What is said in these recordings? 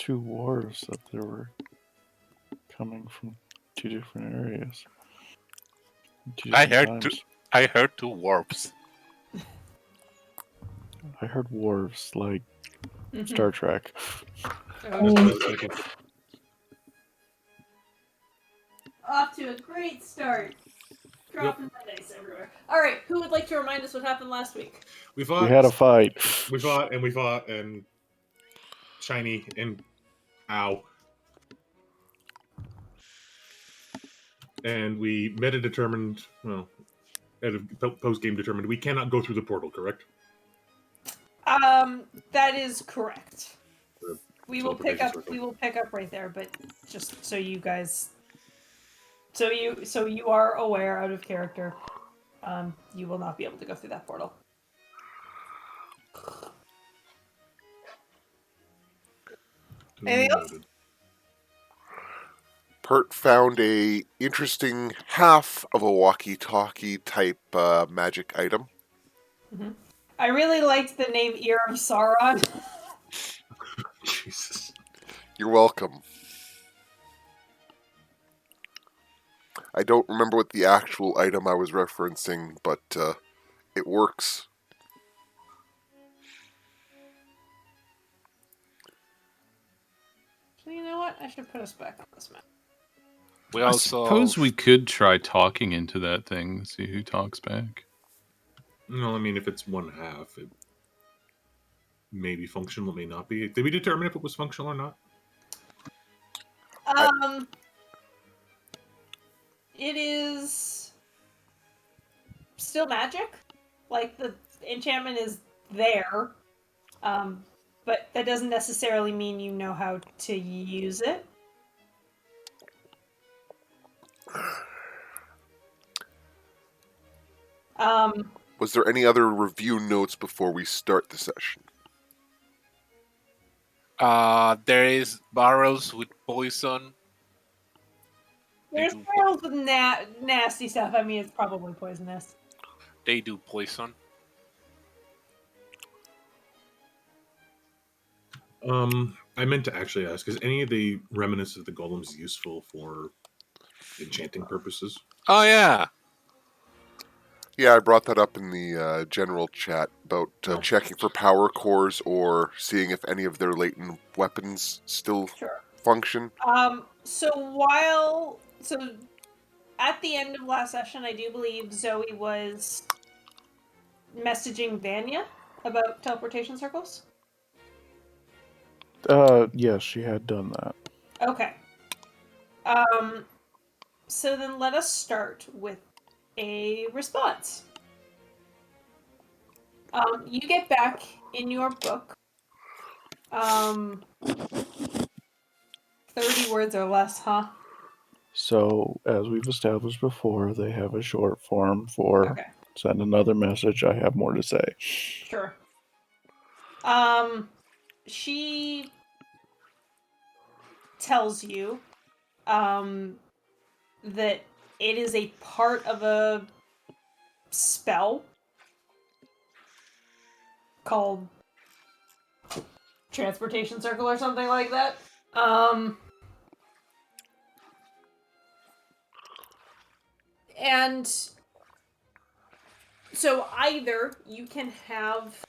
two wars that they were coming from two different areas. I heard two warps. I heard wharves like Star Trek. Off to a great start. Dropping my dice everywhere. All right, who would like to remind us what happened last week? We had a fight. We fought, and Shiny and ow. And we meta-determined, post-game determined, we cannot go through the portal, correct? That is correct. We will pick up right there, but just so you guys, so you are aware, out of character, you will not be able to go through that portal. Anything else? Pert found a interesting half of a walkie-talkie type magic item. Mm-hmm. I really liked the name Ear of Sauron. Jesus. You're welcome. I don't remember what the actual item I was referencing, but it works. So you know what? I should put us back on this map. I suppose we could try talking into that thing, see who talks back. No, I mean, if it's one half, it may be functional, it may not be. Did we determine if it was functional or not? It is still magic. Like, the enchantment is there. But that doesn't necessarily mean you know how to use it. Was there any other review notes before we start the session? There is barrels with poison. There's barrels with nasty stuff. I mean, it's probably poisonous. They do poison. I meant to actually ask, is any of the remnants of the golems useful for enchanting purposes? Oh, yeah. Yeah, I brought that up in the general chat about checking for power cores or seeing if any of their latent weapons still function. So at the end of last session, I do believe Zoe was messaging Vanya about teleportation circles. Yes, she had done that. Okay. So then let us start with a response. You get back in your book 30 words or less, huh? So, as we've established before, they have a short form for send another message, I have more to say. Sure. She tells you that it is a part of a spell called Transportation Circle or something like that. And so either you can have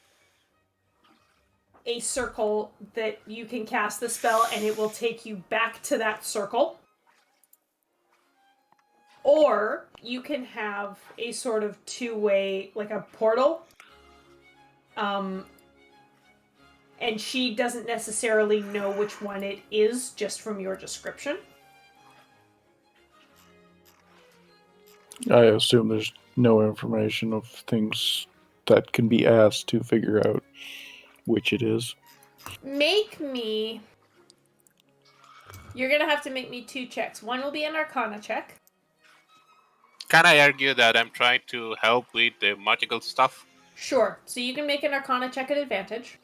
a circle that you can cast the spell and it will take you back to that circle, or you can have a sort of two-way, like a portal. And she doesn't necessarily know which one it is just from your description. I assume there's no information of things that can be asked to figure out which it is. You're gonna have to make me 2 checks. One will be an Arcana check. Can I argue that I'm trying to help with the magical stuff? Sure. So you can make an Arcana check at advantage.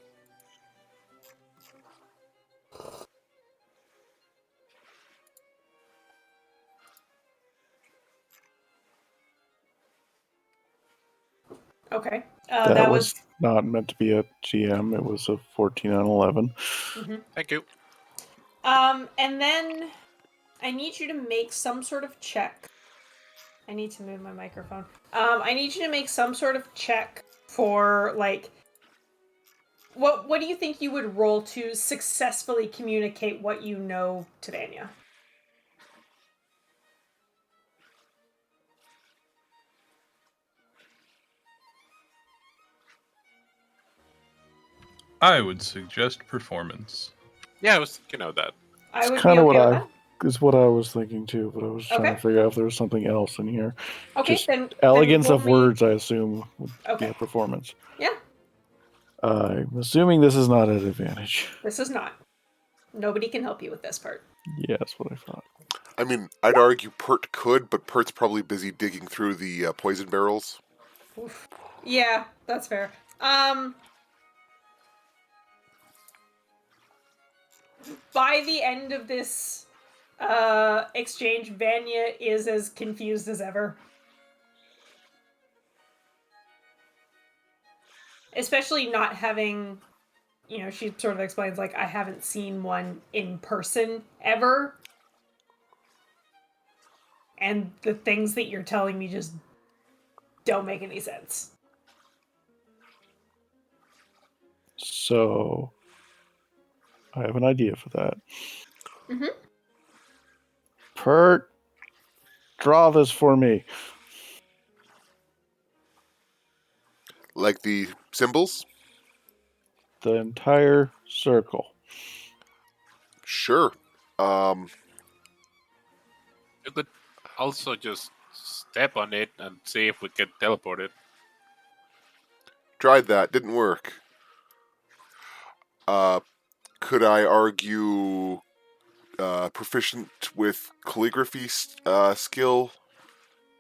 Okay. That was not meant to be a GM. It was a 14 on 11. Mm-hmm. Thank you. And then I need you to make some sort of check. I need to move my microphone. I need you to make some sort of check for, like, what do you think you would roll to successfully communicate what you know to Vanya? I would suggest performance. Yeah, I was thinking of that. I would kind be of okay what with that. is what I was thinking too, but I was trying Okay. to figure out if there was something else in here. Okay, Just then elegance roll of me- words, I assume, would be Okay. a performance. Yeah, I'm assuming this is not an advantage. this is not. Nobody can help you with this part. Yeah, that's what I thought. I mean, I'd argue Pert could, but Pert's probably busy digging through the poison barrels. Oof. Yeah, that's fair. By the end of this exchange, Vanya is as confused as ever. Especially not having, she sort of explains, like, I haven't seen one in person ever. And the things that you're telling me just don't make any sense. So, I have an idea for that. Mm-hmm. Pert, draw this for me. Like the symbols? The entire circle. Sure. You could also just step on it and see if we can teleport it. Tried that. Didn't work. Could I argue proficient with calligraphy skill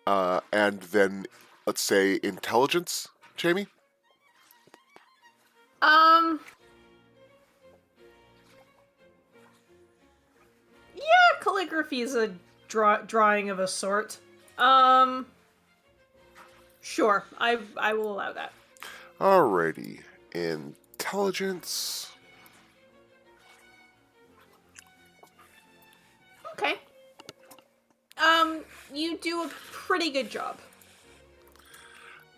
and then, let's say, intelligence, Jamie? Yeah, calligraphy is a drawing of a sort. Sure, I will allow that. Alrighty. Intelligence. Okay. You do a pretty good job.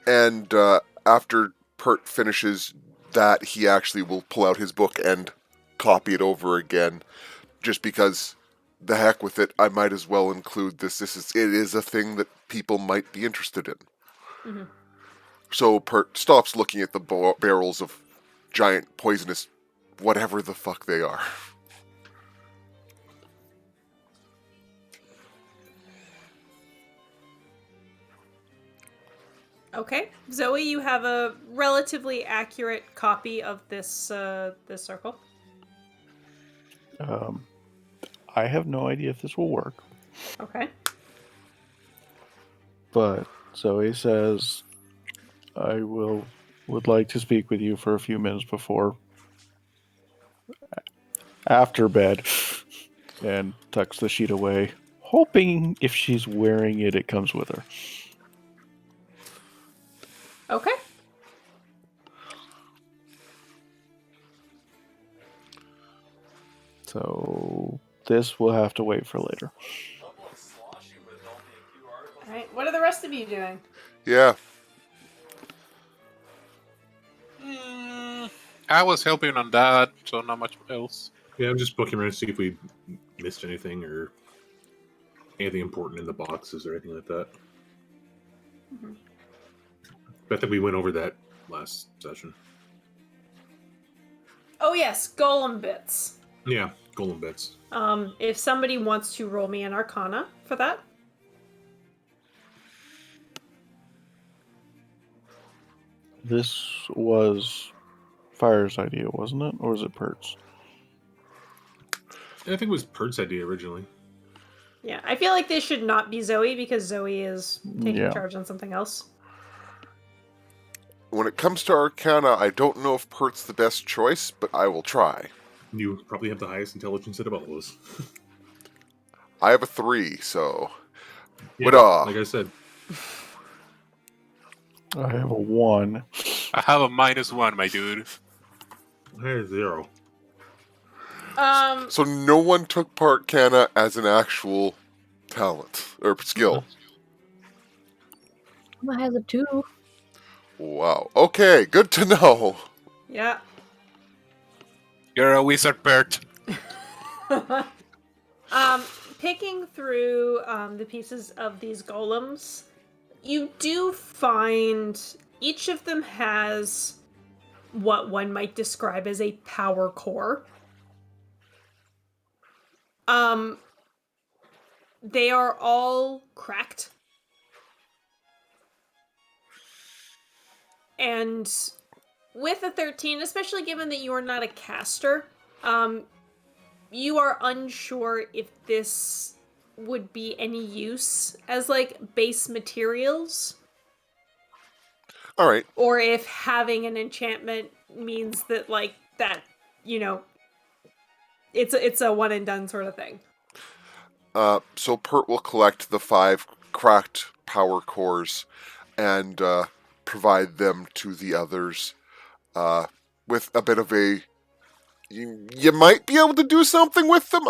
And after Pert finishes that, he actually will pull out his book and copy it over again, just because the heck with it, I might as well include this. It is a thing that people might be interested in. Mm-hmm. So Pert stops looking at the barrels of giant poisonous whatever the fuck they are. Okay, Zoe, you have a relatively accurate copy of this this circle. I have no idea if this will work, Okay. but Zoe says, I would like to speak with you for a few minutes after bed, and tucks the sheet away, hoping if she's wearing it, it comes with her. Okay. So this will have to wait for later. Alright, what are the rest of you doing? Yeah. I was helping on that, so not much else. Yeah, I'm just looking around to see if we missed anything or anything important in the boxes or anything like that. Mm-hmm. Bet that we went over that last session. Oh yes, golem bits. Yeah, golem bits. If somebody wants to roll me an arcana for that. This was Fire's idea, wasn't it? Or was it Pert's? I think it was Pert's idea originally. Yeah, I feel like this should not be Zoe because Zoe is taking charge on something else. When it comes to Arcana, I don't know if Pert's the best choice, but I will try. You probably have the highest intelligence out of all of us. I have a 3, so... Yeah, like I said. I have a 1. I have a -1, my dude. I have 0. So no one took part, Canna, as an actual talent or skill. Emma has it too. Wow. Okay, good to know. Yeah. You're a wizard, Bert. Picking through the pieces of these golems, you do find each of them has what one might describe as a power core. They are all cracked. And with a 13, especially given that you are not a caster, you are unsure if this would be any use as, like, base materials. All right. Or if having an enchantment means that, like, that, you know, it's a one and done sort of thing. So Pert will collect the 5 cracked power cores and provide them to the others with a bit of a... You might be able to do something with them.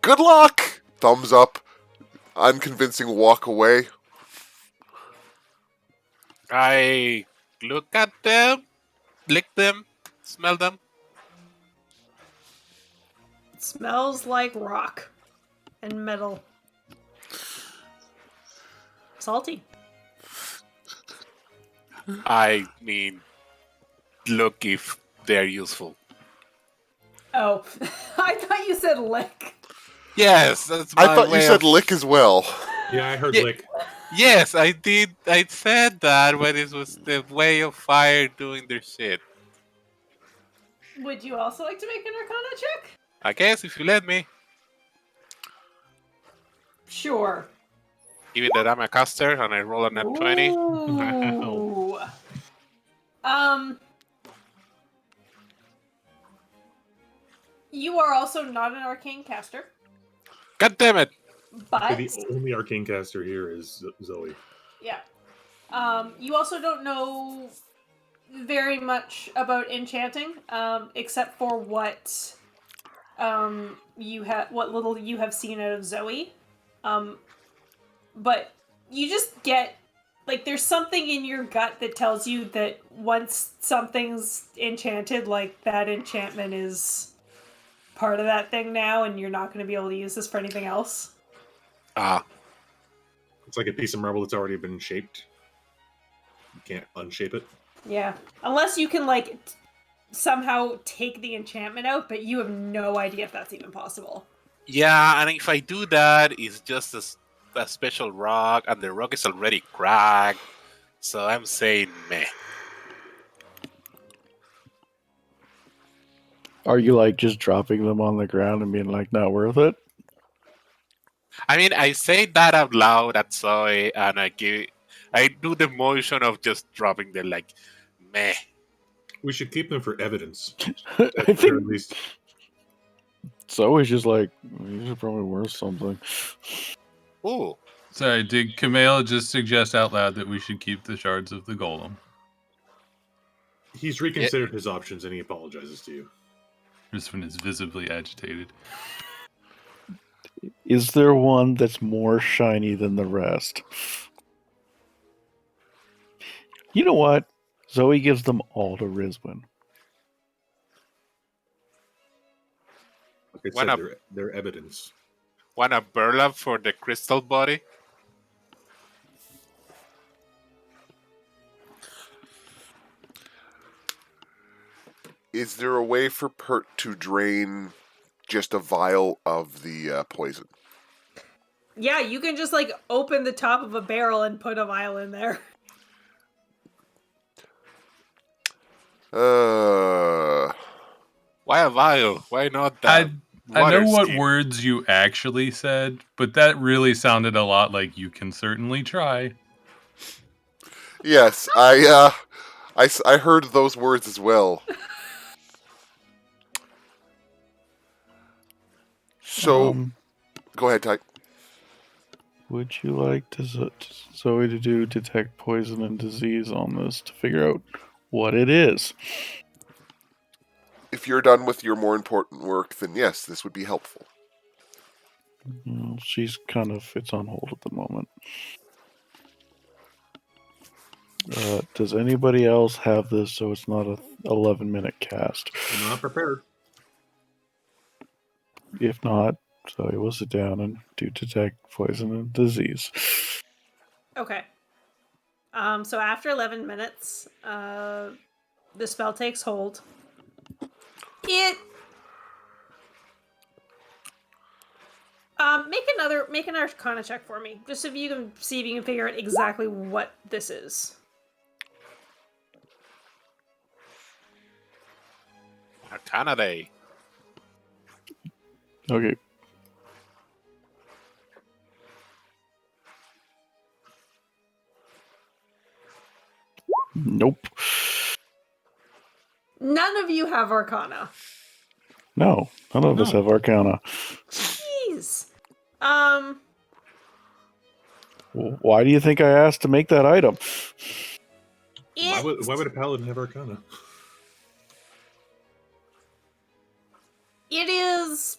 Good luck! Thumbs up. Unconvincing walk away. I look at them, lick them, smell them. It smells like rock and metal. Salty. I mean, look if they're useful. Oh, I thought you said lick. Yes, that's my I thought you way said of... lick as well. Yeah, I heard Yeah. lick. Yes, I did. I said that when it was the way of fire doing their shit. Would you also like to make an Arcana check? I guess if you let me. Sure. Given that I'm a caster and I roll a nat 20. Ooh. You are also not an arcane caster, God damn it! but The only arcane caster here is Zoe. yeah. You also don't know very much about enchanting, except for what what little you have seen out of Zoe. But you just get, like, there's something in your gut that tells you that once something's enchanted, like, that enchantment is part of that thing now, and you're not going to be able to use this for anything else. Ah. It's like a piece of marble that's already been shaped. You can't unshape it. Yeah. Unless you can, like, somehow take the enchantment out, but you have no idea if that's even possible. Yeah, and if I do that, it's just a special rock, and the rock is already cracked. So I'm saying meh. Are you like just dropping them on the ground and being like, not worth it? I mean, I say that out loud at Zoe, and I do the motion of just dropping them like meh. We should keep them for evidence. I Or at think least it's always just like, these are probably worth something. Ooh. Sorry, did Kumail just suggest out loud that we should keep the shards of the golem? he's reconsidered his options and he apologizes to you. This one is visibly agitated. Is there one that's more shiny than the rest? You know what? Zoe gives them all to Rizwin. Like I Why said, not? they're evidence. Want a burlap for the crystal body? Is there a way for Pert to drain just a vial of the poison? Yeah, you can just, like, open the top of a barrel and put a vial in there. Why a vial? Why not that? I know water what skin? words you actually said, but that really sounded a lot like you can certainly try. Yes, I heard those words as well. So, go ahead, Ty. Would you like Zoe to do detect poison and disease on this to figure out what it is? if you're done with your more important work, then yes, this would be helpful. Well, it's on hold at the moment. Does anybody else have this so it's not a 11-minute cast? I'm not prepared. If not, Zoe will sit down and do detect poison and disease. Okay. So after 11 minutes, the spell takes hold. Make an Arcana check for me, just so you can see if you can figure out exactly what this is. Arcana Day. Okay. Nope. None of you have Arcana. No, none of us have Arcana. Jeez. Why do you think I asked to make that item? Why would a paladin have Arcana? It is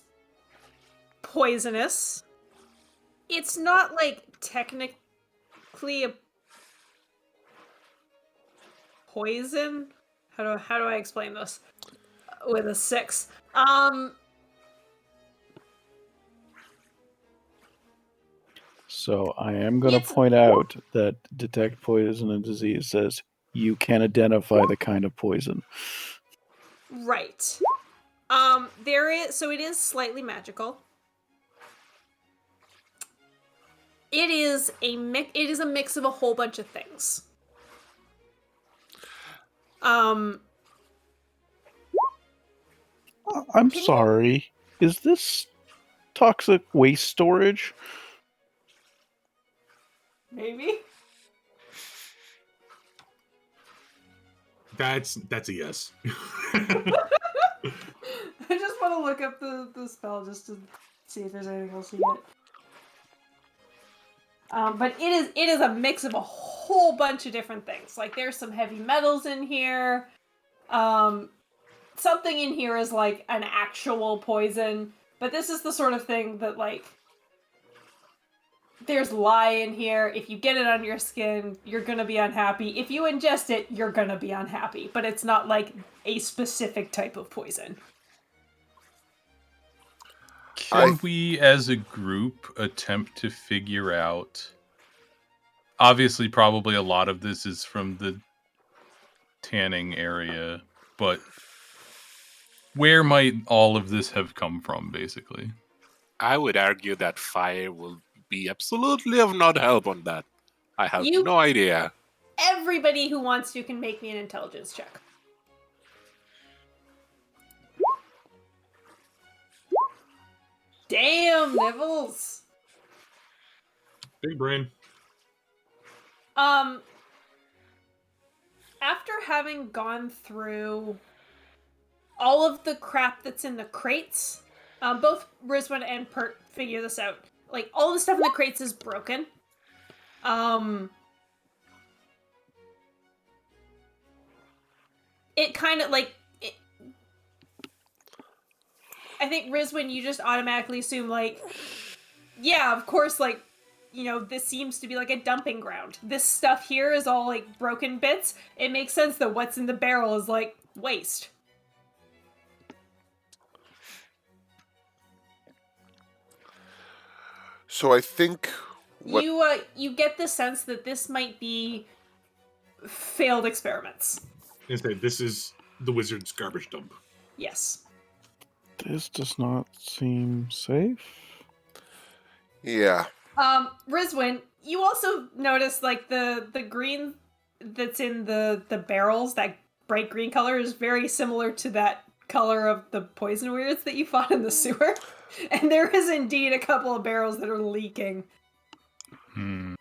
poisonous. It's not like technically a poison. How do I explain this with a 6? So I am going to point out that detect poison and disease says you can identify the kind of poison. Right. It is slightly magical. It is a mix of a whole bunch of things. I'm sorry. Is this toxic waste storage? Maybe. That's a yes. I just want to look up the spell just to see if there's anything else to get. But it is a mix of a whole bunch of different things. Like there's some heavy metals in here. Something in here is like an actual poison. But this is the sort of thing that like there's lye in here. If you get it on your skin, you're gonna be unhappy. If you ingest it, you're gonna be unhappy. But it's not like a specific type of poison. Can we, as a group, attempt to figure out... Obviously, probably a lot of this is from the tanning area, but where might all of this have come from, basically? I would argue that fire will be absolutely of not help on that. I have no idea. Everybody who wants to can make me an intelligence check. Damn, Nibbles! Big brain. After having gone through all of the crap that's in the crates, both Rizwan and Pert figure this out. Like, all the stuff in the crates is broken. It kind of, like... I think, Rizwan, you just automatically assume, like... Yeah, of course, like... You know, this seems to be like a dumping ground. This stuff here is all, like, broken bits. It makes sense that what's in the barrel is, like, waste. So I think... You get the sense that this might be failed experiments. Instead, this is the wizard's garbage dump. Yes. This does not seem safe. Yeah. Rizwan, you also notice like the green that's in the barrels, that bright green color is very similar to that color of the poison weirds that you fought in the sewer. And there is indeed a couple of barrels that are leaking. I'm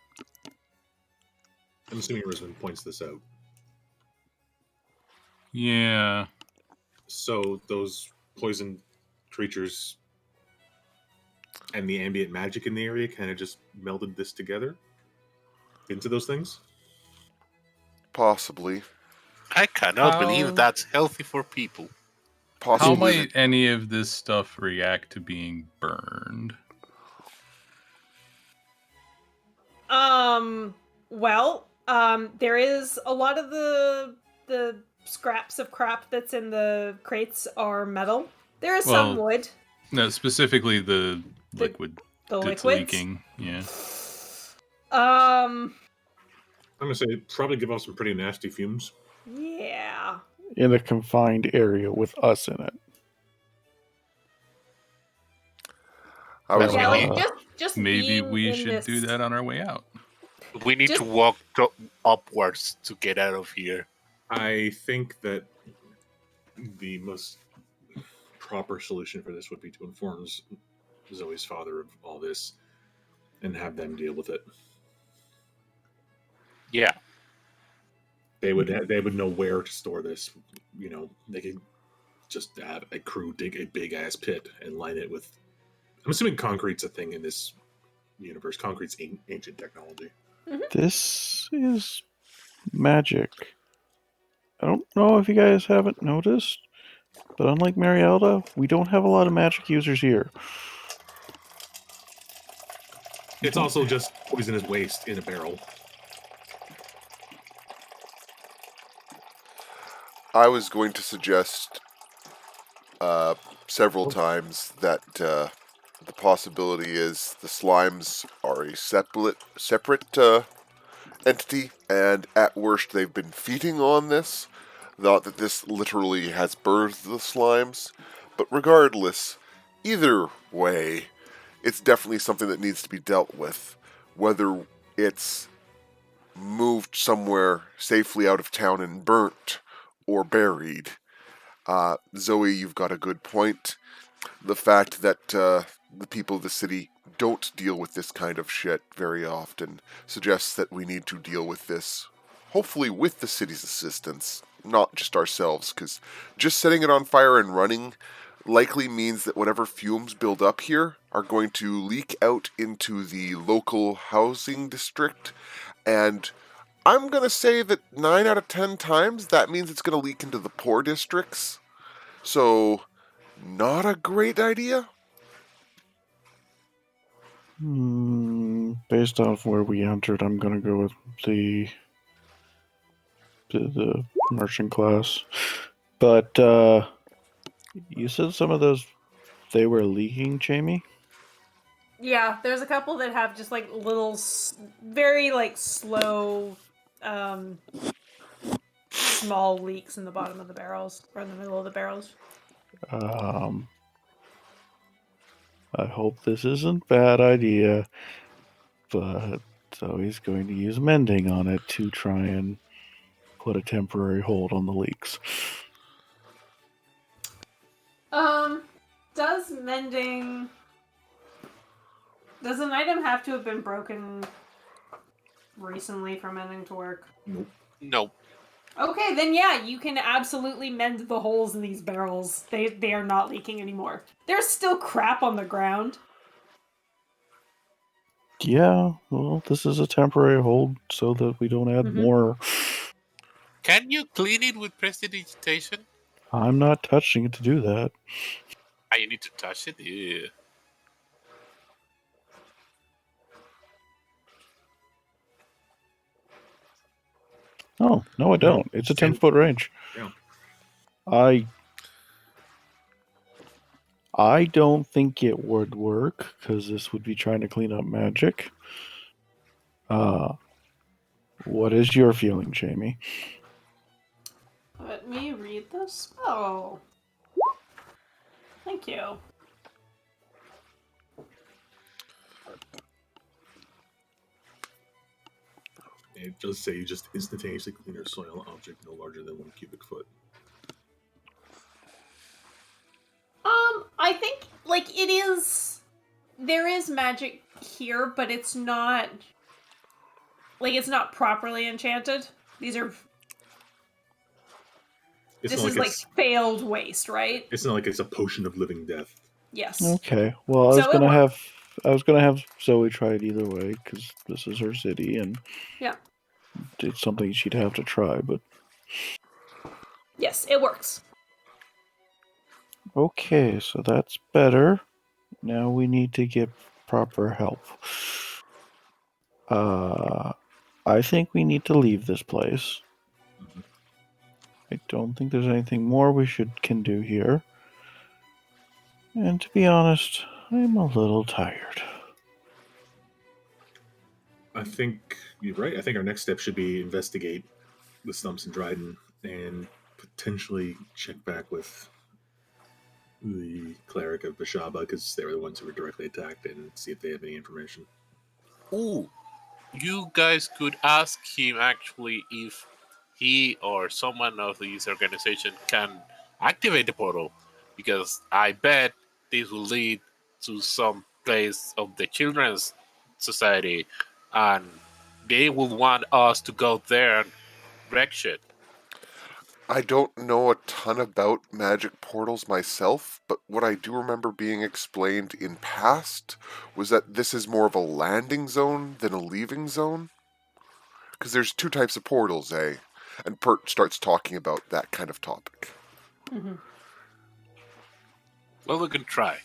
assuming Rizwan points this out. Yeah. So those poison creatures and the ambient magic in the area kind of just melded this together into those things? Possibly. I cannot believe that's healthy for people. How Possibly. might any of this stuff react to being burned? There is a lot of the scraps of crap that's in the crates are metal. There is some wood. No, specifically the liquid The that's liquids? leaking. Yeah. I'm gonna say probably give off some pretty nasty fumes. Yeah. In a confined area with us in it. I was Yeah, Maybe- like just Maybe being we in should this... do that on our way out. We need Just- to walk upwards to get out of here. I think that the most proper solution for this would be to inform Zoe's father of all this and have them deal with it. Yeah. They would know where to store this. You know, they could just have a crew dig a big ass pit and line it with. I'm assuming concrete's a thing in this universe. Concrete's ancient technology. This is magic. I don't know if you guys haven't noticed, but unlike Marielda, we don't have a lot of magic users here. It's also just poisonous waste in a barrel. I was going to suggest several times that the possibility is the slimes are a separate entity, and at worst they've been feeding on this. Not that this literally has birthed the slimes, but regardless, either way, it's definitely something that needs to be dealt with. Whether it's moved somewhere safely out of town and burnt, or buried. Zoe, you've got a good point. The fact that the people of the city don't deal with this kind of shit very often suggests that we need to deal with this, hopefully with the city's assistance, not just ourselves, because just setting it on fire and running likely means that whatever fumes build up here are going to leak out into the local housing district, and I'm going to say that 9 out of 10 times that means it's going to leak into the poor districts. So, not a great idea. Based off where we entered, I'm gonna go with the merchant class. But you said some of those they were leaking, Jamie? Yeah, there's a couple that have just like little, very like slow, small leaks in the bottom of the barrels or in the middle of the barrels. I hope this isn't bad idea, but Zoe's going to use mending on it to try and put a temporary hold on the leaks. Does mending... Does an item have to have been broken recently for mending to work? No. Okay, then yeah, you can absolutely mend the holes in these barrels. They are not leaking anymore. There's still crap on the ground. Yeah, well, this is a temporary hold so that we don't add more. Can you clean it with prestidigitation? I'm not touching it to do that. You need to touch it? Yeah. Oh, no, I don't. It's a 10-foot range. Yeah. I don't think it would work, because this would be trying to clean up magic. What is your feeling, Jamie? Let me read the spell. Thank you. It does say you just instantaneously clean a soil object no larger than 1 cubic foot. I think, like, it is... There is magic here, but it's not... Like, it's not properly enchanted. These are... This is like failed waste, right? It's not like it's a potion of living death. Yes. Okay. Well, I was So gonna have Zoe try it either way, because this is her city, and yeah, it's something she'd have to try. But yes, it works. Okay, so that's better. Now we need to get proper help. I think we need to leave this place. Mhm. I don't think there's anything more we can do here. And to be honest, I'm a little tired. I think you're right. I think our next step should be investigate the stumps in Dryden and potentially check back with the cleric of Bashaba because they were the ones who were directly attacked and see if they have any information. Ooh, you guys could ask him actually if he or someone of his organization can activate the portal, because I bet this will lead to some place of the children's society, and they will want us to go there and wreck shit. I don't know a ton about magic portals myself, but what I do remember being explained in past was that this is more of a landing zone than a leaving zone. Because there's two types of portals, eh? And Pert starts talking about that kind of topic. Mm-hmm. Well, we can try.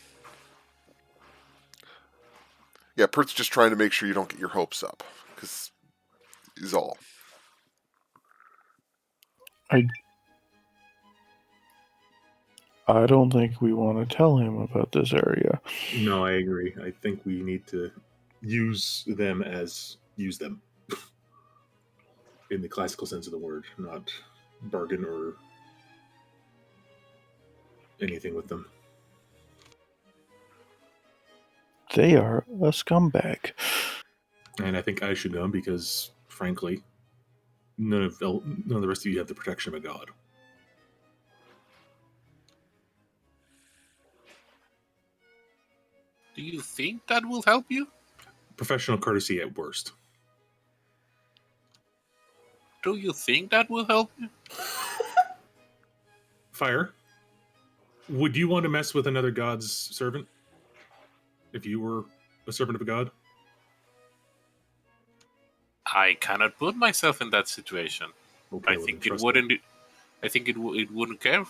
Yeah, Pert's just trying to make sure you don't get your hopes up, because is all. I don't think we want to tell him about this area. No, I agree. I think we need to use them in the classical sense of the word, not bargain or anything with them. They are a scumbag. And I think I should go because, frankly, none of the rest of you have the protection of a god. Do you think that will help you? Professional courtesy at worst. Do you think that will help you? Fire. Would you want to mess with another god's servant if you were a servant of a god? I cannot put myself in that situation. Okay, I well, think then it trust wouldn't. me. I think it wouldn't care.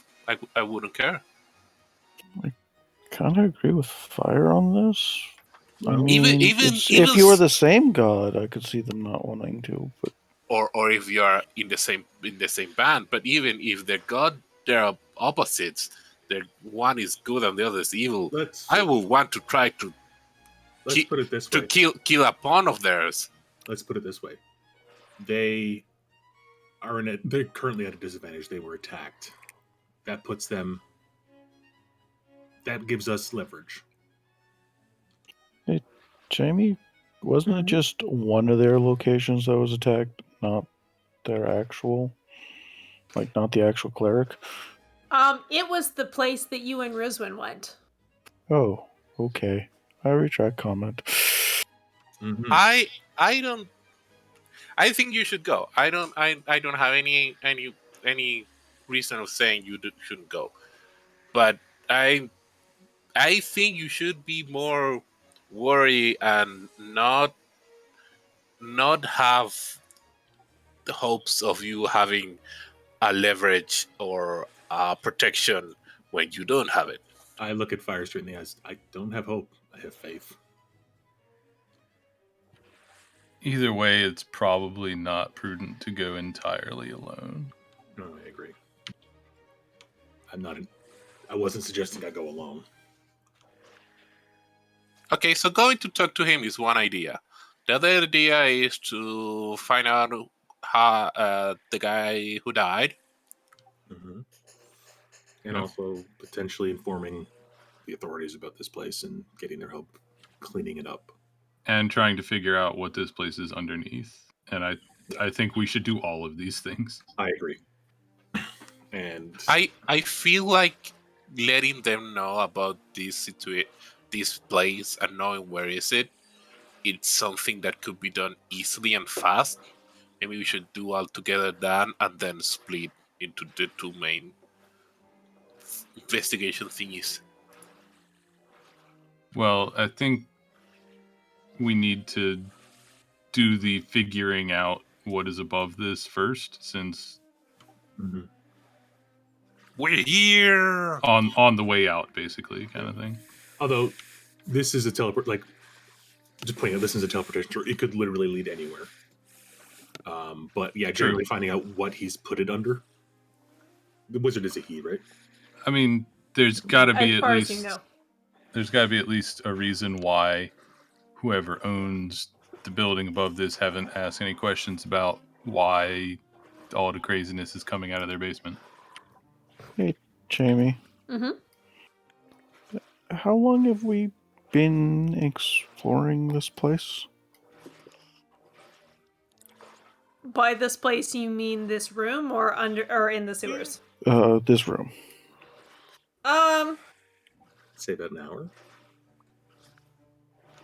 I wouldn't care. Kind of agree with Fire on this. I Well, mean, even if you were the same god, I could see them not wanting to. But or if you are in the same band, but even if they're opposites, the one is good and the other is evil. let's I will want to try to put it this way. kill a pawn of theirs. Let's put it this way. They are they're currently at a disadvantage. They were attacked. That puts them. That gives us leverage. Jamie, wasn't it just one of their locations that was attacked, not their actual, like not the actual cleric? It was the place that you and Rizwin went. Oh, okay. I retract comment. Mm-hmm. I don't. I think you should go. I don't have any reason of saying you shouldn't go, but I think you should be more worried and not have the hopes of you having a leverage or a protection when you don't have it. I look at Fire straight in the eyes. I don't have hope. I have faith. Either way, it's probably not prudent to go entirely alone. No, I agree. I wasn't suggesting I go alone. Okay, so going to talk to him is one idea. The other idea is to find out how the guy who died. Mm-hmm. And Yep. also potentially informing the authorities about this place and getting their help cleaning it up. And trying to figure out what this place is underneath. And I think we should do all of these things. I agree. And I feel like letting them know about this place and knowing where is it. It's something that could be done easily and fast. Maybe we should do all together then and then split into the two main investigation thingies. Well, I think we need to do the figuring out what is above this first, since mm-hmm. We're here. On the way out, basically, kind of thing. Although this is a teleport, like just pointing out, this is a teleportation tour. It could literally lead anywhere. But yeah, generally finding out what he's put it under. The wizard is a he, right? I mean, there's got to be As at far least as you know. there's got to be at least a reason why whoever owns the building above this haven't asked any questions about why all the craziness is coming out of their basement. Hey, Jamie. Mm-hmm. How long have we been exploring this place? By this place, you mean this room or in the sewers? This room. Say about an hour.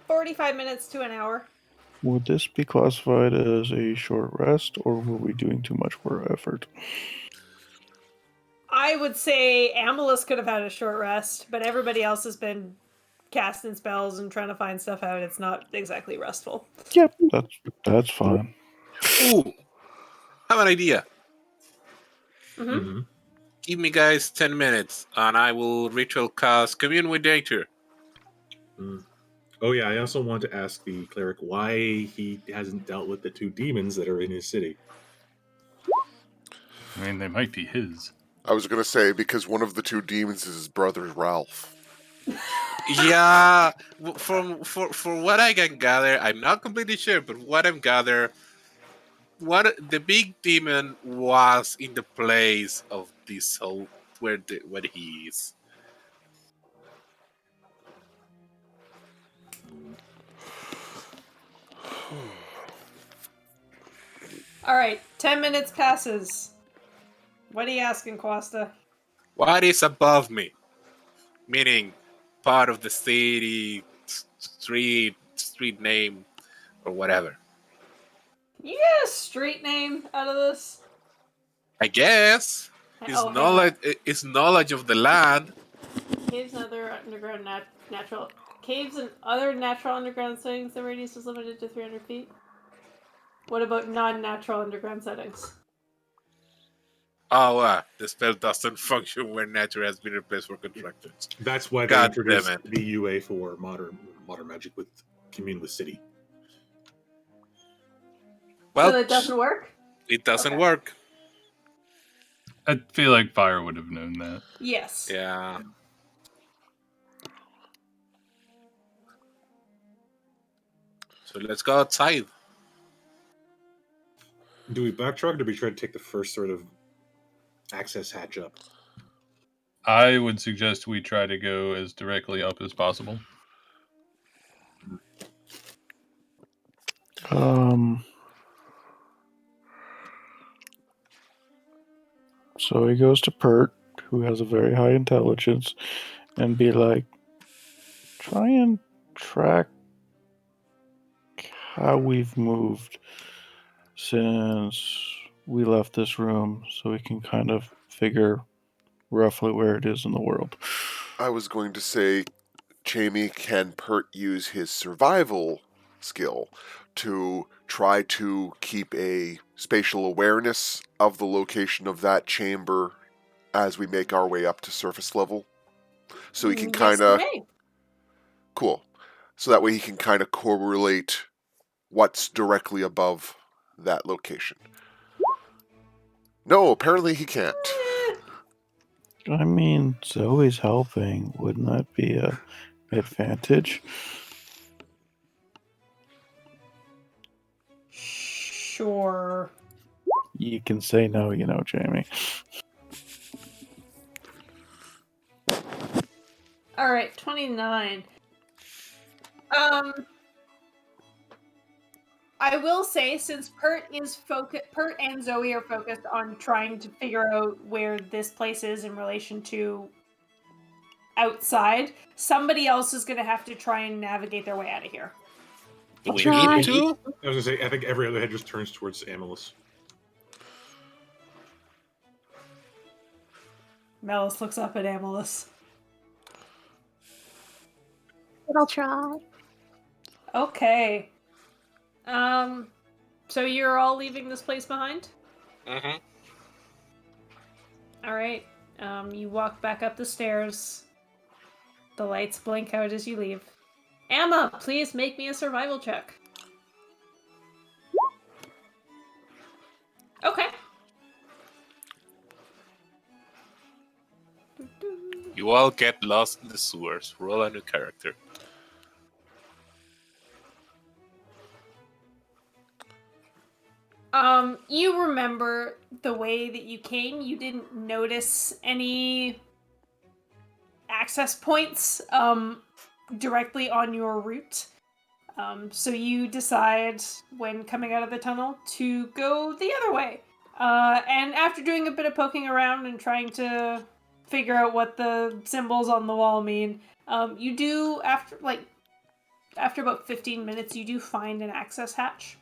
45 minutes to an hour. Would this be classified as a short rest, or were we doing too much work effort? I would say Amalus could have had a short rest, but everybody else has been casting spells and trying to find stuff out. It's not exactly restful. Yep, that's fine. Ooh, have an idea. Mm-hmm. Mm-hmm. Give me guys 10 minutes, and I will ritual cast Commune with Nature. Oh yeah, I also want to ask the cleric why he hasn't dealt with the 2 demons that are in his city. I mean, they might be his. I was going to say, because one of the 2 demons is his brother, Ralph. Yeah, for what I can gather, I'm not completely sure, but what I'm gather, what the big demon was in the place of this whole where he is. All right, 10 minutes passes. What are you asking, Quasta? What is above me? Meaning part of the city, street name, or whatever. You get a street name out of this? I guess his Oh, hang on. knowledge of the land. Caves and other underground natural caves and other natural underground settings. The radius is limited to 300 feet. What about non-natural underground settings? Oh, the spell doesn't function where nature has been replaced for constructions. That's why they God introduced damn it. the UA for modern magic with commune with city. Well, So that doesn't work? It doesn't Okay. work. I feel like Fire would have known that. Yes. Yeah. So let's go outside. Do we backtrack or do we try to take the first sort of access hatch up? I would suggest we try to go as directly up as possible. So he goes to Pert, who has a very high intelligence, and be like, try and track how we've moved since we left this room so we can kind of figure roughly where it is in the world. I was going to say, Jamie, can Pert use his survival skill to try to keep a spatial awareness of the location of that chamber as we make our way up to surface level? So he can kind of... Cool. So that way he can kind of correlate what's directly above that location. No, apparently he can't. I mean, Zoe's helping. Wouldn't that be a advantage? Sure. You can say no, Jamie. All right, 29. I will say, since Pert and Zoe are focused on trying to figure out where this place is in relation to outside, somebody else is going to have to try and navigate their way out of here. Do we Try. need to? I was going to say, I think every other head just turns towards Amalus. Melis looks up at Amalus. But I'll try. Okay. So you're all leaving this place behind? Mm-hmm. All right. You walk back up the stairs. The lights blink out as you leave. Emma, please make me a survival check. Okay. You all get lost in the sewers. Roll a new character. You remember the way that you came. You didn't notice any access points, directly on your route. So you decide, when coming out of the tunnel, to go the other way. And after doing a bit of poking around and trying to figure out what the symbols on the wall mean, you do, after about 15 minutes, you do find an access hatch.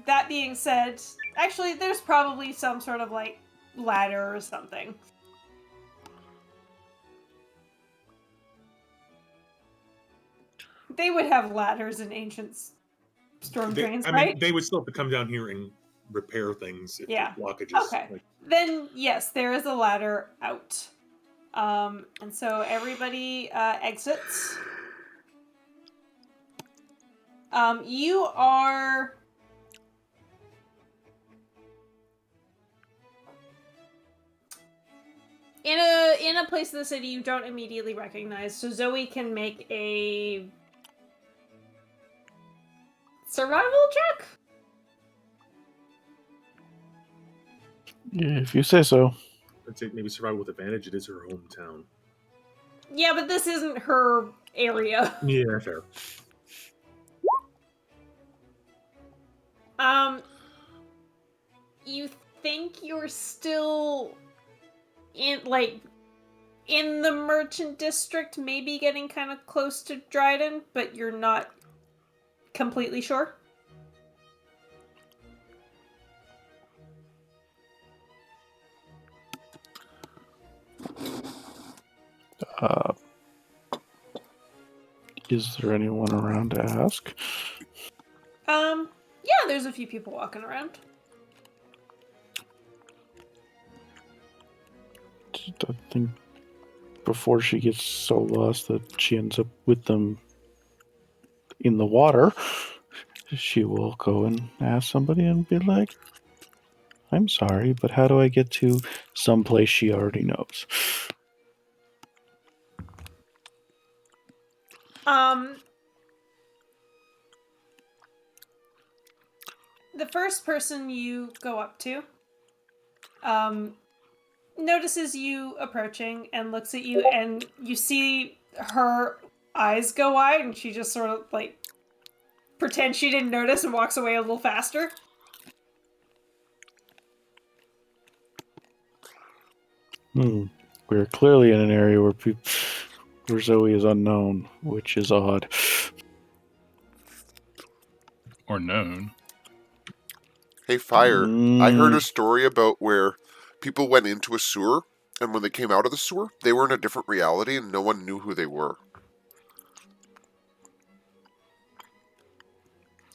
That being said, actually, there's probably some sort of, like, ladder or something. They would have ladders in ancient storm drains, right? I mean, they would still have to come down here and repair things if Yeah. blockages. Okay. Like, Then, yes, there is a ladder out. And so everybody exits. You are... In a place in the city you don't immediately recognize, so Zoe can make a survival check? Yeah, if you say so. I'd say maybe survival with advantage. It is her hometown. Yeah, but this isn't her area. Yeah, fair. You think you're still in the merchant district, maybe getting kind of close to Dryden, but you're not completely sure? Is there anyone around to ask? Yeah, there's a few people walking around. I think before she gets so lost that she ends up with them in the water, she will go and ask somebody and be like, I'm sorry, but how do I get to someplace she already knows? The first person you go up to, notices you approaching and looks at you, and you see her eyes go wide, and she just sort of, like, pretends she didn't notice and walks away a little faster. We're clearly in an area where Zoe is unknown, which is odd. Or known. Hey, Fire, I heard a story about where people went into a sewer, and when they came out of the sewer, they were in a different reality and no one knew who they were.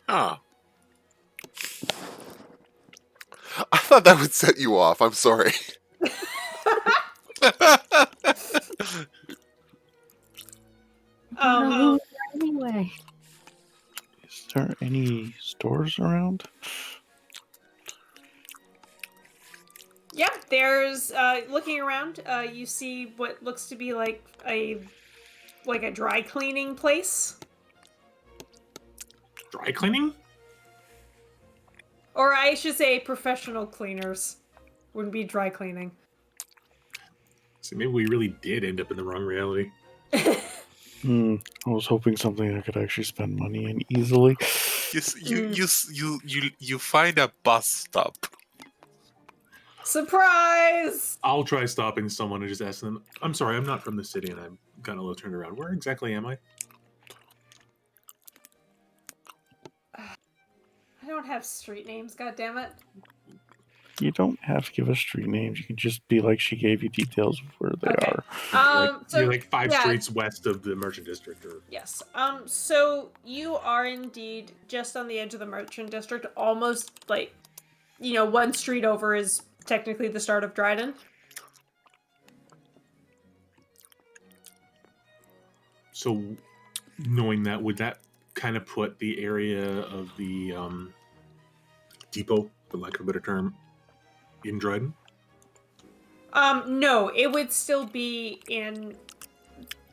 Huh. I thought that would set you off. I'm sorry. Anyway. Is there any stores around? Yeah, there's, looking around, you see what looks to be like a dry cleaning place. Dry cleaning? Or I should say professional cleaners. Wouldn't be dry cleaning. So maybe we really did end up in the wrong reality. I was hoping something I could actually spend money in easily. You find a bus stop. Surprise! I'll try stopping someone and just ask them, I'm sorry, I'm not from the city and I'm kind of a little turned around. Where exactly am I? I don't have street names, goddammit. You don't have to give us street names. You can just be like she gave you details of where they Okay. are. So you're like 5 yeah, streets west of the merchant district, or yes. So you are indeed just on the edge of the merchant district, almost like, one street over is technically the start of Dryden. so. Knowing that, would that kind of put the area of the depot, for lack of a better term, in Dryden? No, it would still be in.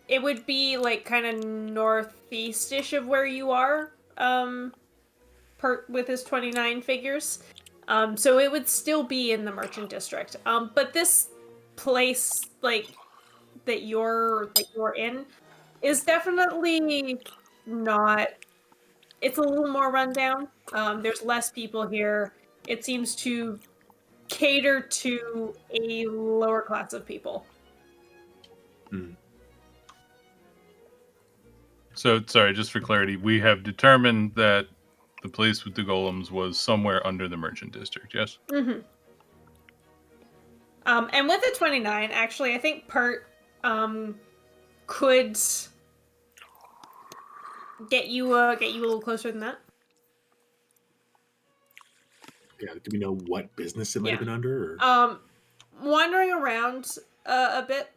It would be like kind of northeast-ish of where you are. With his 29 figures. So it would still be in the merchant district. But this place, like that you're in, is definitely not. It's a little more rundown. There's less people here. It seems to cater to a lower class of people. So, sorry, just for clarity, we have determined that the place with the golems was somewhere under the merchant district, yes? Mm-hmm. And with the 29, actually, I think Pert could get you a little closer than that. Yeah, do we know what business it might have been under? Or? Wandering around a bit.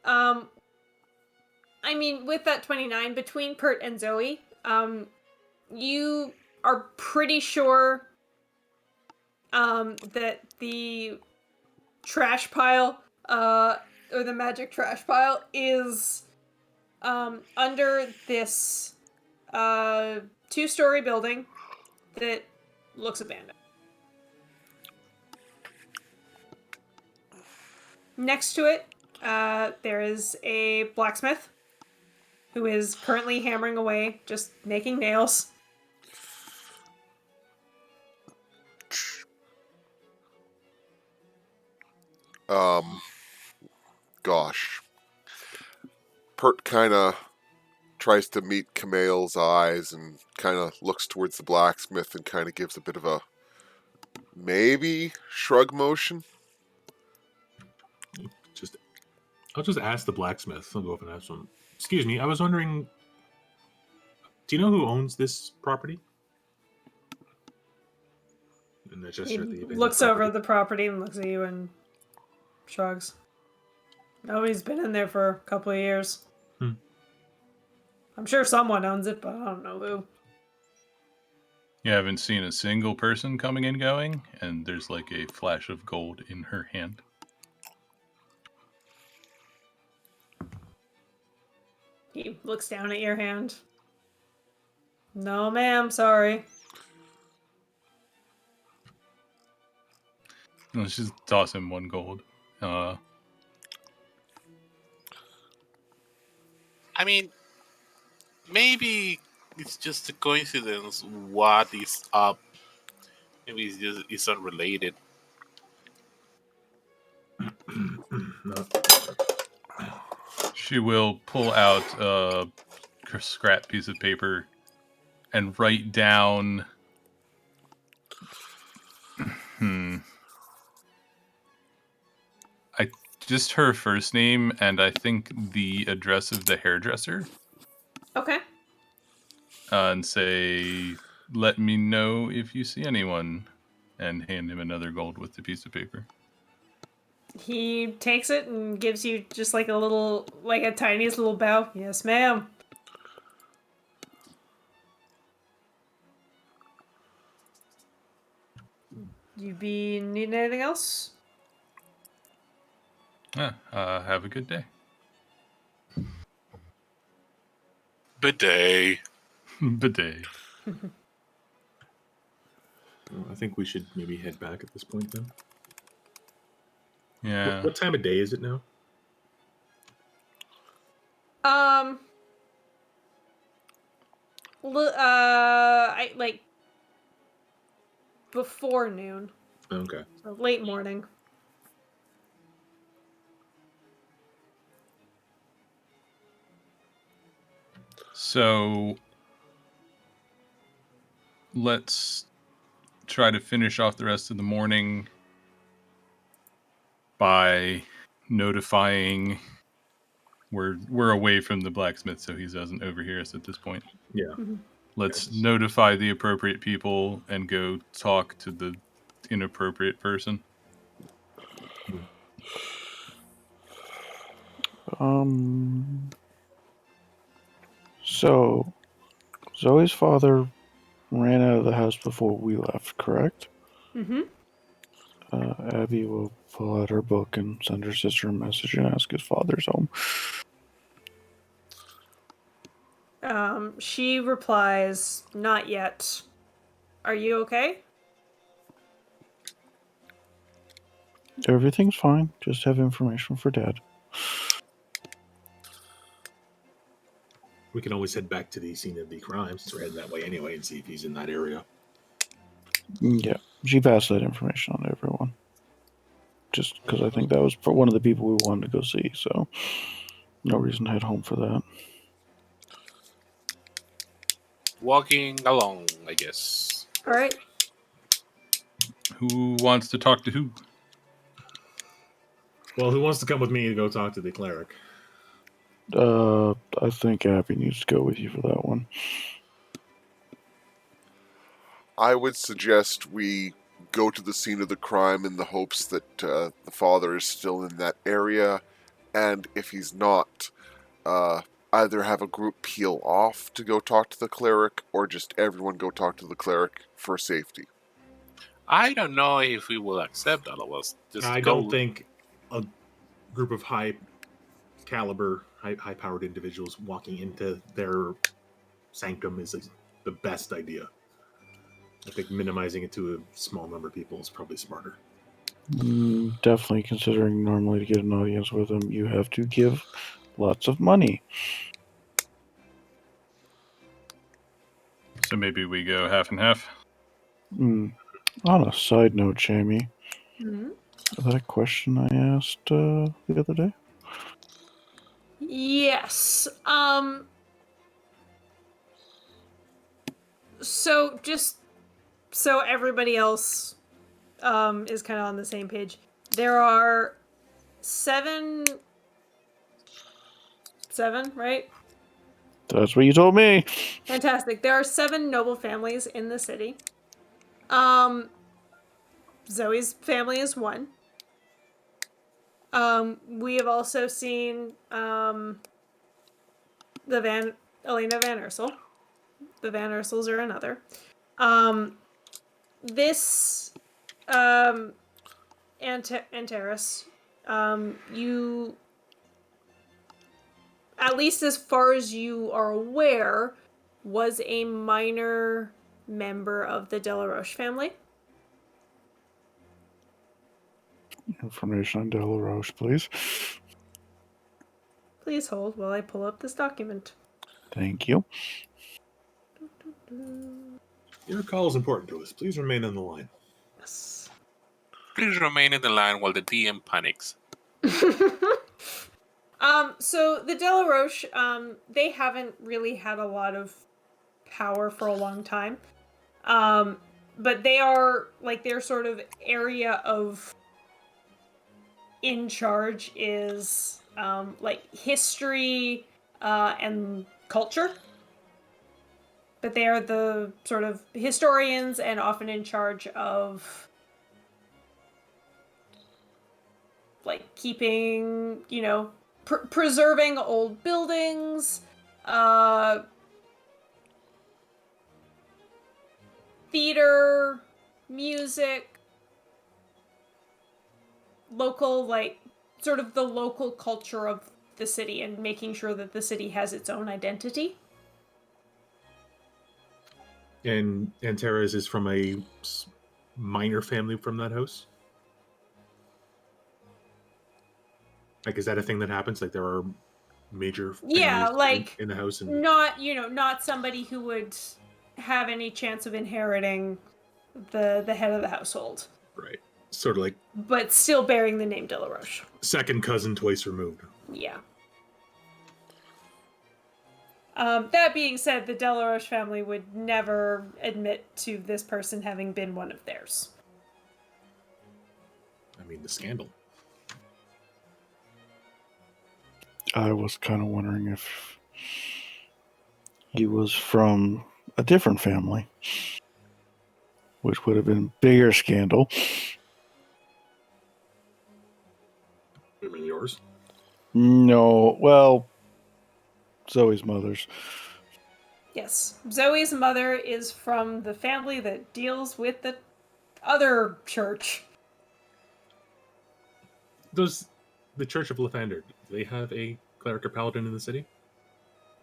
I mean, with that 29, between Pert and Zoe, you are pretty sure that the trash pile, or the magic trash pile, is under this 2-story building that looks abandoned. Next to it, there is a blacksmith who is currently hammering away, just making nails. Gosh. Pert kind of tries to meet Kamel's eyes and kind of looks towards the blacksmith and kind of gives a bit of a maybe shrug motion. I'll just ask the blacksmith. I'll go up and ask him. Excuse me, I was wondering, do you know who owns this property? And the gesture at the abandoned Looks property. over the property and looks at you and shrugs. Nobody's been in there for a couple of years. I'm sure someone owns it, but I don't know who. You haven't seen a single person coming and going, and there's like a flash of gold in her hand. He looks down at your hand. No, ma'am, sorry. Let's just toss him 1 gold. I mean, maybe it's just a coincidence. What is up? Maybe it's unrelated. No. She will pull out a scrap piece of paper and write down. Just her first name and I think the address of the hairdresser. Okay. And say, "Let me know if you see anyone," and hand him another gold with the piece of paper. He takes it and gives you just like a tiniest little bow. Yes, ma'am. You be needing anything else? Have a good day. Bidet. Bidet. Well, I think we should maybe head back at this point then. Yeah. What time of day is it now? I like before noon. Okay. So late morning. So let's try to finish off the rest of the morning by notifying. We're away from the blacksmith, so he doesn't overhear us at this point. Yeah. Mhm. Let's notify the appropriate people and go talk to the inappropriate person. So Zoe's father ran out of the house before we left, correct? Mm-hmm. Abby will pull out her book and send her sister a message and ask his father's home. She replies, "Not yet. Are you okay?" Everything's fine. Just have information for Dad. We can always head back to the scene of the crime since we're heading that way anyway and see if he's in that area. Yeah, she passed that information on to everyone. Just because I think that was for one of the people we wanted to go see, so no reason to head home for that. Walking along, I guess. All right. Who wants to talk to who? Well, who wants to come with me to go talk to the cleric? I think Abby needs to go with you for that one. I would suggest we go to the scene of the crime in the hopes that the father is still in that area, and if he's not, either have a group peel off to go talk to the cleric, or just everyone go talk to the cleric for safety. I don't know if we will accept all of us. Just I go. don't think a group of high caliber, high powered individuals walking into their sanctum is the best idea. I think minimizing it to a small number of people is probably smarter. Definitely, considering normally to get an audience with him, you have to give lots of money. So maybe we go half and half. On a side note, Jamie, Mm-hmm. is that a question I asked the other day? Yes. So just so everybody else is kind of on the same page. There are seven, right? That's what you told me. Fantastic. There are 7 noble families in the city. Zoe's family is one. We have also seen Elena Van Ursel. The Van Ursels are another. This Antares, you, at least as far as you are aware, was a minor member of the Delaroche family. Information on Delaroche, please. Please hold while I pull up this document. Thank you. Your call is important to us. Please remain on the line. Yes. Please remain in the line while the DM panics. So the Delaroche, they haven't really had a lot of power for a long time. But they are, like, their sort of area of in charge is, like, history, and culture. But they are the sort of historians and often in charge of, like, keeping, preserving old buildings, theater, music, local, like, sort of the local culture of the city and making sure that the city has its own identity. And Antares is from a minor family from that house? Like, is that a thing that happens? Like, there are major Yeah, families like, in the house? And not somebody who would have any chance of inheriting the head of the household. Right. Sort of like But still bearing the name Delaroche. second cousin twice removed. Yeah. That being said, the Delaroche family would never admit to this person having been one of theirs. I mean, the scandal. I was kind of wondering if he was from a different family, which would have been a bigger scandal. I mean, yours. No, well, Zoe's mother's. Yes, Zoe's mother is from the family that deals with the other church. Does the Church of Lathander, do they have a cleric or paladin in the city?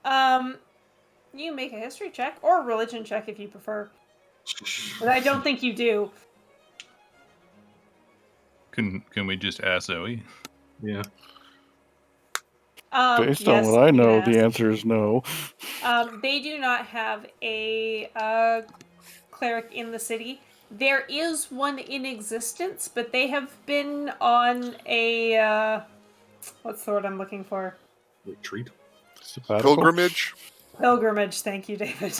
You can make a history check or a religion check if you prefer. But I don't think you do. Can we just ask Zoe? Yeah. Based yes, on what I you know, can the ask. answer is no. They do not have a cleric in the city. There is one in existence, but they have been on a what's the word I'm looking for? Retreat. Sabbatical. Pilgrimage? Pilgrimage. Thank you, David.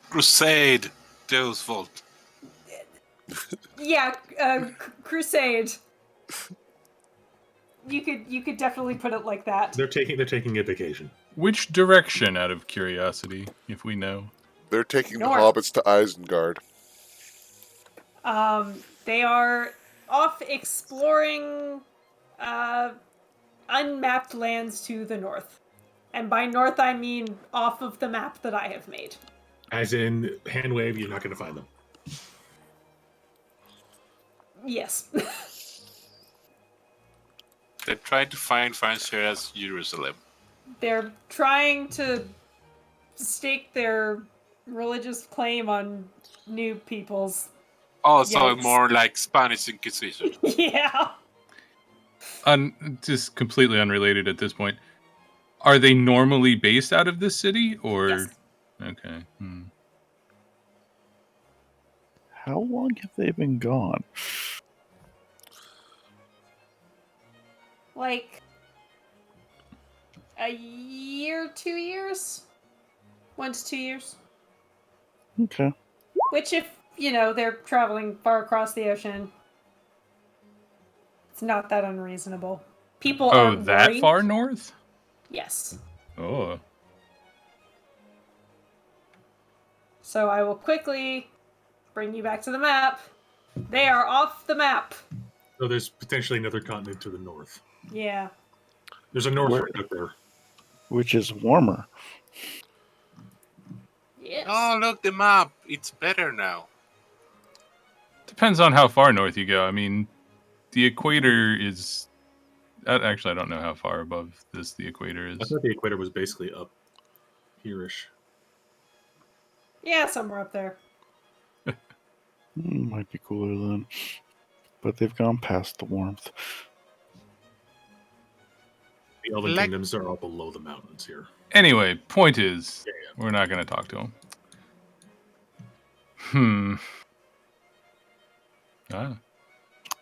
Crusade. Deus fault. Yeah, crusade. You could definitely put it like that. They're taking a vacation. Which direction, out of curiosity, if we know? They're taking North. the hobbits to Isengard. They are off exploring unmapped lands to the north. And by north, I mean off of the map that I have made. As in, hand wave, you're not going to find them. Yes. They're trying to find Sheras Jerusalem. They're trying to stake their religious claim on new peoples. Oh, so Yikes. more like Spanish Inquisition. Yeah. Just completely unrelated at this point. Are they normally based out of this city, or? Yes. Okay. How long have they been gone? Like a year, 2 years? 1 to 2 years. Okay. Which, if, they're traveling far across the ocean, it's not that unreasonable. People aren't that worried. far north? Yes. Oh. So I will quickly bring you back to the map. They are off the map. So there's potentially another continent to the north. Yeah. There's a north Where? right up there. Which is warmer. Yes. Oh, look, the map. It's better now. Depends on how far north you go. I mean, the equator is... Actually, I don't know how far above this the equator I is. thought the equator was basically up here-ish. Yeah, somewhere up there. Might be cooler then. But they've gone past the warmth. The Elven Kingdoms are all below the mountains here. Anyway, point is, we're not going to talk to him.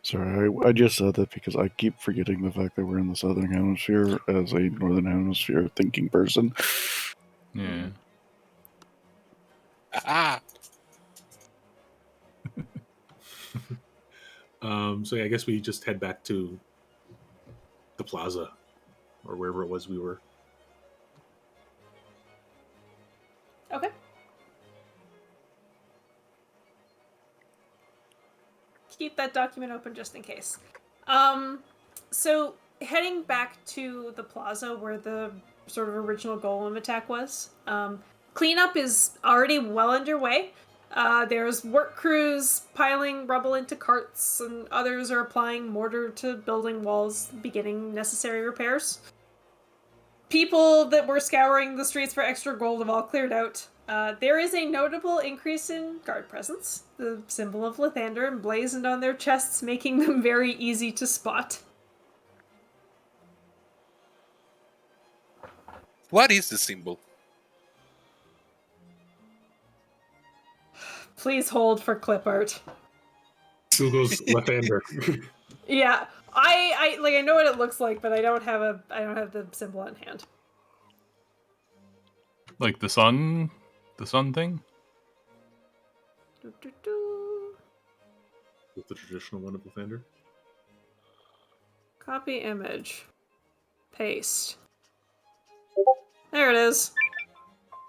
Sorry, I just said that because I keep forgetting the fact that we're in the Southern Hemisphere as a Northern Hemisphere thinking person. Yeah. So yeah, I guess we just head back to the plaza or wherever it was we were. Okay. Keep that document open just in case. So heading back to the plaza where the sort of original golem attack was, cleanup is already well underway. There's work crews piling rubble into carts, and others are applying mortar to building walls, beginning necessary repairs. People that were scouring the streets for extra gold have all cleared out. There is a notable increase in guard presence, the symbol of Lathander emblazoned on their chests, making them very easy to spot. What is the symbol? Please hold for clip art. Google's Lathander. Yeah, I know what it looks like, but I don't have the symbol on hand. Like the sun thing? With the traditional one of Lathander. Copy image. Paste. There it is.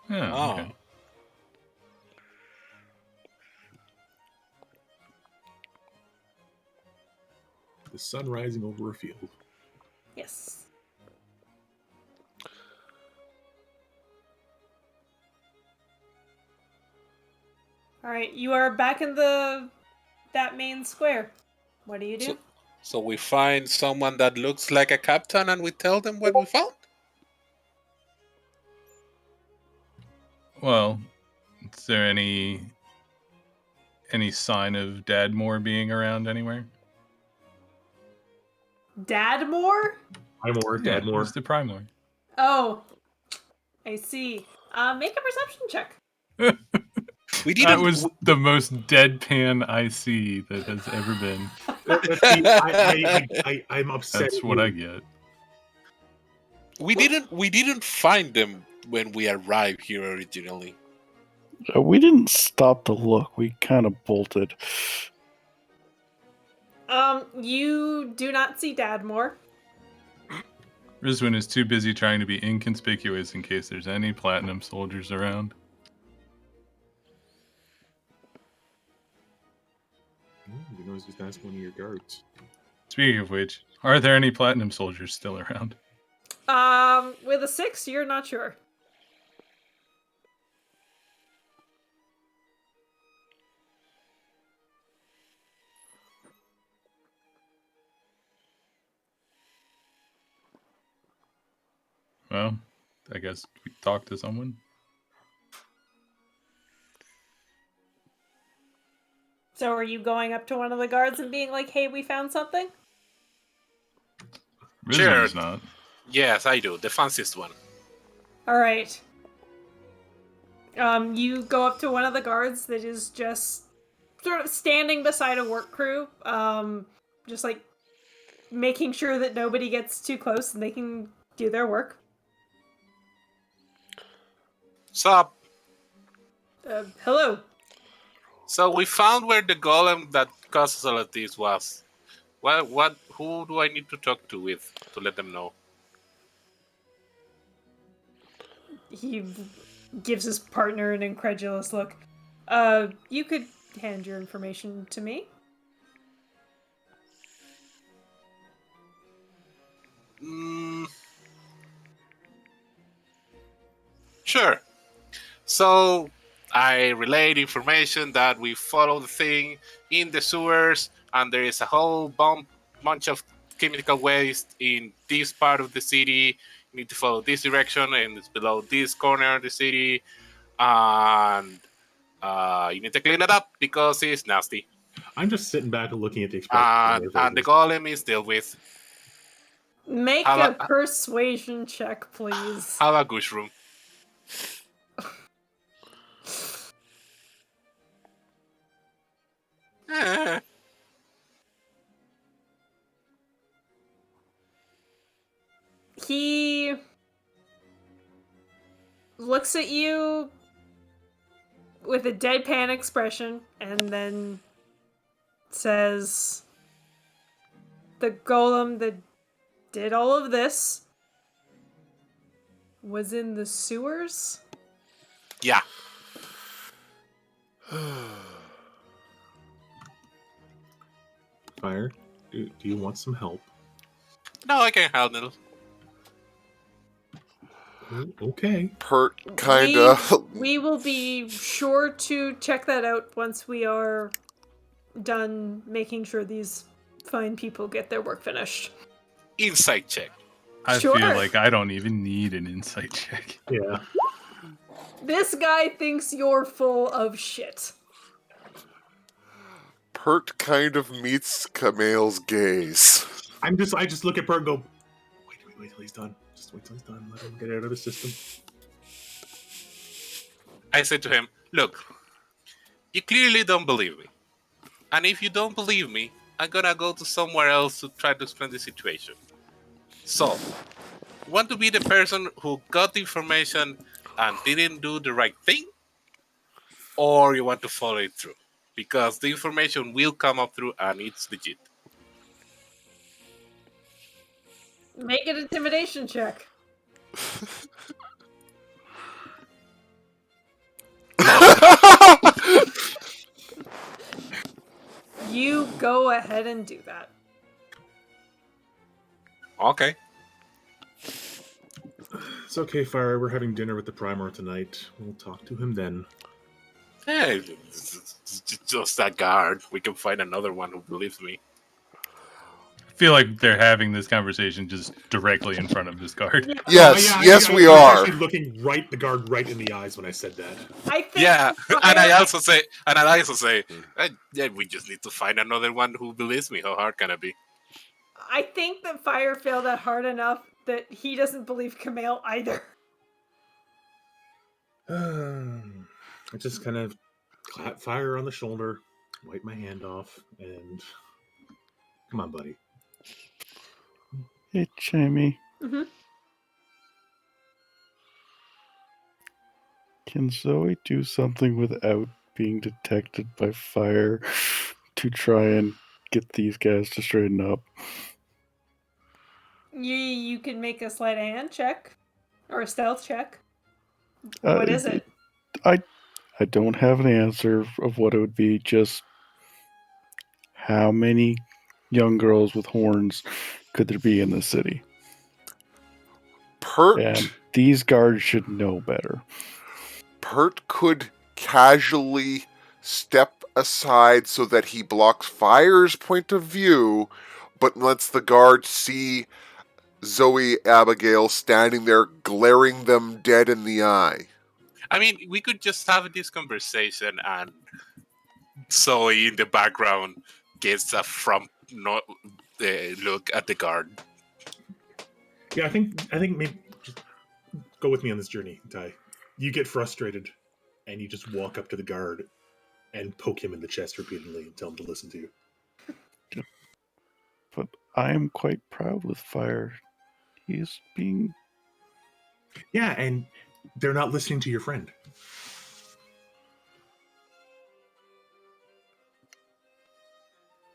Yeah, Oh. okay. The sun rising over a field. Yes. All right, you are back in that main square. What do you do? So we find someone that looks like a captain and we tell them what we found? Well, is there any sign of Dadmore being around anywhere? Dadmore? Primor, Yeah, Dadmore. Mr. Primor. Oh, I see. Make a perception check. We That didn't. was the most deadpan IC that has ever been. I'm upset. That's what I get. We didn't find them when we arrived here originally. We didn't stop to look. We kind of bolted. You do not see Dadmore. Rizwin is too busy trying to be inconspicuous in case there's any platinum soldiers around. You can always just ask one of your guards. Speaking of which, are there any platinum soldiers still around? With a 6, you're not sure. Well, I guess we talk to someone. So are you going up to one of the guards and being like, hey, we found something? Rizwin's not. Yes, I do. The fanciest one. Alright. You go up to one of the guards that is just sort of standing beside a work crew, just like making sure that nobody gets too close and they can do their work. Sup? Hello. So we found where the golem that caused us all of this was. Who do I need to talk to let them know? He gives his partner an incredulous look. You could hand your information to me. Sure. So I relayed information that we follow the thing in the sewers, and there is a whole bunch of chemical waste in this part of the city. You need to follow this direction, and it's below this corner of the city, and you need to clean it up because it's nasty. I'm just sitting back and looking at the expression. And the golem is dealt with. Make a persuasion check, please. Have a gush room. He looks at you with a deadpan expression and then says, the golem that did all of this was in the sewers? Yeah. Fire, do you want some help? No, I can handle. Okay. Pert, kinda. We will be sure to check that out once we are done making sure these fine people get their work finished. Insight check. I Sure. feel like I don't even need an insight check. Yeah. This guy thinks you're full of shit. Pert kind of meets Camille's gaze. I just look at Bert and go, wait till he's done. Just wait till he's done. Let him get out of the system. I said to him, look, you clearly don't believe me. And if you don't believe me, I'm gonna go to somewhere else to try to explain the situation. So, want to be the person who got the information and didn't do the right thing, or you want to follow it through, because the information will come up through and it's legit. Make an intimidation check. You go ahead and do that. Okay. It's okay, Fire. We're having dinner with the Primer tonight. We'll talk to him then. Hey, it's just that guard. We can find another one who believes me. I feel like they're having this conversation just directly in front of this guard. Yes, yes, we I are. was actually looking the guard right in the eyes when I said that. I think Yeah, Fire, and I also say, yeah, we just need to find another one who believes me. How hard can it be? I think that Fire failed that hard enough that he doesn't believe Camille either. I just kind of clap Fire on the shoulder, wipe my hand off, and come on, buddy. Hey, Jamie. Mm-hmm. Can Zoe do something without being detected by Fire to try and get these guys to straighten up? You can make a sleight of hand check or a stealth check. What is it? I don't have an answer of what it would be. Just how many young girls with horns could there be in the city? Pert. And these guards should know better. Pert could casually step aside so that he blocks Fire's point of view, but lets the guard see Zoe Abigail standing there glaring them dead in the eye. I mean, we could just have this conversation and Zoe in the background gets a front look at the guard. Yeah, I think maybe just go with me on this journey, Ty. You get frustrated, and you just walk up to the guard and poke him in the chest repeatedly and tell him to listen to you. But I am quite proud with Fire. He's being... Yeah, and they're not listening to your friend.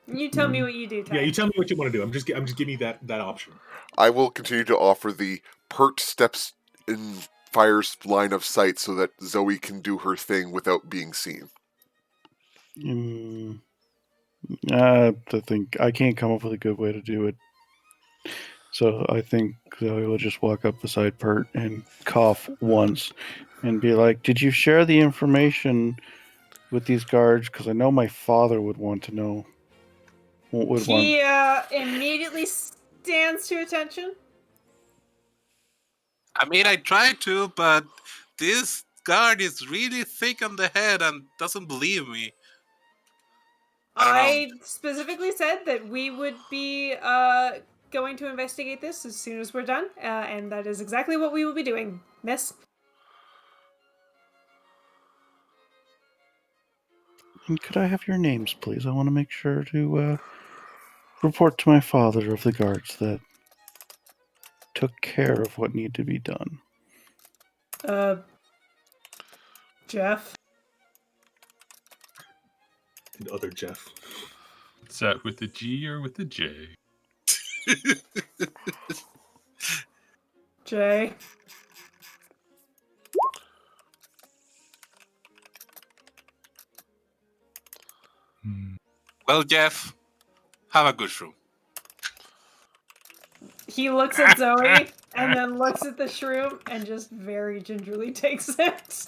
You tell me what you do, Ty. Yeah, you tell me what you want to do. I'm just giving you that option. I will continue to offer the Pert steps in Fire's line of sight so that Zoe can do her thing without being seen. I think I can't come up with a good way to do it. So I think Zoe will just walk up beside Pert and cough once and be like, "Did you share the information with these guards? Because I know my father would want to know." He immediately stands to attention. I mean, I tried to, but this guard is really thick on the head and doesn't believe me. I specifically said that we would be going to investigate this as soon as we're done, and that is exactly what we will be doing, miss. And could I have your names, please? I want to make sure to report to my father of the guards that took care of what needed to be done. Jeff. And other Jeff. Is that with the G or with the J? Jay. Well, Jeff, have a good shroom. He looks at Zoe and then looks at the shroom and just very gingerly takes it.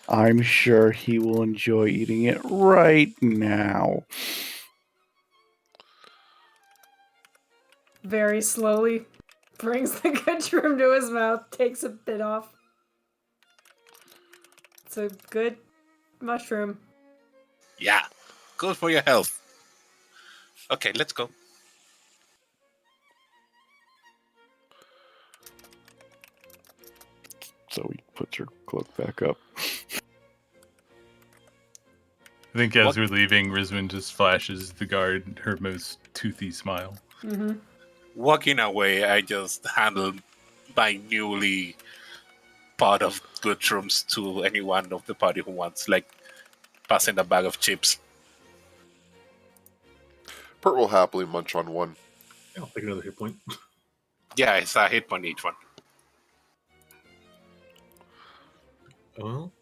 I'm sure he will enjoy eating it right now. Very slowly brings the good shroom to his mouth, takes a bit off. It's a good mushroom. Yeah, good for your health. Okay, let's go. Zoe puts her cloak back up. I think as we're leaving, Rizwan just flashes the guard her most toothy smile. Mm-hmm. Walking away, I just handled my newly pot of good shrooms to anyone of the party who wants, like passing a bag of chips. Pert will happily munch on one. I'll take another hit point. Yeah, it's a hit point each one. Well,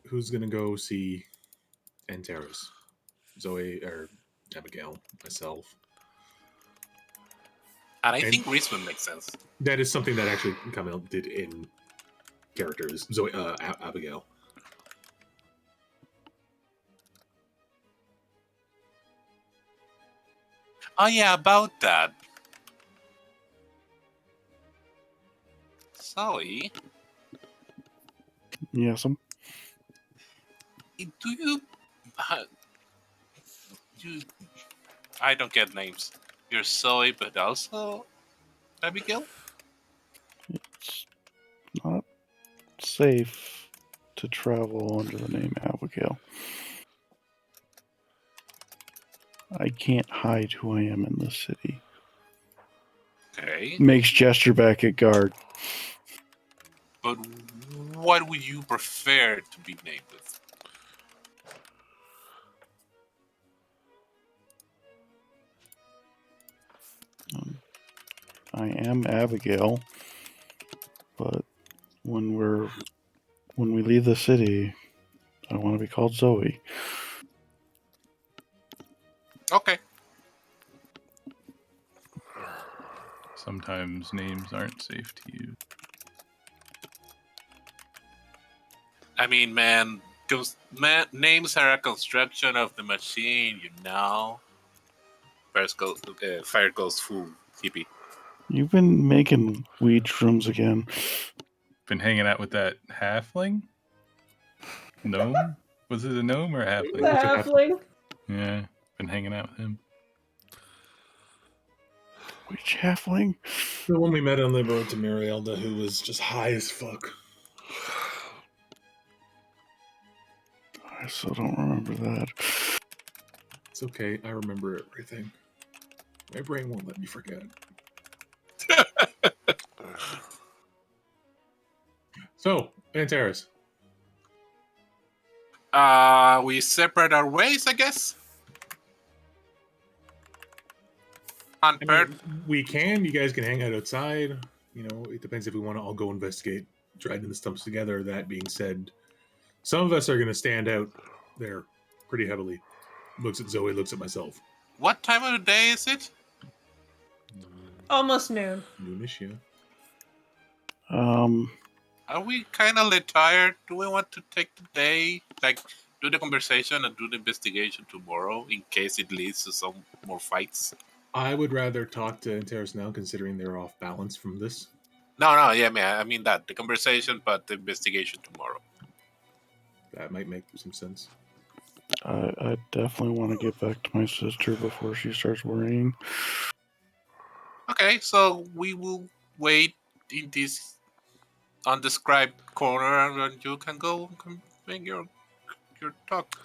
who's gonna go see Antares? Zoe or Abigail? Myself. And I And- think Richmond makes sense. That is something that actually Camille did in characters. Zoe, Abigail. Oh yeah, about that. Zoe, Yes, do you, you? I don't get names. You're Zoe, but also Abigail. it's not safe to travel under the name Abigail. I can't hide who I am in this city. Okay, Makes gesture back at guard. but what would you prefer to be named with? I am Abigail, but when we leave the city, I want to be called Zoe. Okay. Sometimes names aren't safe to use. I mean, man, names are a construction of the machine, you know. Fire goes full hippie. You've been making weed shrooms again. Been hanging out with that halfling? Gnome? Was it a gnome or a halfling? The halfling. Yeah, been hanging out with him. Which halfling? The one we met on the road to Marielda, who was just high as fuck. I still don't remember that. It's okay. I remember everything. My brain won't let me forget. So, Antares. We separate our ways, I guess. On I Pert, mean, we can. You guys can hang out outside. You know, it depends if we want to all go investigate Dryden the Stumps together. That being said, some of us are going to stand out there pretty heavily. Looks at Zoe, looks at myself. what time of the day is it? Almost noon. Noonish, yeah. Are we kind of tired? Do we want to take the day, like do the conversation and do the investigation tomorrow in case it leads to some more fights? I would rather talk to Antares now, considering they're off balance from this. No, yeah, man. I mean that the conversation, but the investigation tomorrow. That might make some sense. I definitely want to get back to my sister before she starts worrying. Okay, so we will wait in this undescribed corner, and you can go and make your talk.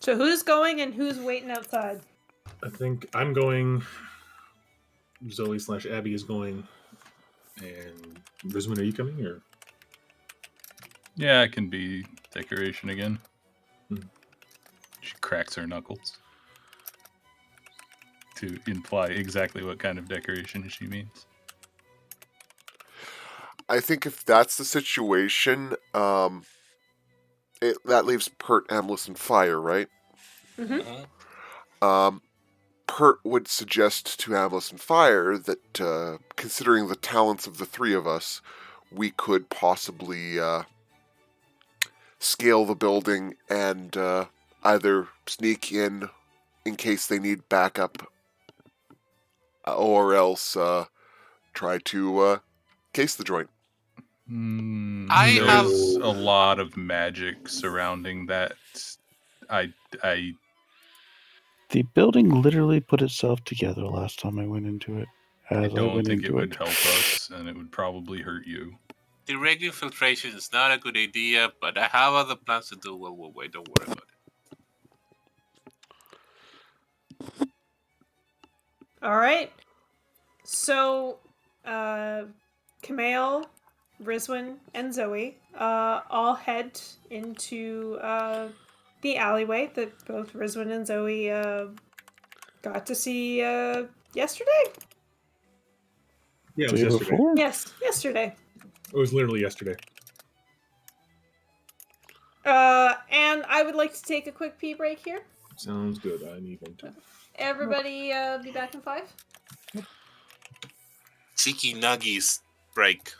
So who's going and who's waiting outside? I think I'm going. Zoe / Abby is going. And Risman, are you coming? Or Yeah, it can be decoration again. Hmm. She cracks her knuckles to imply exactly what kind of decoration she means. I think if that's the situation, that leaves Pert, Amlis, and Fire, right? Mm-hmm. Pert would suggest to Amlis and Fire that, considering the talents of the three of us, we could possibly scale the building and either sneak in case they need backup, or else try to case the joint. I have- There's a lot of magic surrounding that. The building literally put itself together last time I went into it. I As I don't went think it into would help us, and it would probably hurt you. Direct infiltration is not a good idea, but I have other plans to do while we wait. Don't worry about it. All right. So, Kamale, Rizwin, and Zoe all head into the alleyway that both Rizwin and Zoe got to see yesterday? Yeah, it was Day yesterday. before? Yes, yesterday. It was literally yesterday. And I would like to take a quick pee break here. Sounds good. I need one too. Everybody be back in 5. Cheeky nuggies break.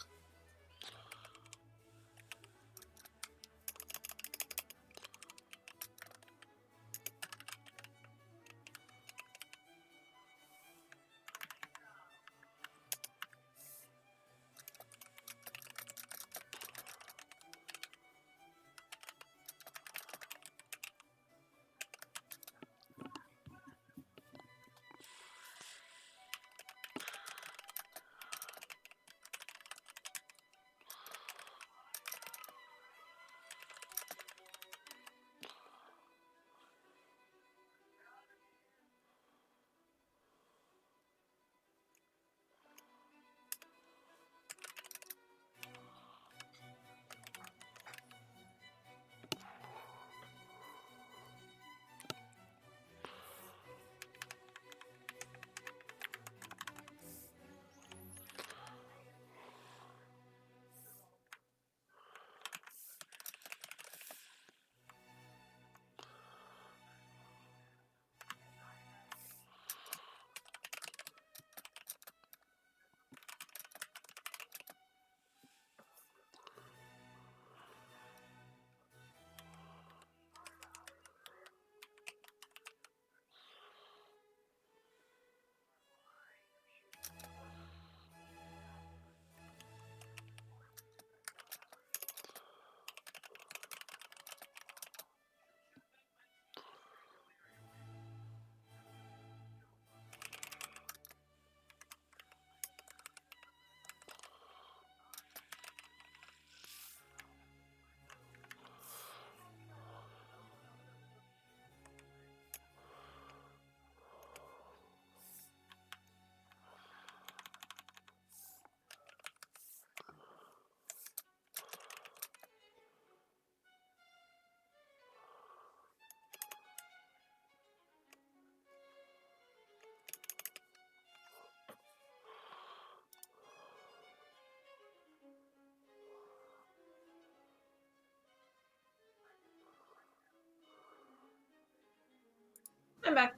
I'm back.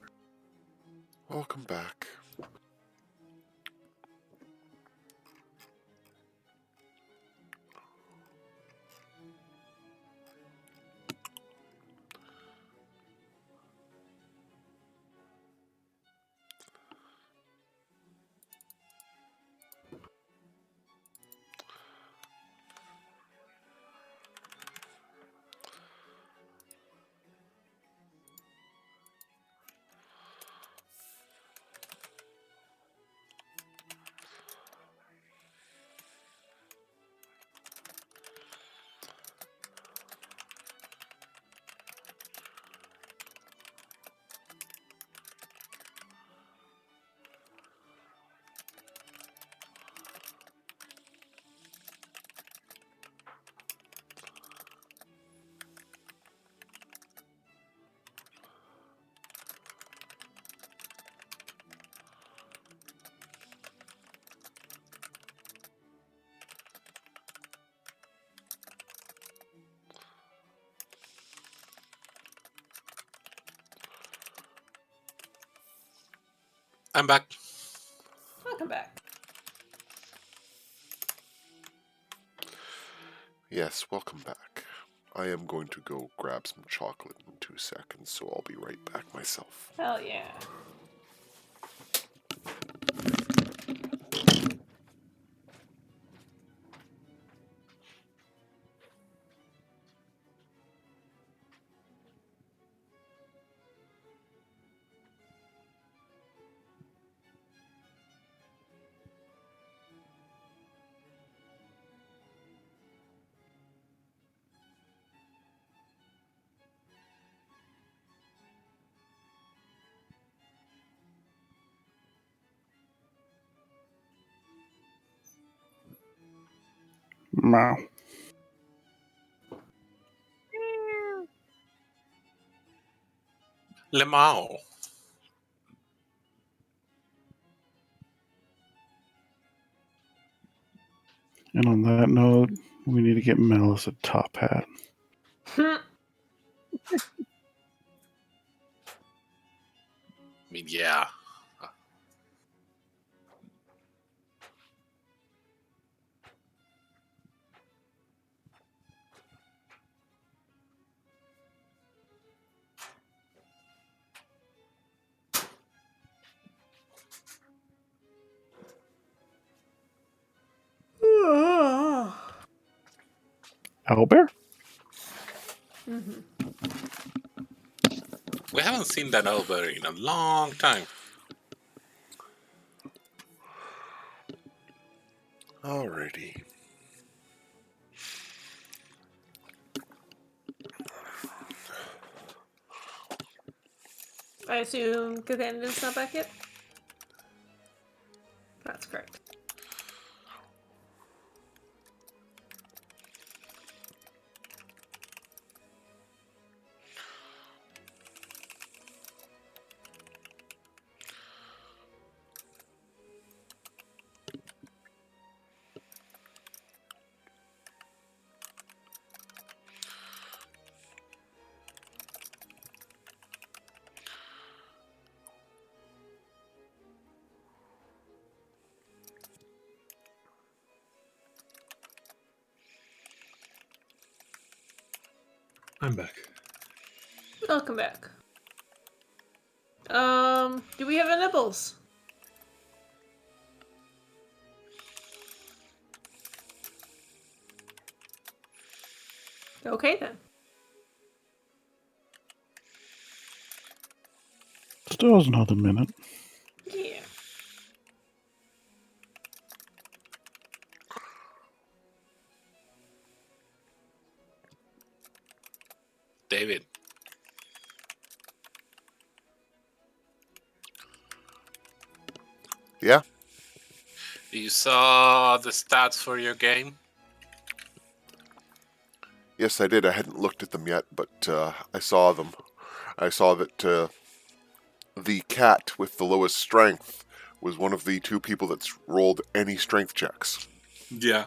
Welcome back. I'm back. Welcome back. Yes, welcome back. I am going to go grab some chocolate in 2 seconds, so I'll be right back myself. Hell yeah. Lemao. Lemao. And on that note, we need to get Malice a top hat. I mean, yeah. Owlbear? We haven't seen that over in a long time. Alrighty. I assume Kathanda's not back yet? That's correct. I'm back. Welcome back. Do we have a nibbles? Okay then. Still has another minute. Yeah. David, Yeah. you saw the stats for your game? Yes, I did. I hadn't looked at them yet, but I saw them. I saw that the cat with the lowest strength was one of the two people that's rolled any strength checks. Yeah.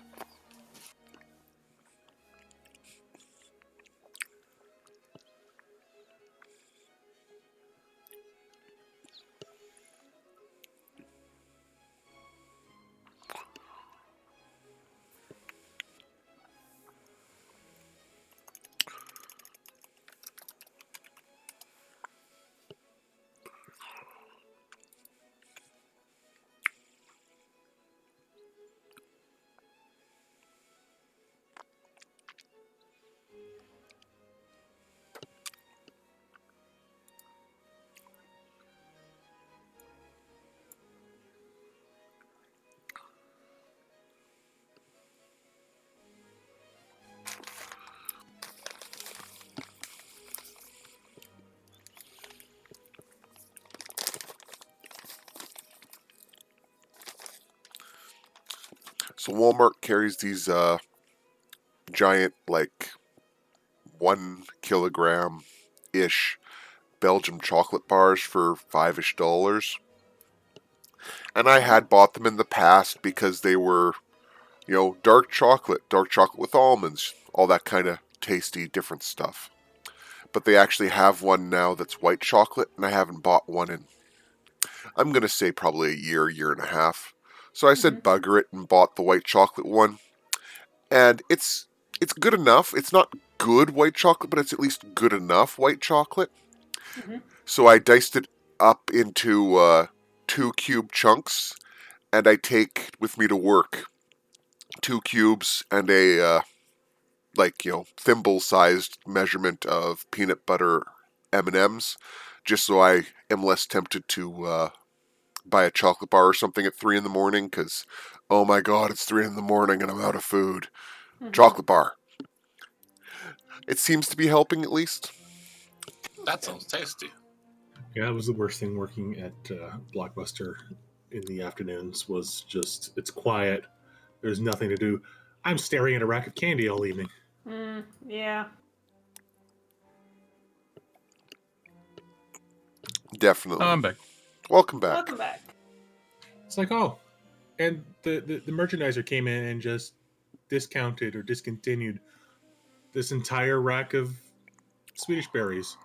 So Walmart carries these giant, like 1 kilogram ish Belgium chocolate bars for $5-ish. And I had bought them in the past because they were, dark chocolate with almonds, all that kind of tasty, different stuff. But they actually have one now that's white chocolate, and I haven't bought one in, I'm going to say probably a year and a half. So I said bugger it and bought the white chocolate one. And it's good enough. It's not good white chocolate, but it's at least good enough white chocolate. So I diced it up into 2 cube chunks, and I take with me to work 2 cubes and a thimble-sized measurement of peanut butter M&Ms, just so I am less tempted to buy a chocolate bar or something at 3 in the morning, because, oh my god, it's 3 in the morning and I'm out of food. Chocolate bar. It seems to be helping, at least. That sounds tasty. Yeah, it was the worst thing working at Blockbuster in the afternoons. Was just, it's quiet. There's nothing to do. I'm staring at a rack of candy all evening. Yeah. Definitely. I'm back. Welcome back. Welcome back. It's like, oh, and the merchandiser came in and just discounted or discontinued this entire rack of Swedish berries,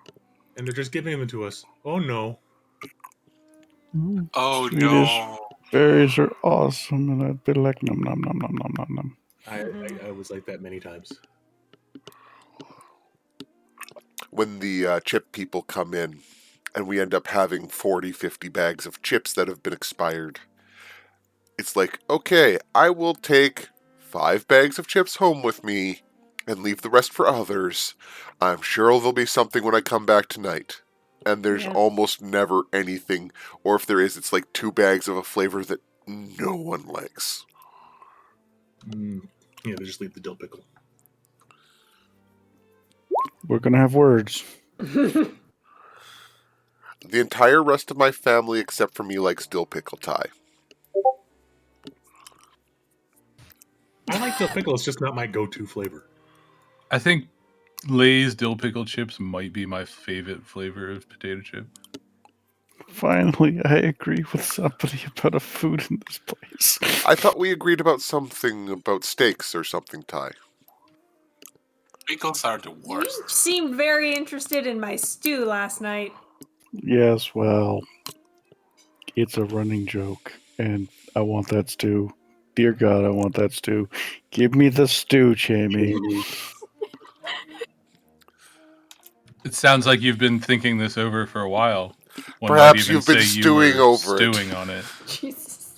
and they're just giving them to us. Oh no! Oh Swedish no. berries are awesome, and I'd be like, nom nom nom nom nom nom nom. I was like that many times. When the chip people come in and we end up having 40, 50 bags of chips that have been expired, it's like, okay, I will take 5 bags of chips home with me and leave the rest for others. I'm sure there'll be something when I come back tonight. And there's Yeah. almost never anything, or if there is, it's like 2 bags of a flavor that no one likes. Yeah, they just leave the dill pickle. We're gonna have words. The entire rest of my family, except for me, likes dill pickle Thai. I like dill pickle. It's just not my go-to flavor. I think Lay's dill pickle chips might be my favorite flavor of potato chip. Finally, I agree with somebody about a food in this place. I thought we agreed about something about steaks or something, Thai. Pickles are the You worst. seemed very interested in my stew last night. Yes, well, it's a running joke, and I want that stew. Dear God, I want that stew. Give me the stew, Jamie. It sounds like you've been thinking this over for a while. One Perhaps might even you've been say you stewing were over it. stewing on it. Jesus.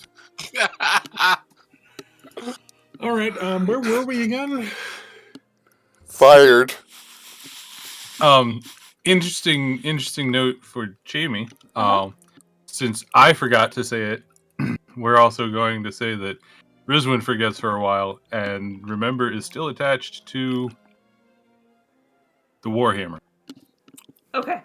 All right, where were we again? Fired. Interesting note for Jamie. Uh-huh. Since I forgot to say it, we're also going to say that Rizwin forgets for a while, and remember is still attached to the Warhammer, Okay.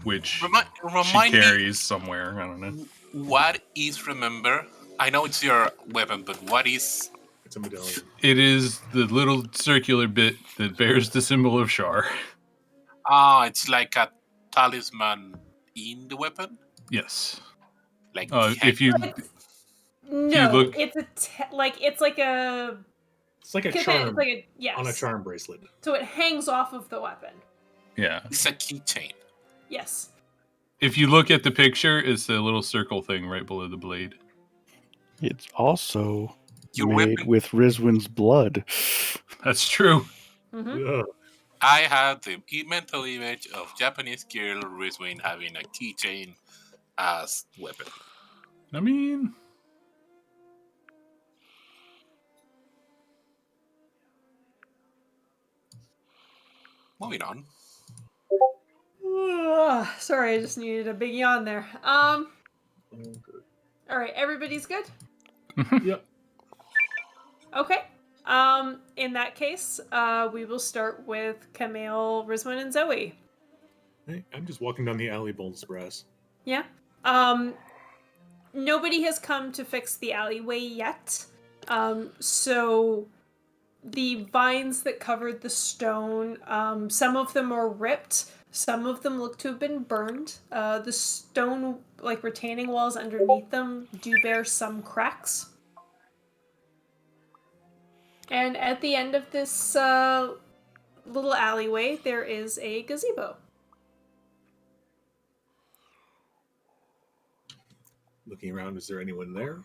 which she Remind me, carries somewhere. I don't know. what is remember? I know it's your weapon, but what is? It's a medallion. It is the little circular bit that bears the symbol of Shar. Ah, it's like a talisman in the weapon. Yes. Like If you No, look- it's it's like a It's like a it's charm like a yes. on a charm bracelet. So it hangs off of the weapon. yeah, it's a keychain. Yes. if you look at the picture, it's the little circle thing right below the blade. It's also Your made weapon. with Rizwin's blood. That's true. Mm-hmm. Ugh. I had the mental image of Japanese girl Rizwin having a keychain as weapon. I mean, Moving on. Sorry, I just needed a big yawn there. All right, everybody's good? Yep. Okay. In that case, we will start with Camille, Rizwin, and Zoe. Hey, I'm just walking down the alley, Bones Brass. Yeah. Nobody has come to fix the alleyway yet. So the vines that covered the stone, some of them are ripped, some of them look to have been burned. The stone, like retaining walls underneath them, do bear some cracks. And at the end of this little alleyway, there is a gazebo. Looking around, is there anyone there?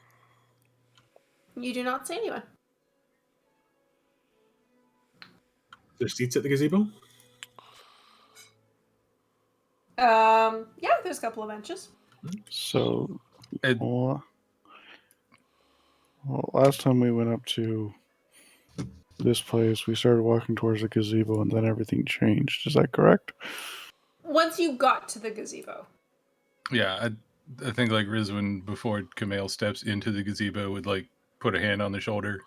You do not see anyone. There's seats at the gazebo? Yeah, there's a couple of benches. So, It- well, last time we went up to this place, we started walking towards the gazebo, and then everything changed. Is that correct? Once you got to the gazebo. yeah, I think like Rizwin before Camille steps into the gazebo would like put a hand on the shoulder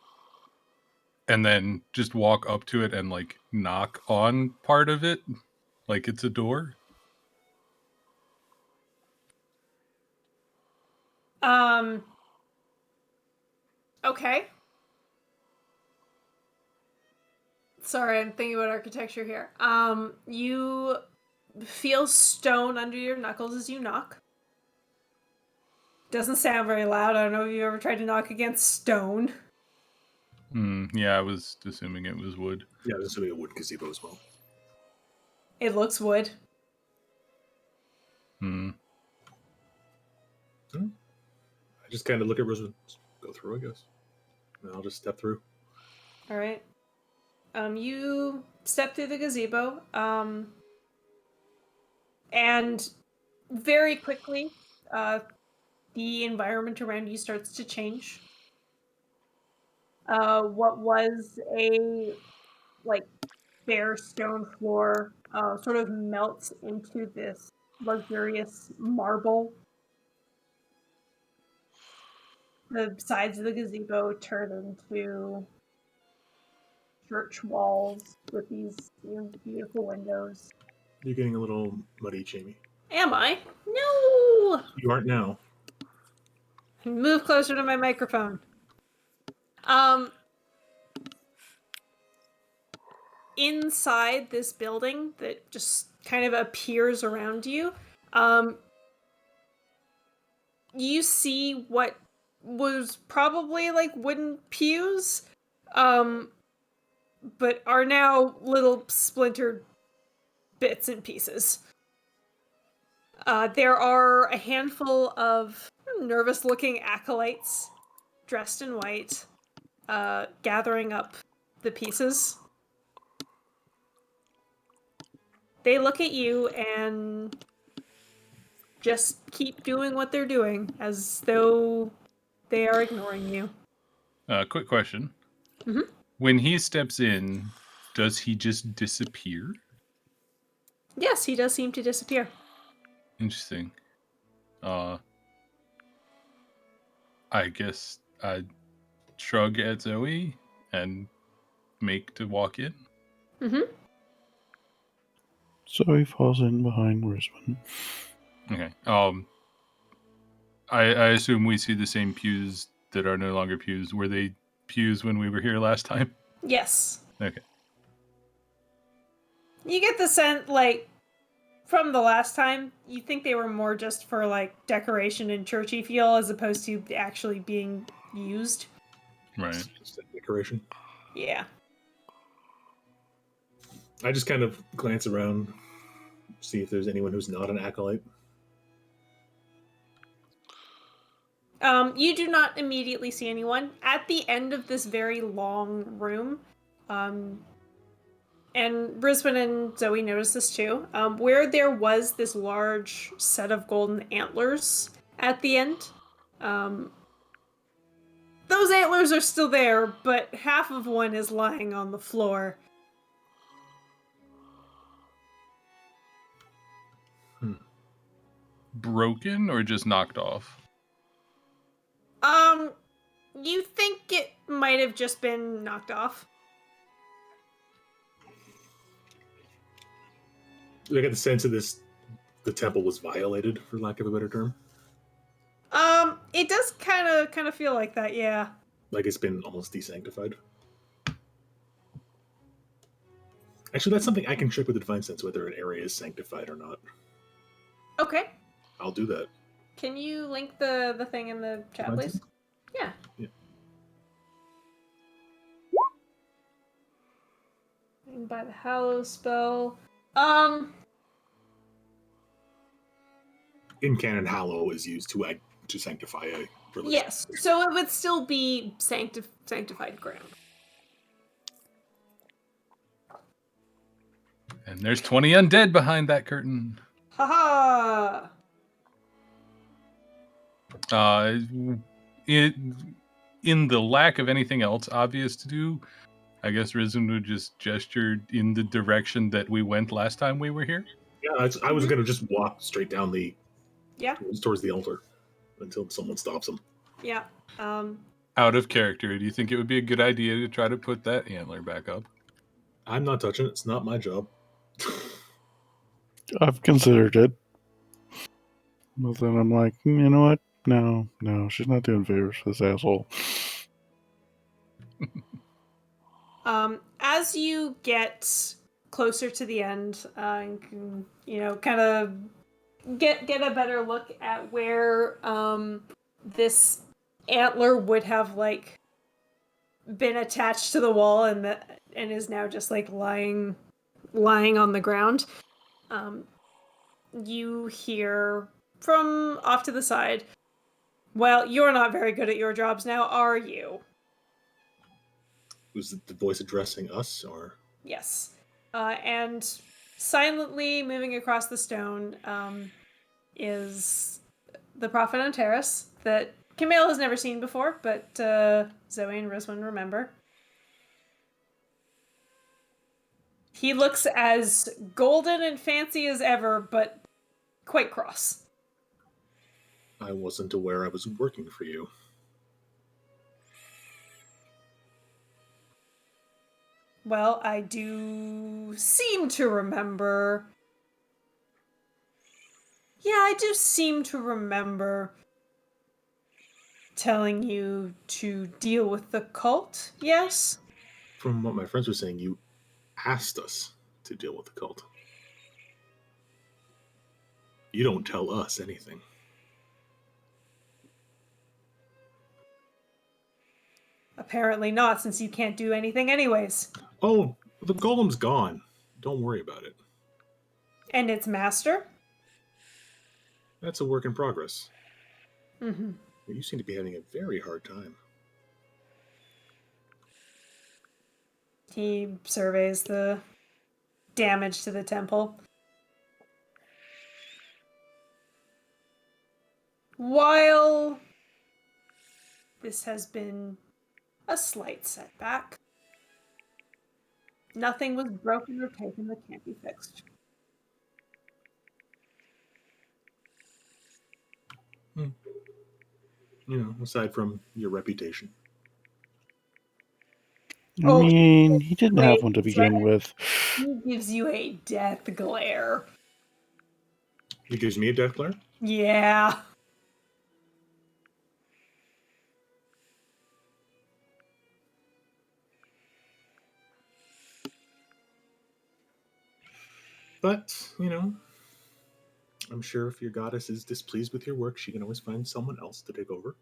and then just walk up to it and like knock on part of it like it's a door. Okay. Sorry, I'm thinking about architecture here. You feel stone under your knuckles as you knock. Doesn't sound very loud. I don't know if you've ever tried to knock against stone. Yeah, I was assuming it was wood. Yeah, I was assuming a wood gazebo as well. It looks wood. Hmm. I just kind of look at Rosewood, go through, I guess. And I'll just step through. All right. You step through the gazebo. And very quickly, the environment around you starts to change. What was a bare stone floor sort of melts into this luxurious marble. The sides of the gazebo turn into church walls with these beautiful windows. You're getting a little muddy, Jamie. Am I? No! You aren't now. Move closer to my microphone. Inside this building that just kind of appears around you, you see what was probably like wooden pews, but are now little splintered bits and pieces. There are a handful of nervous-looking acolytes dressed in white, gathering up the pieces. They look at you and just keep doing what they're doing, as though they are ignoring you. Quick question. Mhm. When he steps in, does he just disappear? Yes, he does seem to disappear. Interesting. I guess I'd shrug at Zoe and make to walk in. Mm-hmm. So he falls in behind Risman. Okay. I assume we see the same pews that are no longer pews. Were they pews when we were here last time? Yes. Okay. You get the sense, from the last time, you think they were more just for, decoration and churchy feel as opposed to actually being used. Right. Just a decoration. Yeah. I just kind of glance around, see if there's anyone who's not an acolyte. You do not immediately see anyone. At the end of this very long room, and Brisbane and Zoe noticed this too, where there was this large set of golden antlers at the end, those antlers are still there, but half of one is lying on the floor. Broken or just knocked off? You think it might have just been knocked off? I get the sense of the temple was violated, for lack of a better term. It does kind of feel like that, yeah. Like it's been almost desanctified. Actually, that's something I can check with the divine sense whether an area is sanctified or not. Okay. I'll do that. Can you link the thing in the chat, Divine please? sense? Yeah. Yeah. And by the Hallow spell. In canon, hallow is used to sanctify a religion. Yes. So it would still be sanctified ground. And there's 20 undead behind that curtain. Haha! In the lack of anything else obvious to do, I guess Risen would just gesture in the direction that we went last time we were here. Yeah, I was going to just walk straight down towards the altar until someone stops him. Yeah. Out of character, do you think it would be a good idea to try to put that antler back up? I'm not touching it. It's not my job. I've considered it. But then I'm like, you know what? No, she's not doing favors for this asshole. As you get closer to the end, and can, kind of get a better look at where this antler would have been attached to the wall and is now just lying on the ground. You hear from off to the side, "Well, you're not very good at your jobs now, are you?" Was the voice addressing us, or? Yes. And silently moving across the stone is the Prophet on Terrace that Camille has never seen before, but Zoe and Riswin remember. He looks as golden and fancy as ever, but quite cross. I wasn't aware I was working for you. Well, I do seem to remember. Yeah, I do seem to remember telling you to deal with the cult, yes? From what my friends were saying, you asked us to deal with the cult. You don't tell us anything. Apparently not, since you can't do anything anyways. Oh, the golem's gone. Don't worry about it. And its master? That's a work in progress. Mm-hmm. You seem to be having a very hard time. He surveys the damage to the temple. While this has been a slight setback, nothing was broken or taken that can't be fixed. Aside from your reputation. I mean, he didn't have one to begin with. He gives you a death glare. He gives me a death glare? Yeah. But, I'm sure if your goddess is displeased with your work, she can always find someone else to take over.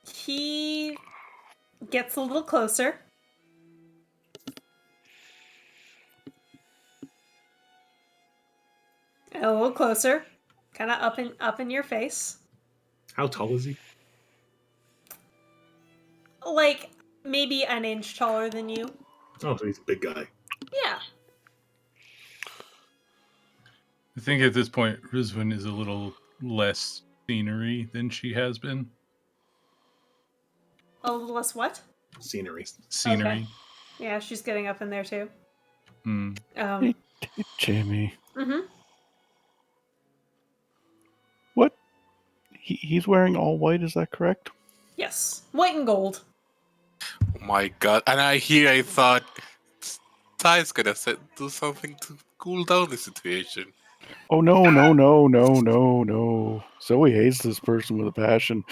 He gets a little closer. And a little closer. Kind of up in your face. How tall is he? Maybe an inch taller than you. Oh, so he's a big guy. Yeah. I think at this point, Rizwin is a little less scenery than she has been. A little less what? Scenery. Scenery. Okay. Yeah, she's getting up in there too. Hey, Jamie. Mm-hmm. What? He's wearing all white, is that correct? Yes. White and gold. Oh my god. And I thought Ty's gonna do something to cool down the situation. Oh, no. Zoe hates this person with a passion.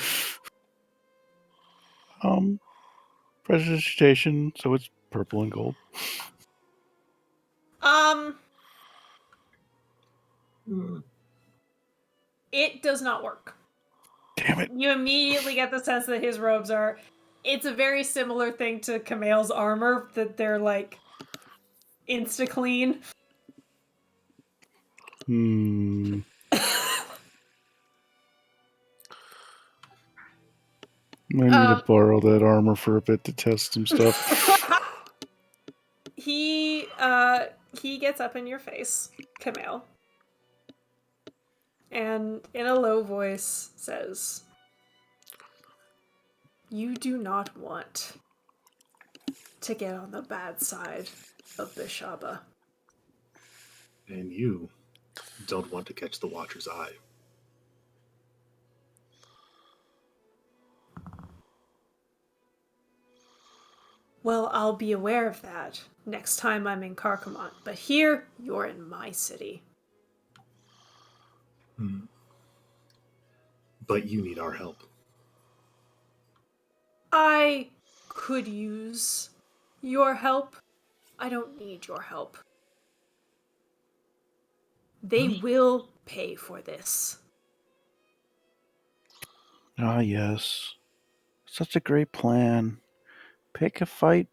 Prestidigitation, so it's purple and gold. It does not work. Damn it. You immediately get the sense that his robes are... It's a very similar thing to Camille's armor, that they're insta-clean. I need to borrow that armor for a bit to test some stuff. He gets up in your face, Camille, and in a low voice says, "You do not want to get on the bad side of Bishaba. And you don't want to catch the Watcher's eye." Well, I'll be aware of that next time I'm in Carcamont, but here, you're in my city. but you need our help. I could use your help. I don't need your help. They will pay for this. Ah, yes. Such a great plan. Pick a fight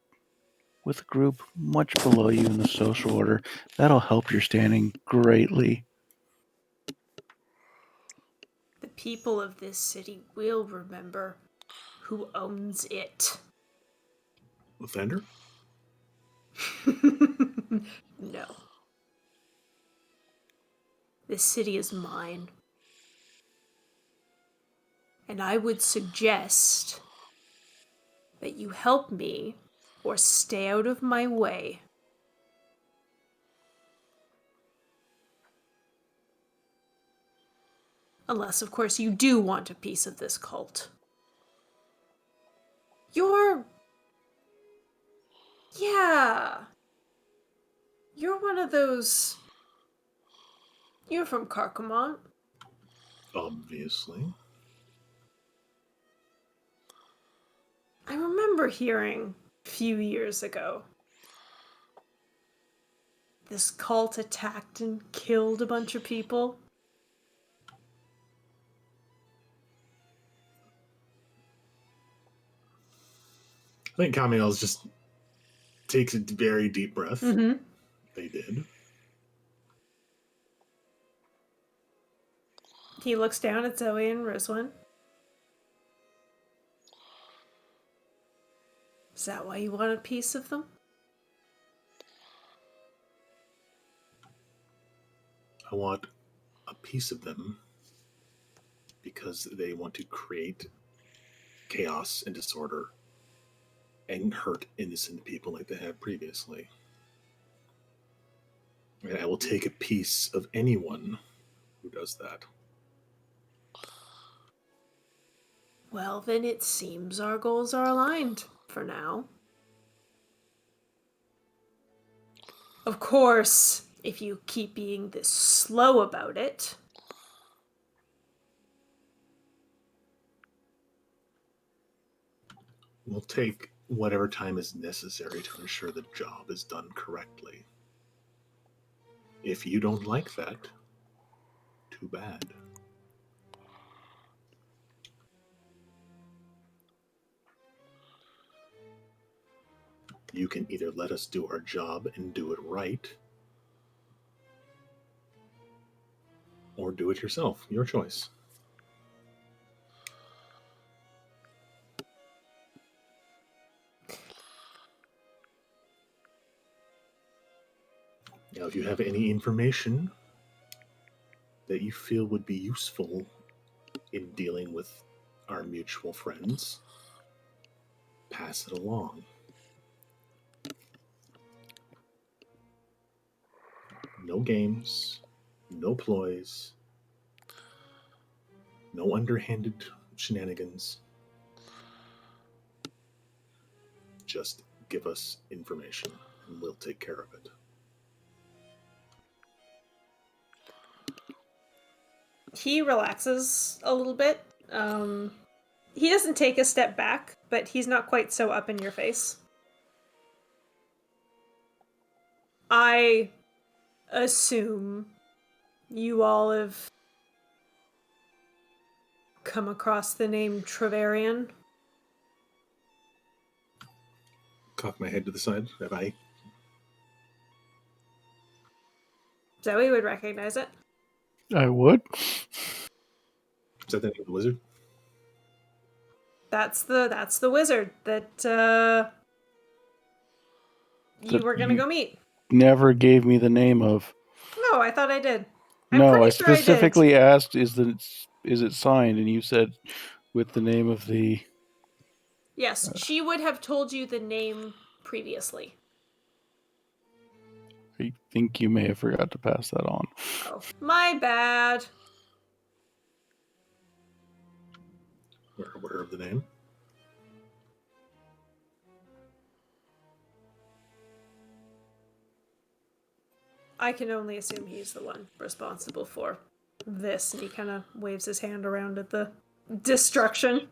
with a group much below you in the social order. That'll help your standing greatly. The people of this city will remember who owns it. Offender? No. This city is mine. And I would suggest that you help me or stay out of my way. Unless, of course, you do want a piece of this cult. Yeah. You're one of those... You're from Carcamont. Obviously. I remember hearing a few years ago this cult attacked and killed a bunch of people. I think Kamiel's just takes a very deep breath. Mm-hmm. They did. He looks down at Zoe and Rizwan. Is that why you want a piece of them? I want a piece of them because they want to create chaos and disorder and hurt innocent people like they have previously. And I will take a piece of anyone who does that. Well, then it seems our goals are aligned for now. Of course, if you keep being this slow about it, We'll take whatever time is necessary to ensure the job is done correctly. If you don't like that, too bad. You can either let us do our job and do it right, or do it yourself. Your choice. Now, if you have any information that you feel would be useful in dealing with our mutual friends, pass it along. No games, no ploys, no underhanded shenanigans. Just give us information and we'll take care of it. he relaxes a little bit. He doesn't take a step back, but he's not quite so up in your face. I assume you all have come across the name Trevarian. Cock my head to the side. Have I? Zoe would recognize it. I would. Is that the name of the wizard? That's the wizard that you That were gonna you- go meet. Never gave me the name of. No, I thought I did. I'm No, I pretty sure specifically asked, is it signed? And you said with the name of the. Yes, she would have told you the name previously. I think you may have forgot to pass that on. Oh, my bad. We're aware of the name. I can only assume he's the one responsible for this, and he kind of waves his hand around at the destruction.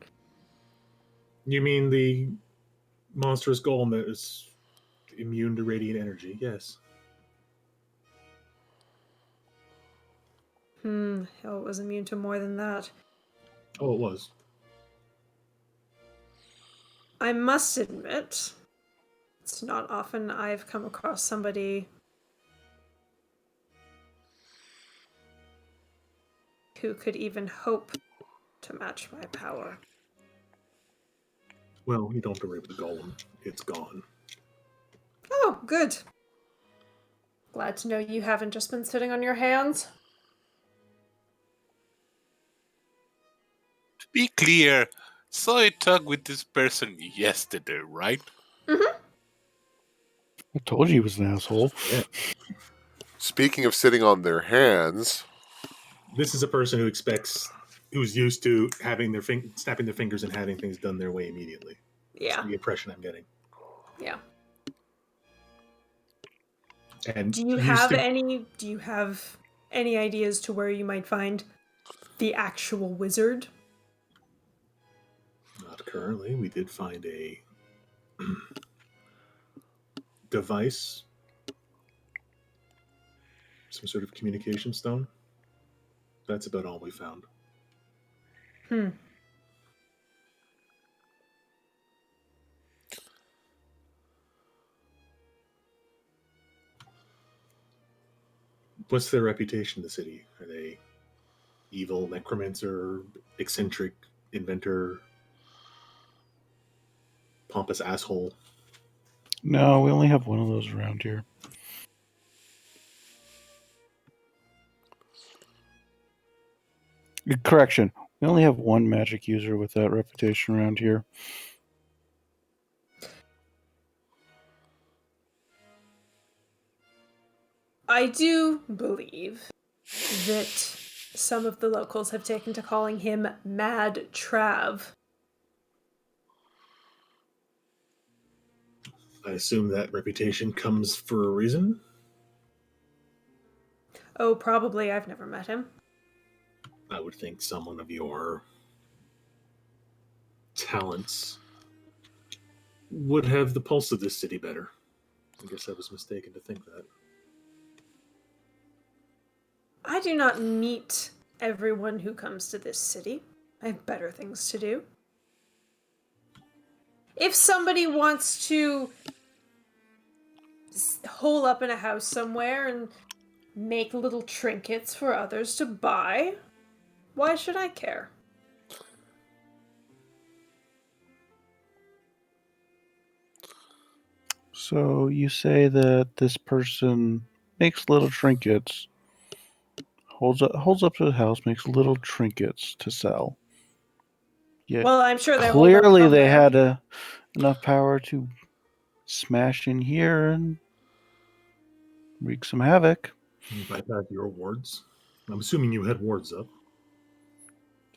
You mean the monstrous golem that is immune to radiant energy? Yes. Oh, it was immune to more than that. Oh, it was. I must admit, it's not often I've come across somebody who could even hope to match my power. Well, you don't have to worry about the golem. It's gone. Oh, good. Glad to know you haven't just been sitting on your hands. To be clear, saw you talk with this person yesterday, right? Mm-hmm. I told you he was an asshole. Yeah. Speaking of sitting on their hands, This is a person who's used to having snapping their fingers and having things done their way immediately. Yeah. That's the impression I'm getting. Yeah. And Do you have any ideas to where you might find the actual wizard? Not currently. We did find a device, some sort of communication stone. That's about all we found. What's their reputation in the city? Are they evil necromancer, eccentric inventor, pompous asshole? No, we only have one of those around here. Correction. We only have one magic user with that reputation around here. I do believe that some of the locals have taken to calling him Mad Trav. I assume that reputation comes for a reason. Oh, probably. I've never met him. I would think someone of your talents would have the pulse of this city better. I guess I was mistaken to think that. I do not meet everyone who comes to this city. I have better things to do. If somebody wants to hole up in a house somewhere and make little trinkets for others to buy, why should I care? So you say that this person makes little trinkets, holds up to the house, makes little trinkets to sell. Yet Well, I'm sure they hold up clearly they somewhere. had enough power to smash in here and wreak some havoc. Can you bypass your wards? I'm assuming you had wards up.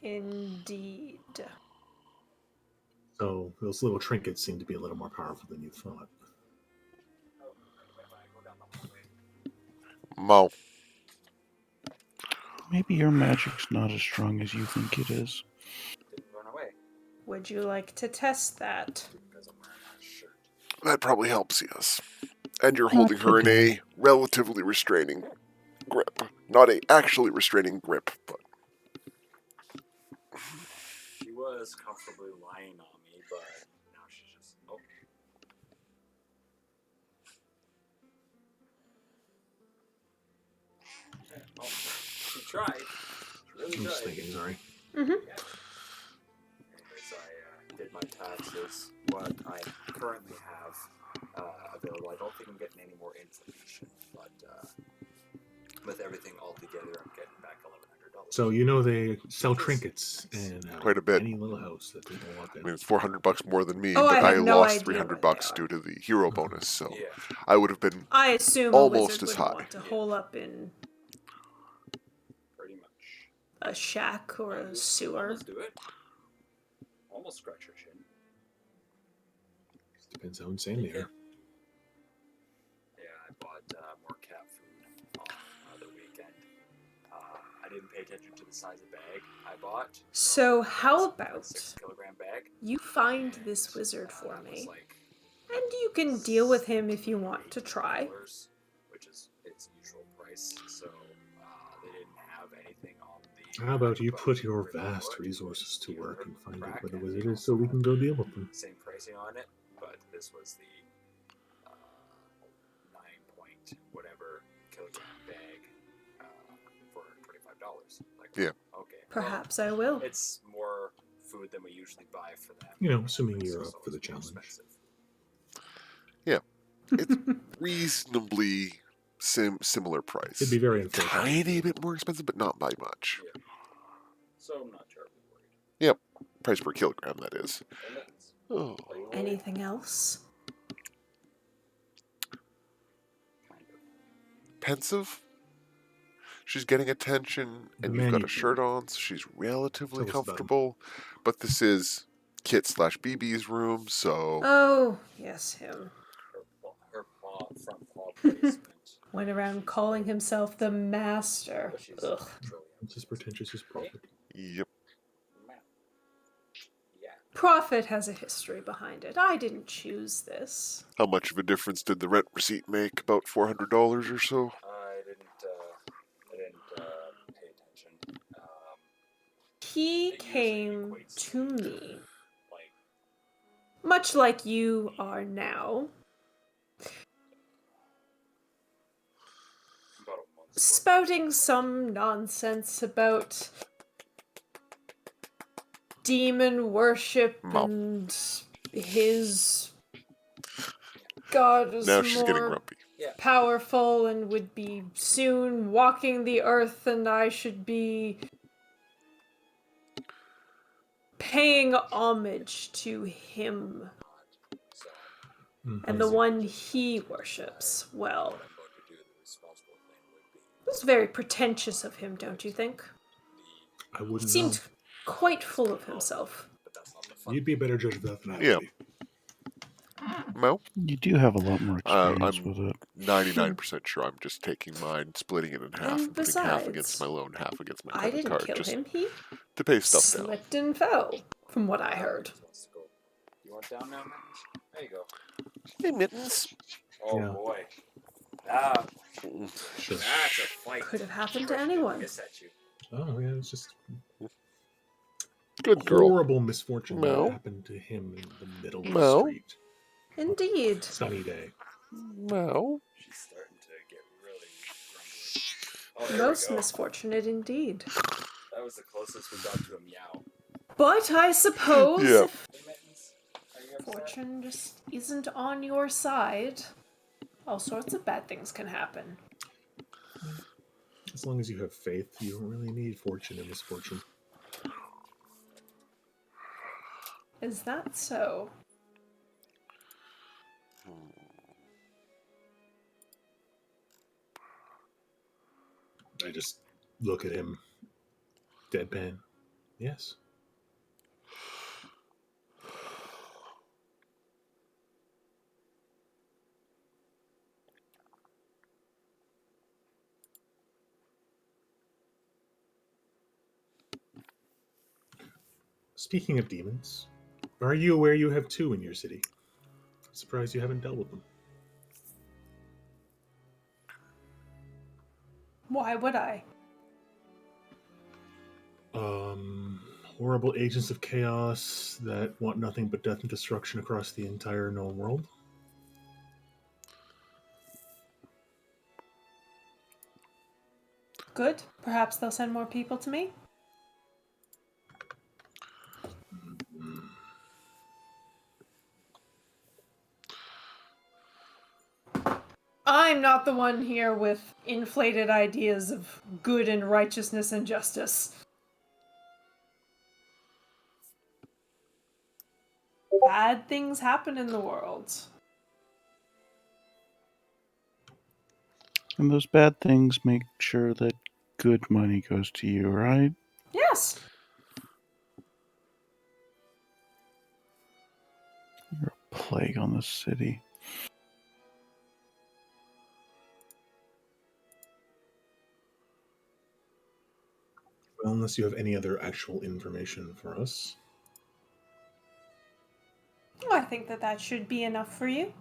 Indeed. So those little trinkets seem to be a little more powerful than you thought. Mo. Maybe your magic's not as strong as you think it is. Would you like to test that? That probably helps, yes. And you're holding her in a relatively restraining grip. Not a actually restraining grip, but... She was comfortably lying on me, but now she's just... Oh. Well, she tried. She really I'm just tried. thinking, sorry. Mm-hmm. Anyways, I did my taxes. What I currently have available, I don't think I'm getting any more information, but with everything all together, I'm getting back $1,100. So you know they sell trinkets in Quite a bit. any little house that people walk in. I mean, it's $400 more than me, Oh, but I I have no lost idea $300 what they due to the hero bonus, so Yeah. I would have been I assume almost a wizard as would high. want to hole up in Pretty much. a shack or a sewer. Almost do it. Almost scratch her chin. Depends how insane they are. Yeah, I bought more cat food on the weekend. I didn't pay attention to the size of bag I bought. So how It's a about 6-kilogram bag. you find and, this wizard for that was me, like and you can deal with him if you want to try. $18, which is its usual price. So they didn't have anything on the. How about you put your written vast book, resources to the work other and find out crack, where the and wizard they is so we also can go deal with them? same pricing on it, but this was the 9 point whatever kilogram bag for $25. Like, Yeah. Okay. Perhaps I will. It's more food than we usually buy for them. You know, assuming you're So up for the it's more challenge. expensive. It's reasonably similar price. It'd be very unfortunate. Tiny bit more expensive, but not by much. Yeah. So I'm not terribly worried. Yep. Price per kilogram, that is. And that's, Oh. are you worried? Anything else? Kind of. Pensive? She's getting attention, The and man you've got you- a shirt on, so she's relatively Tell us about him. comfortable. But this is Kit/BB's room, so Oh, yes, him. Her front paw placement. Went around calling himself the master. But she's Ugh. naturally It's as pretentious as profit. yep. Yeah. Profit has a history behind it. I didn't choose this. How much of a difference did the rent receipt make? About $400 or so. I didn't pay attention. He It usually came equates to me, Like much like you are now, about a month. spouting some nonsense about demon worship Mom. and his god is Now she's getting more grumpy. powerful and would be soon walking the earth, and I should be paying homage to him So and the one he worships. Well, what I'm about to do, the responsible thing would be it was very pretentious of him, don't you think? I He wouldn't seemed know. quite full of himself. but that's not the fun. You'd be a better judge of that than I Yeah. would be. Mo? You do have a lot more experience I'm with it. 99% sure I'm just taking mine, splitting it in half, And putting half besides, against my loan, half against my I credit didn't card, kill just him. He to pay stuff down. slipped and fell, from what I heard. Wants to go. You want down now, man? There you go. Hey, Mittens. Oh Yeah. boy. Ah, Sure. that's a fight. Could have happened to Crush didn't anyone. Miss at you. Oh, yeah, it's just Good girl. horrible misfortune Mel? that happened to him in the middle of the Mel? street. Indeed. Sunny day. Mo? She's starting to get really grumbly. Oh, there Most we go. misfortunate indeed. That was the closest we got to a meow. But I suppose Yeah. if Hey, Mittens, are you upset? fortune just isn't on your side, all sorts of bad things can happen. As long as you have faith, you don't really need fortune and misfortune. Is that so? I just look at him, deadpan. Yes. Speaking of demons, are you aware you have two in your city? Surprised you haven't dealt with them. Why would I? Horrible agents of chaos that want nothing but death and destruction across the entire known world. Good. Perhaps they'll send more people to me? I'm not the one here with inflated ideas of good and righteousness and justice. Bad things happen in the world. And those bad things make sure that good money goes to you, right? Yes. You're a plague on the city. unless you have any other actual information for us. I think that should be enough for you.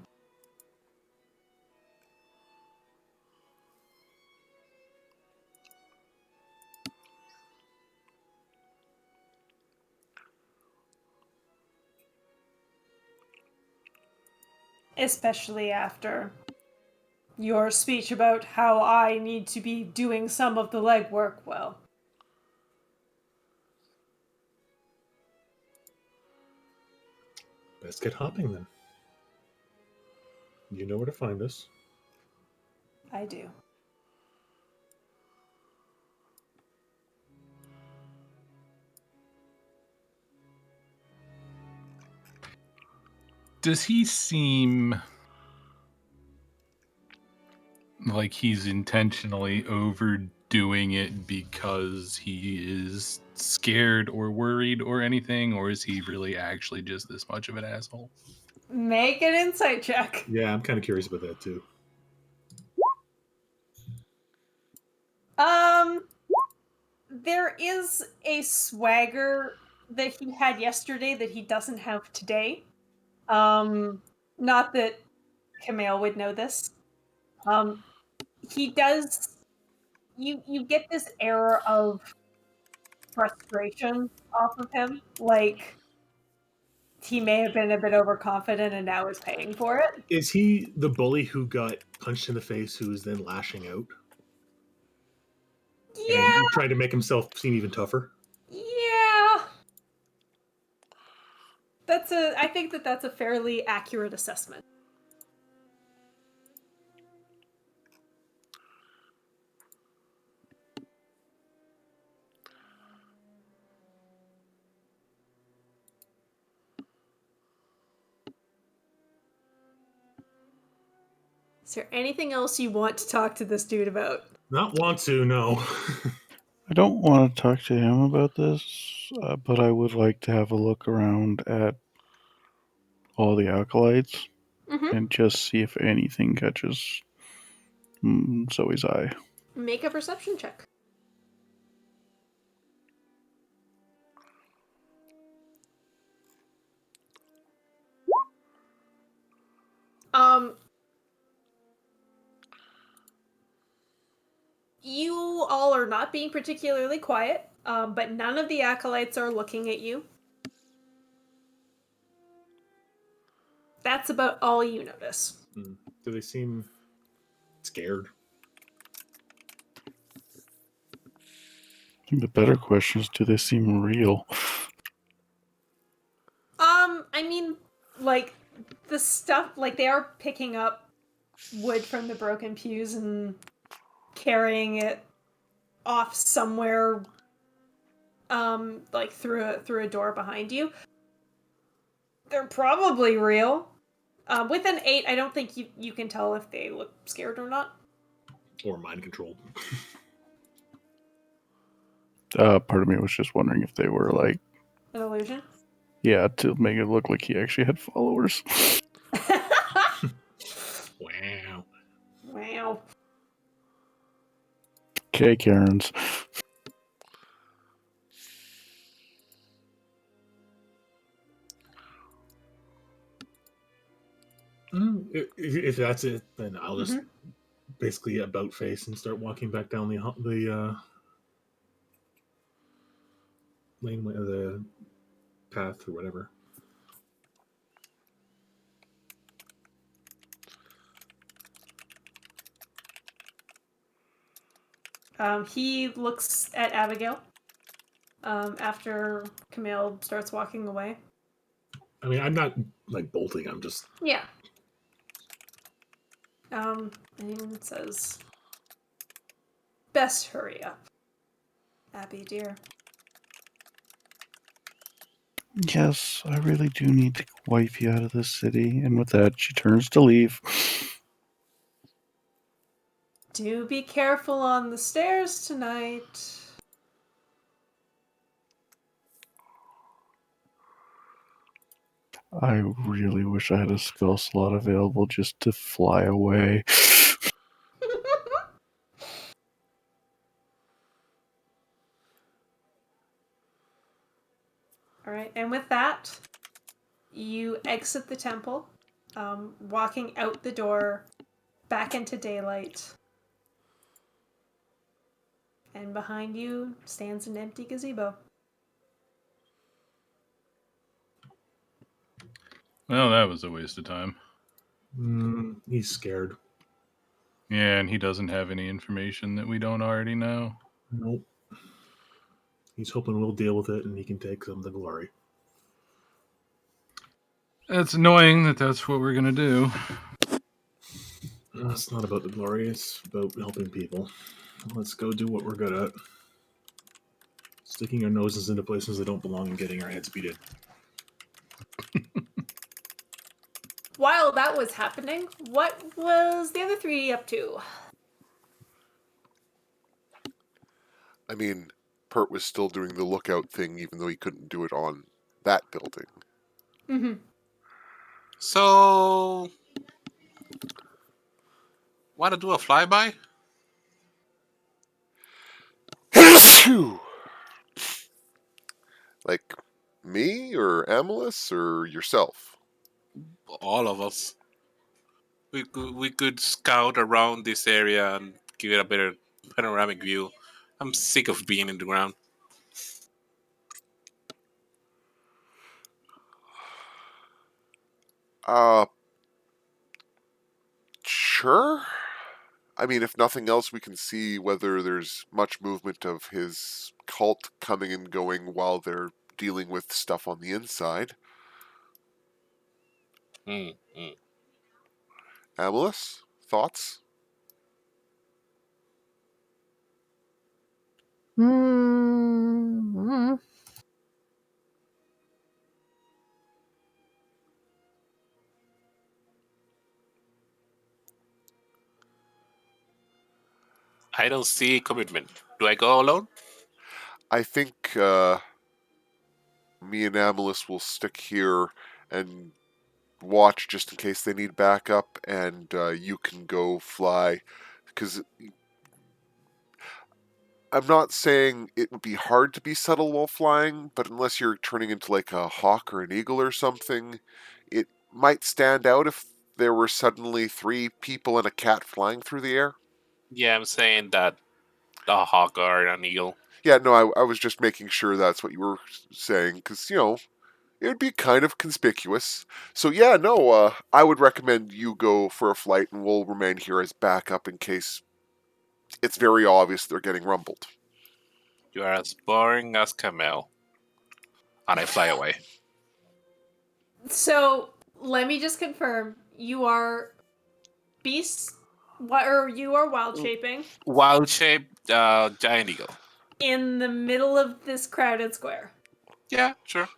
Especially after your speech about how I need to be doing some of the legwork well. Let's get hopping then. You know where to find us. I do. Does he seem like he's intentionally overdoing it because he is scared or worried or anything, or is he really actually just this much of an asshole? Make an insight check. Yeah, I'm kind of curious about that too. There is a swagger that he had yesterday that he doesn't have today. Not that Camille would know this. He does. You get this air of frustration off of him, like he may have been a bit overconfident and now is paying for it. Is he the bully who got punched in the face who is then lashing out Yeah, and trying to make himself seem even tougher? yeah. I think that's a fairly accurate assessment. Is there anything else you want to talk to this dude about? Not want to, no. I don't want to talk to him about this, but I would like to have a look around at all the acolytes Mm-hmm. and just see if anything catches Zoe's eye. Make a perception check. You all are not being particularly quiet, but none of the acolytes are looking at you. That's about all you notice. Do they seem scared? I think the better question is, do they seem real? I mean, like, the stuff, like, they are picking up wood from the broken pews and carrying it off somewhere, like, through a door behind you. They're probably real. With an 8, I don't think you can tell if they look scared or not. Or mind controlled? Part of me was just wondering if they were like, An illusion? yeah, to make it look like he actually had followers. Wow. Wow. Okay, Karens. If that's it, then I'll just basically about face and start walking back down the laneway, or the path, or whatever. He looks at Abigail after Camille starts walking away. I mean, I'm not like bolting. I'm just Yeah. And he says, "Best hurry up, Abby dear." Yes, I really do need to wipe you out of this city. And with that, she turns to leave. Do be careful on the stairs tonight. I really wish I had a spell slot available just to fly away. All right, and with that, you exit the temple, walking out the door, back into daylight. And behind you stands an empty gazebo. Well, that was a waste of time. He's scared. Yeah, and he doesn't have any information that we don't already know. Nope. He's hoping we'll deal with it and he can take some of the glory. It's annoying that that's what we're going to do. It's not about the glory, it's about helping people. Let's go do what we're good at. Sticking our noses into places that don't belong and getting our heads beat in. While that was happening, what was the other three up to? I mean, Pert was still doing the lookout thing, even though he couldn't do it on that building. Mm-hmm. So, want to do a flyby? Like me or Amalus or yourself? All of us. We could scout around this area and give it a better panoramic view. I'm sick of being in the ground. Sure. I mean, if nothing else, we can see whether there's much movement of his cult coming and going while they're dealing with stuff on the inside. Amalus, thoughts? Mm-hmm. I don't see commitment. Do I go alone? I think me and Amalus will stick here and watch just in case they need backup, and you can go fly. Because I'm not saying it would be hard to be subtle while flying, but unless you're turning into like a hawk or an eagle or something, it might stand out if there were suddenly 3 people and a cat flying through the air. Yeah, I'm saying that a hawk or an eagle. Yeah, no, I was just making sure that's what you were saying, because, it would be kind of conspicuous. So yeah, no, I would recommend you go for a flight and we'll remain here as backup in case it's very obvious they're getting rumbled. You are as boring as Camille. And I fly away. So let me just confirm: you are beast, or you are wild shaping Wild shaped giant eagle. in the middle of this crowded square. Yeah, sure.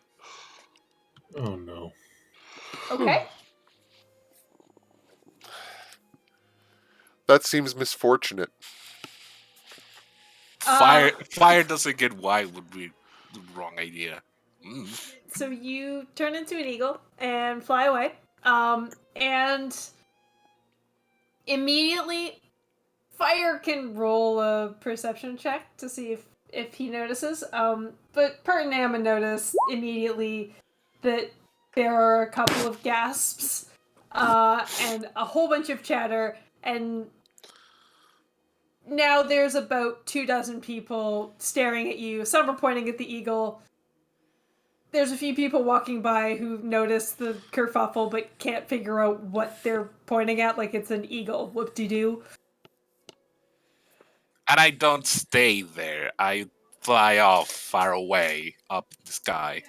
Oh no. Okay. That seems misfortunate. Fire doesn't get wide would be the wrong idea. So you turn into an eagle and fly away. And immediately, Fire can roll a perception check to see if he notices. But Pert and Amma notice immediately that there are a couple of gasps, and a whole bunch of chatter, and now there's about 24 people staring at you. Some are pointing at the eagle. There's a few people walking by who notice the kerfuffle but can't figure out what they're pointing at, like it's an eagle. Whoop-de-doo. And I don't stay there. I fly off far away up the sky.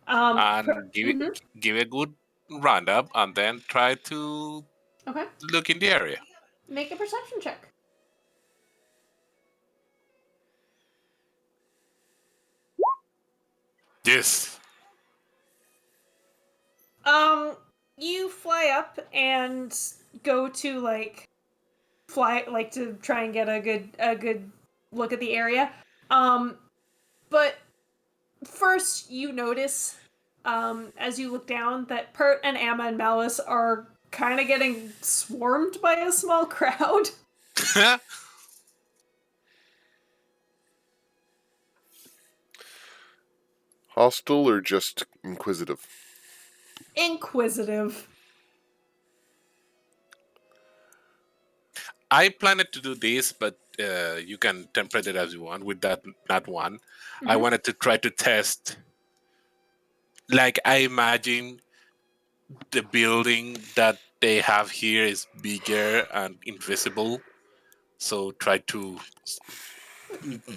And give it a good roundup, and then try to Okay. look in the area. Make a perception check. This. You fly up and go to to try and get a good look at the area. But first you notice, as you look down, that Pert and Amma and Malice are kind of getting swarmed by a small crowd. Hostile or just inquisitive? Inquisitive. I planned to do this, but you can interpret it as you want with that one. I Mhm. wanted to try to test. Like, I imagine the building that they have here is bigger and invisible. So try to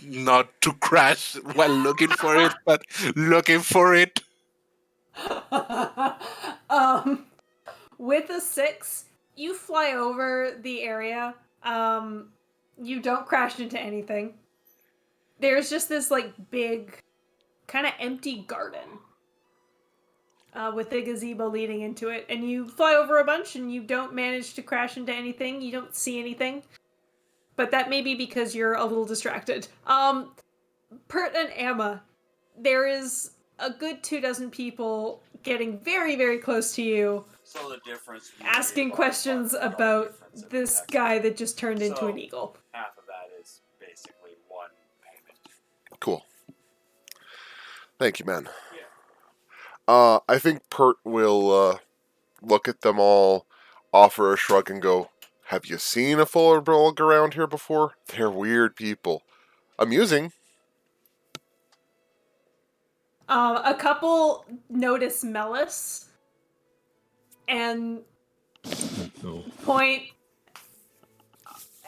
not to crash while looking for it, but looking for it. With a 6, you fly over the area. You don't crash into anything. There's just this like big, kind of empty garden with a gazebo leading into it, and you fly over a bunch, and you don't manage to crash into anything. You don't see anything, but that may be because you're a little distracted. Pert and Amma, there is a good 24 people getting very, very close to you. So the difference. Asking questions about this guy that just turned into an eagle. Half of that is basically one payment. Cool. Thank you, man. Yeah. I think Pert will look at them all, offer a shrug, and go, "Have you seen a fuller bulg around here before? They're weird people. Amusing." A couple notice Mellis and No. point,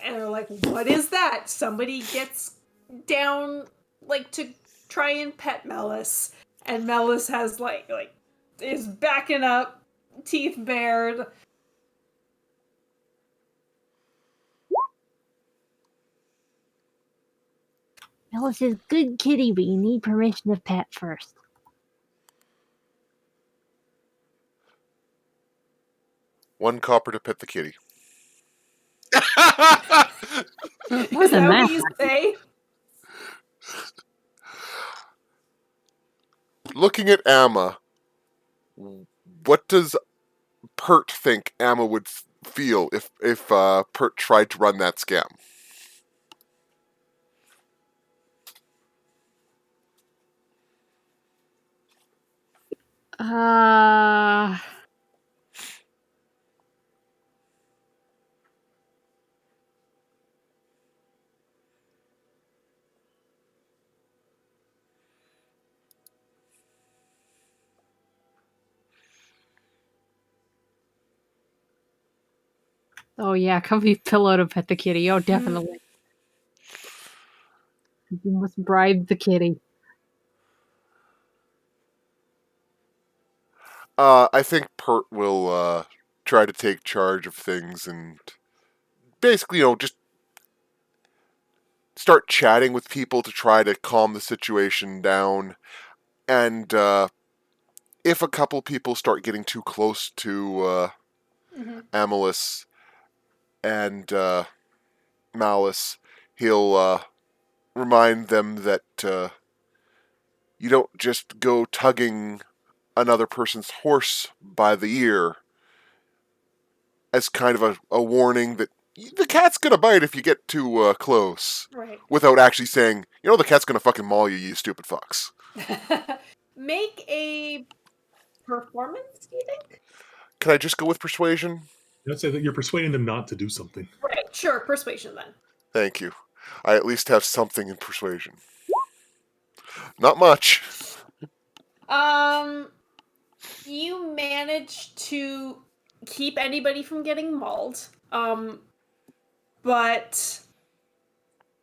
and they're like, "What is that?" Somebody gets down, like, to try and pet Mellis, and Mellis has like is backing up, teeth bared. Alice is good kitty, but you need permission to pet first. One copper to pet the kitty. More Is than that what that. you say? Looking at Amma, what does Pert think Amma would feel if Pert tried to run that scam? Oh yeah, comfy pillow to pet the kitty. Oh, definitely. You must bribe the kitty. I think Pert will try to take charge of things and basically, just start chatting with people to try to calm the situation down. And if a couple people start getting too close to Amalus and Malice, he'll remind them that you don't just go tugging another person's horse by the ear, as kind of a warning that the cat's gonna bite if you get too close. Right. Without actually saying, the cat's gonna fucking maul you, you stupid fucks. Make a performance, do you think? Can I just go with persuasion? I'd say that you're persuading them not to do something. Right, sure, persuasion then. Thank you. I at least have something in persuasion. Not much. You manage to keep anybody from getting mauled. But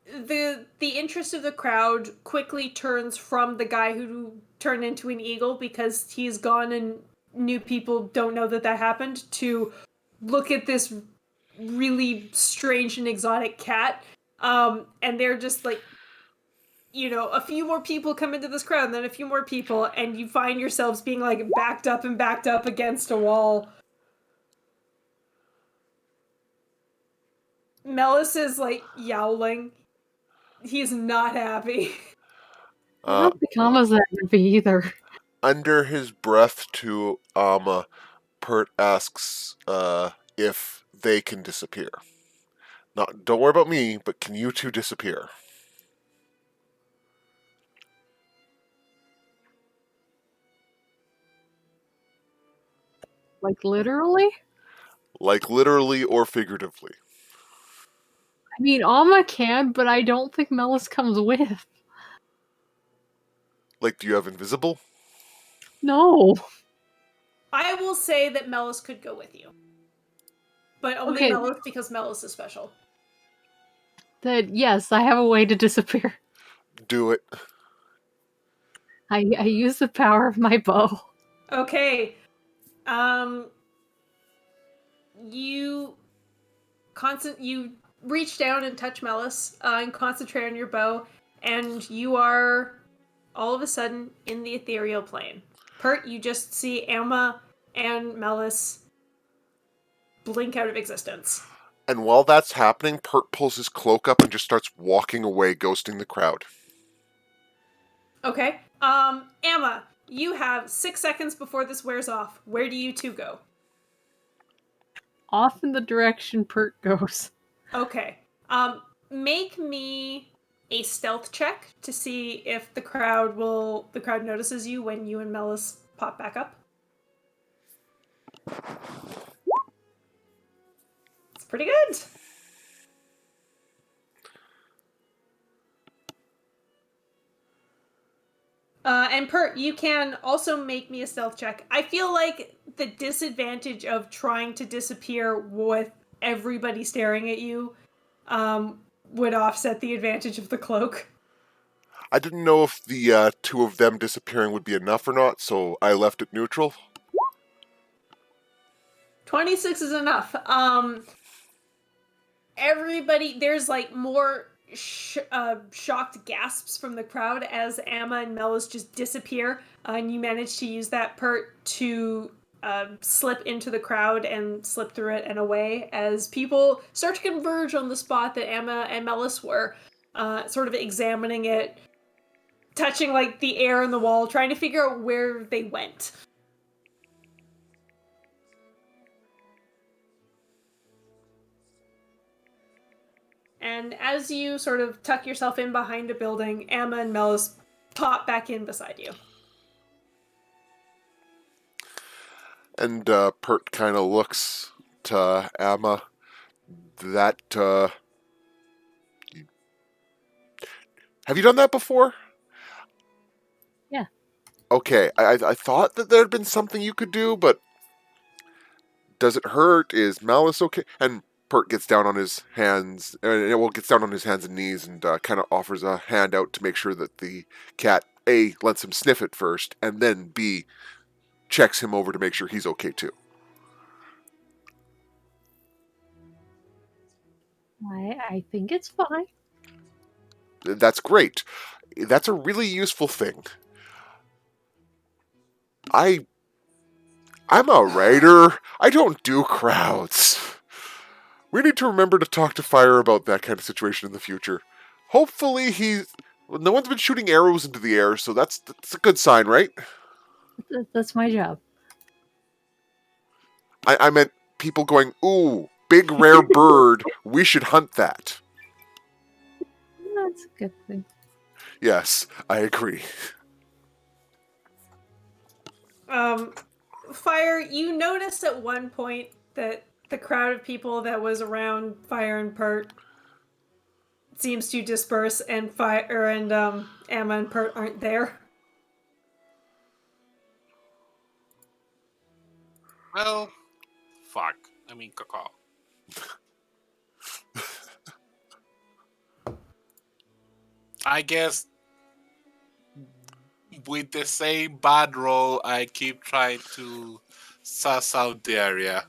the interest of the crowd quickly turns from the guy who turned into an eagle because he's gone and new people don't know that happened, to look at this really strange and exotic cat. And they're just like, a few more people come into this crowd, and then a few more people, and you find yourselves being like backed up against a wall. Mellis is like yowling. He's not happy. I don't think Alma's that happy either. Under his breath to Amma, Pert asks if they can disappear. Don't worry about me, but can you two disappear? Like literally? Like literally or figuratively. I mean, Alma can, but I don't think Melis comes with. Like, do you have invisible? No. I will say that Melis could go with you. But only Okay. Melis because Melis is special. That yes, I have a way to disappear. Do it. I use the power of my bow. Okay. You reach down and touch Melis and concentrate on your bow, and you are all of a sudden in the ethereal plane. Pert, you just see Amma and Melis blink out of existence. And while that's happening, Pert pulls his cloak up and just starts walking away, ghosting the crowd. Okay. Amma, you have 6 seconds before this wears off. Where do you two go? Off in the direction Pert goes. Okay. Make me a stealth check to see if the crowd notices you when you and Melis pop back up. It's pretty good. And Pert, you can also make me a stealth check. I feel like the disadvantage of trying to disappear with everybody staring at you would offset the advantage of the cloak. I didn't know if the two of them disappearing would be enough or not, so I left it neutral. 26 is enough. Everybody, there's like more shocked gasps from the crowd as Amma and Melis just disappear, and you manage to use that Pert to slip into the crowd and slip through it and away as people start to converge on the spot that Amma and Melis were, sort of examining it, touching like the air and the wall, trying to figure out where they went. And as you sort of tuck yourself in behind a building, Amma and Melis pop back in beside you. And Pert kind of looks to Amma. Have you done that before? Yeah. Okay, I thought that there had been something you could do, but does it hurt? Is Malice okay? And Pert gets down on his hands, gets down on his hands and knees and kind of offers a hand out to make sure that the cat, A, lets him sniff it first, and then B, checks him over to make sure he's okay too. I think it's fine. That's great. That's a really useful thing. I'm a writer. I don't do crowds. We need to remember to talk to Fire about that kind of situation in the future. Hopefully no one's been shooting arrows into the air, so that's a good sign, right? That's my job. I meant people going, ooh, big rare bird, we should hunt that. That's a good thing. Yes, I agree. Fire, you noticed at one point that the crowd of people that was around Fire and Pert seems to disperse, and Amma and Pert aren't there. Well, fuck. I mean, caca. I guess with the same bad roll, I keep trying to suss out the area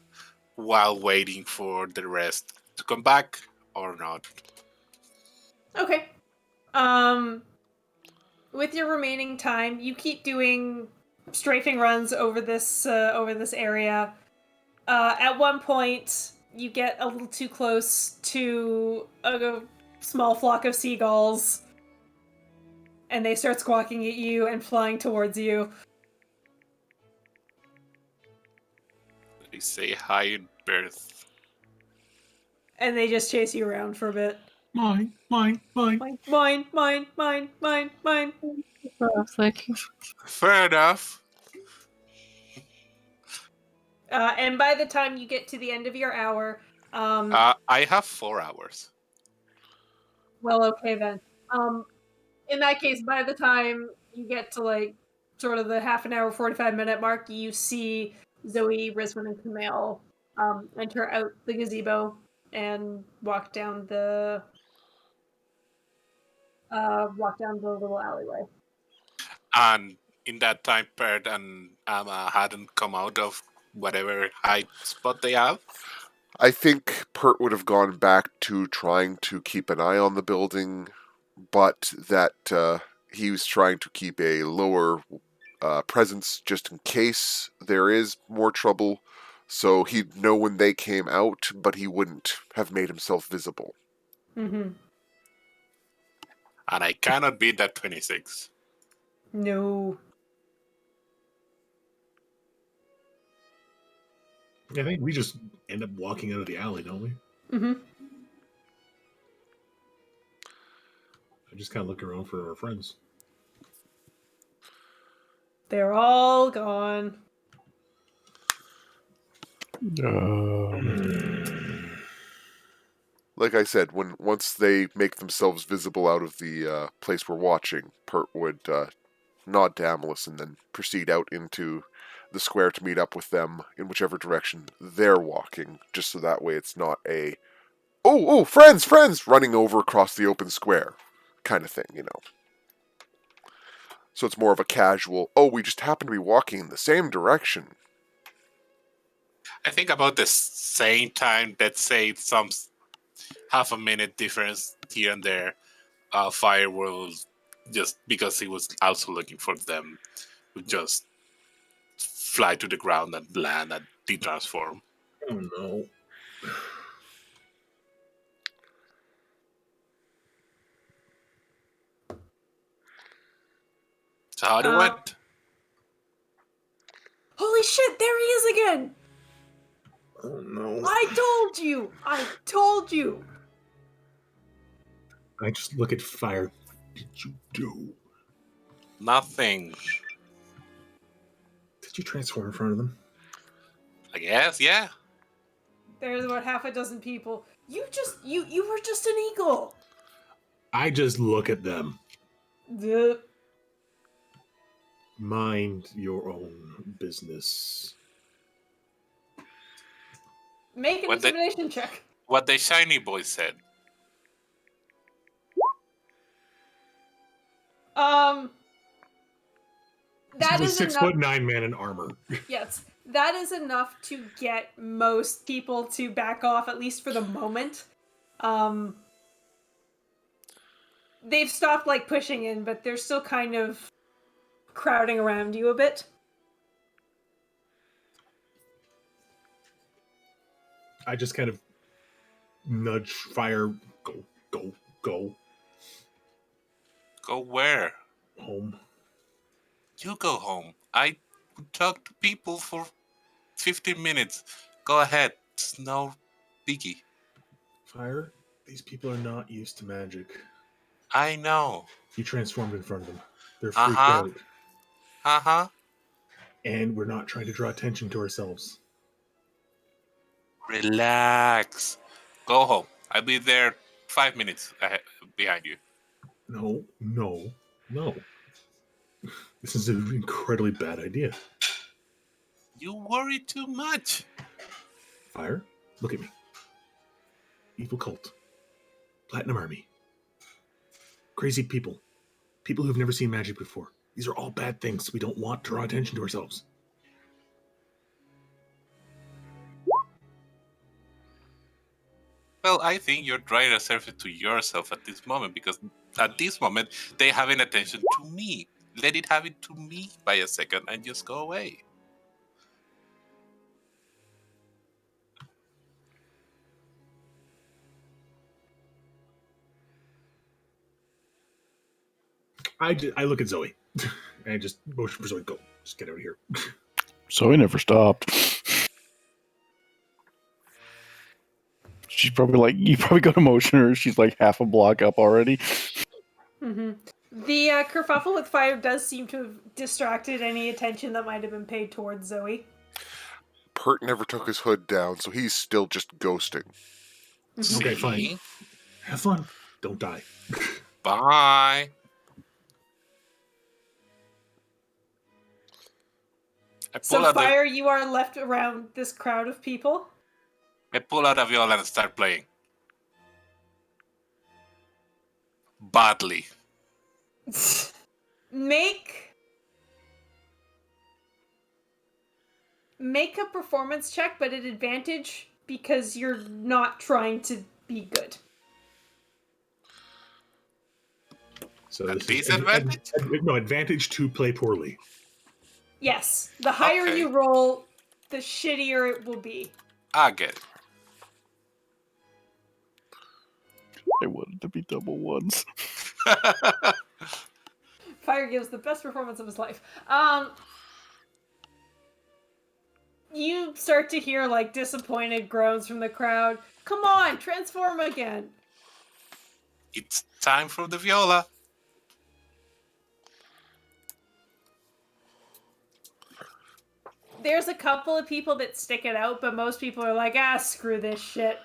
while waiting for the rest to come back or not. Okay. With your remaining time, you keep doing strafing runs over this area. At one point, you get a little too close to a small flock of seagulls, and they start squawking at you and flying towards you. We say hi in birth. And they just chase you around for a bit. Mine. Mine, mine, mine, mine, mine, mine. That's what I was thinking. Fair enough. And by the time you get to the end of your hour, I have 4 hours. well, okay then. In that case, by the time you get to like sort of the half an hour, 45-minute mark, you see Zoe, Rizwan, and Kumail enter out the gazebo and walk down the little alleyway. And in that time, Pert and Amma hadn't come out of whatever high spot they have. I think Pert would have gone back to trying to keep an eye on the building, but that he was trying to keep a lower presence just in case there is more trouble. So he'd know when they came out, but he wouldn't have made himself visible. Mm-hmm. And I cannot beat that 26. No. I think we just end up walking out of the alley, don't we? Mm-hmm. I just kind of look around for our friends. They're all gone. Like I said, once they make themselves visible out of the place we're watching, Pert would nod to Amalus and then proceed out into the square to meet up with them in whichever direction they're walking, just so that way it's not a oh friends running over across the open square kind of thing, you know. So it's more of a casual, oh, we just happen to be walking in the same direction. I think about the same time, let's say some half a minute difference here and there, Fire will just because he was also looking for them, would just fly to the ground and land and de-transform. Oh no. So how do it? Holy shit, there he is again! Oh no. I told you! I just look at Fire. What did you do? Nothing. Did you transform in front of them? I guess, yeah. There's about half a dozen people. You were just an eagle! I just look at them. The... Mind your own business. Make an intimidation check. What the shiny boy said. That is 6'9" man in armor. Yes, that is enough to get most people to back off, at least for the moment. They've stopped like pushing in, but they're still kind of crowding around you a bit. I just kind of nudge Fire. Go. Go where? Home. You go home. I talked to people for 15 minutes. Go ahead. It's no biggie. Fire, these people are not used to magic. I know. You transformed in front of them. They're freaked out. Uh-huh. And we're not trying to draw attention to ourselves. Relax. Go home. I'll be there 5 minutes behind you. No. This is an incredibly bad idea. You worry too much. Fire, look at me. Evil cult. Platinum Army. Crazy people. People who've never seen magic before. These are all bad things. We don't want to draw attention to ourselves. Well, I think you're trying to serve it to yourself at this moment because at this moment they having attention to me. Let it have it to me by a second and just go away. I look at Zoe. And I just motion for Zoe, go. Just get out of here. So he never stopped. she's probably like, you probably go to motion her. She's like half a block up already. Mm-hmm. The kerfuffle with fire does seem to have distracted any attention that might have been paid towards Zoe. Pert never took his hood down, so he's still just ghosting. Okay, fine. See? Have fun. Don't die. Bye. So, Fire, you are left around this crowd of people. I pull out a viola and start playing. Badly. Make a performance check, but at advantage because you're not trying to be good. So A this disadvantage? no, advantage to play poorly. Yes. The higher Okay. you roll, the shittier it will be. I get it. I wanted to be double ones. Fire gives the best performance of his life. You start to hear like disappointed groans from the crowd. Come on, transform again. It's time for the viola. There's a couple of people that stick it out, but most people are like, screw this shit.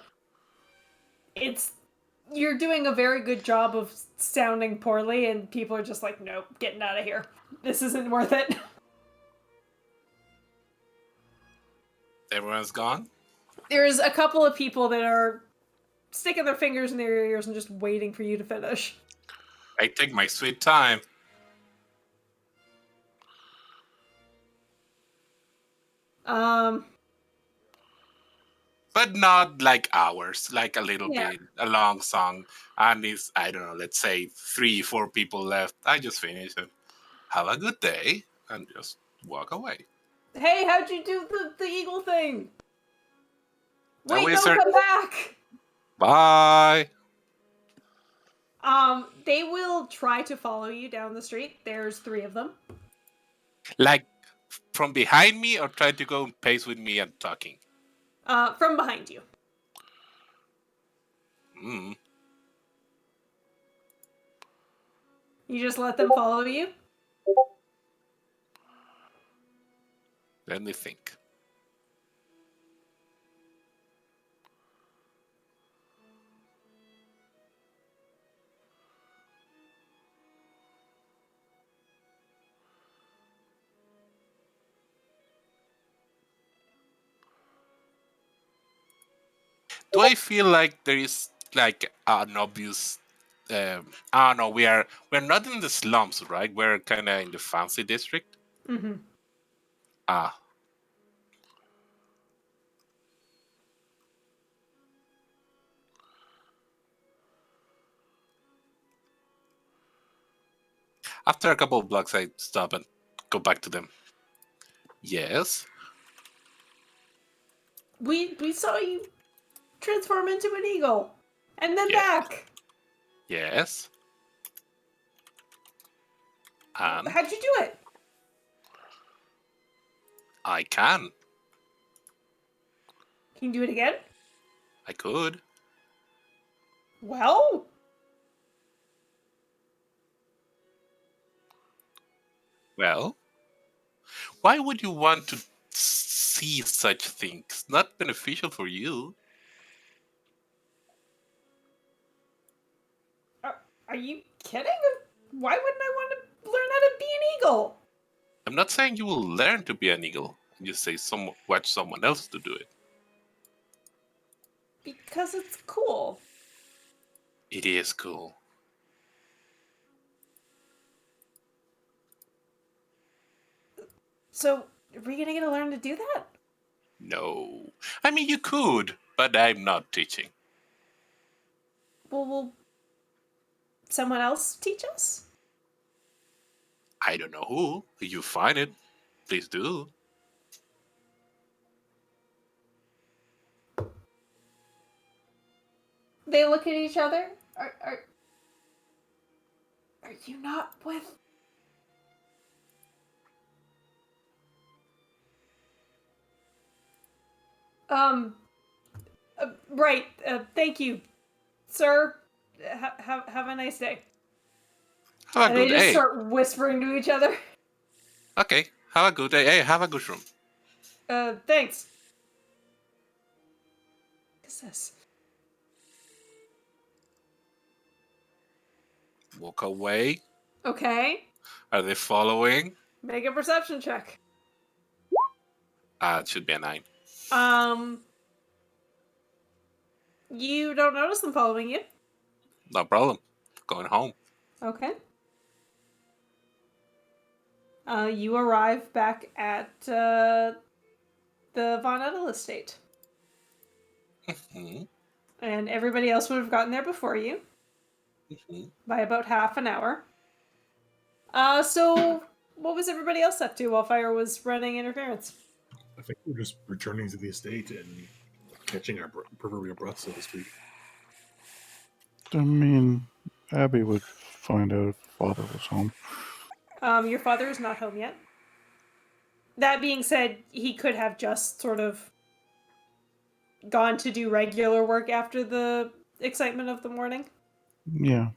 You're doing a very good job of sounding poorly, and people are just like, nope, getting out of here. This isn't worth it. Everyone's gone? There's a couple of people that are sticking their fingers in their ears and just waiting for you to finish. I take my sweet time. But not like hours, like a little bit, a long song. And it's, I don't know, let's say 3-4 people left. I just finish and have a good day and just walk away. Hey, how'd you do the eagle thing? Wait, no, wizard. come back! Bye. They will try to follow you down the street. There's 3 of them. Like from behind me or try to go in pace with me and talking? From behind you. You just let them follow you? Let me think. Do I feel like there is like an obvious? I don't know. We're not in the slums, right? We're kind of in the fancy district. Mm-hmm. After a couple of blocks, I stop and go back to them. Yes. We saw you transform into an eagle, and then back. Yes. And how'd you do it? I can. Can you do it again? I could. Well. Well, why would you want to see such things? Not beneficial for you. Are you kidding? Why wouldn't I want to learn how to be an eagle? I'm not saying you will learn to be an eagle. You say watch someone else to do it. Because it's cool. It is cool. So, are we gonna get to learn to do that? No. I mean, you could, but I'm not teaching. Well, will someone else teach us? I don't know who. If you find it, please do. They look at each other. Are you not with? Right. Thank you, sir. Have a nice day. Have a And they good just day. start whispering to each other. Okay. Have a good day. Hey, have a good room. Thanks. What's this? Walk away. Okay. Are they following? Make a perception check. It should be a 9. You don't notice them following you. No problem. Going home. Okay. You arrive back at the Von Edel estate. Mhm. And everybody else would have gotten there before you Mhm. by about half an hour. So what was everybody else up to while Fire was running interference? I think we're just returning to the estate and catching our proverbial breath, so to speak. I mean, Abby would find out if father was home. Your father is not home yet. That being said, he could have just sort of gone to do regular work after the excitement of the morning. Yeah.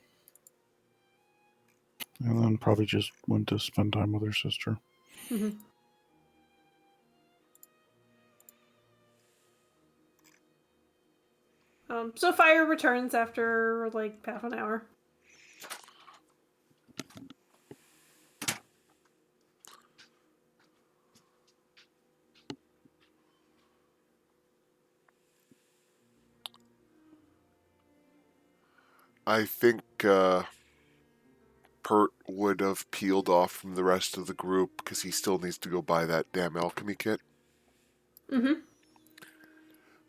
And then probably just went to spend time with her sister. Mm-hmm. So Fire returns after like half an hour. I think Pert would have peeled off from the rest of the group because he still needs to go buy that damn alchemy kit. Mm-hmm.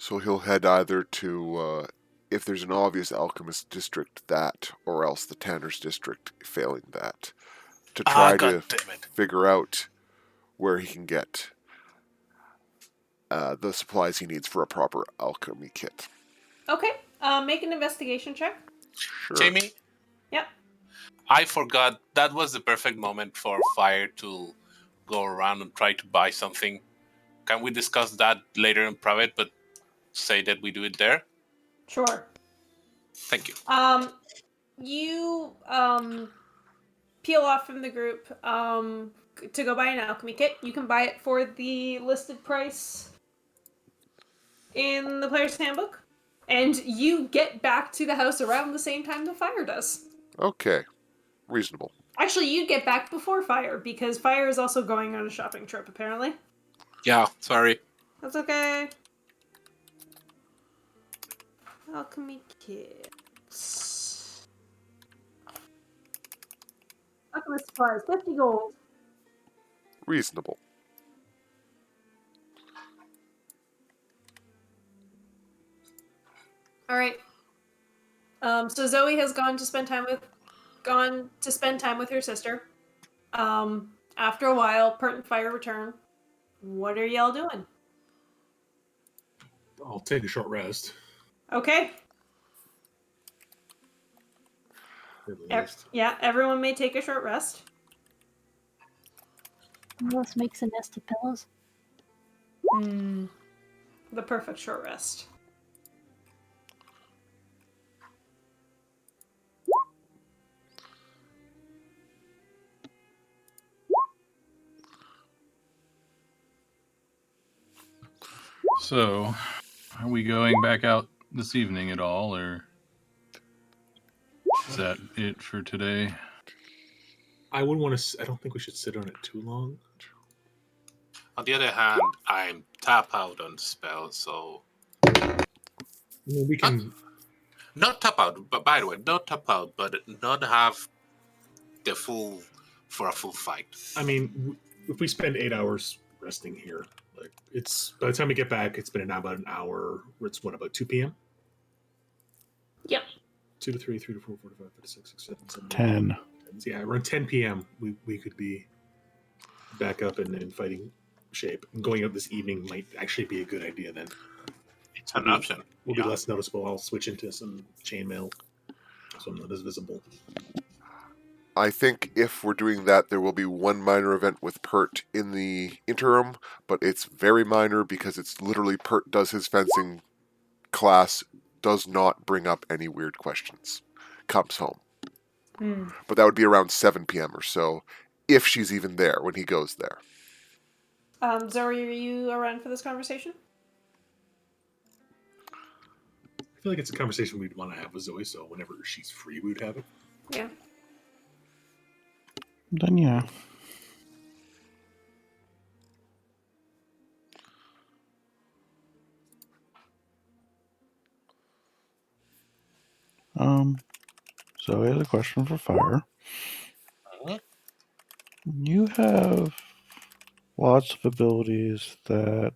So he'll head either to, if there's an obvious alchemist district, that, or else the Tanner's district, failing that, to try to God damn it. figure out where he can get the supplies he needs for a proper alchemy kit. Okay. Make an investigation check. Sure. Jamie, Yep. I forgot that was the perfect moment for Fire to go around and try to buy something. Can we discuss that later in private, but say that we do it there? Sure. Thank you. You peel off from the group to go buy an alchemy kit. You can buy it for the listed price in the player's handbook. And you get back to the house around the same time the Fire does. Okay. Reasonable. Actually, you get back before Fire, because Fire is also going on a shopping trip, apparently. Yeah, sorry. That's okay. Alchemy kits. Alchemy supplies, 50 gold. Reasonable. Alright. So Zoe has gone to spend time with her sister. After a while, Pert and Fire return. What are y'all doing? I'll take a short rest. Okay. At least. Yeah, everyone may take a short rest. Let's make some nest of pillows. The perfect short rest. So, are we going back out this evening at all, or is that it for today? I wouldn't want to. I don't think we should sit on it too long. On the other hand, I'm tap out on spell, so I mean, we can. not tap out. But by the way, not tap out, but not have the full for a full fight. I mean, if we spend 8 hours resting here, like it's by the time we get back, it's been about an hour. It's what, about 2 p.m. Yep. 2 to 3, 3 to 4, 4 to 5, 5 to 6, 6, 7, 7 10. 8. Yeah, around 10 p.m. We could be back up and in fighting shape. And going out this evening might actually be a good idea. Then It's an option. we'll be less noticeable. I'll switch into some chainmail, so I'm not as visible. I think if we're doing that, there will be one minor event with Pert in the interim, but it's very minor because it's literally Pert does his fencing class does not bring up any weird questions comes home. Hmm. But that would be around 7 p.m. or so, if she's even there when he goes there. Zoe, are you around for this conversation? I feel like it's a conversation we'd want to have with Zoe, so whenever she's free, we would have it. Yeah. Then yeah. So I have a question for Fire. You have lots of abilities that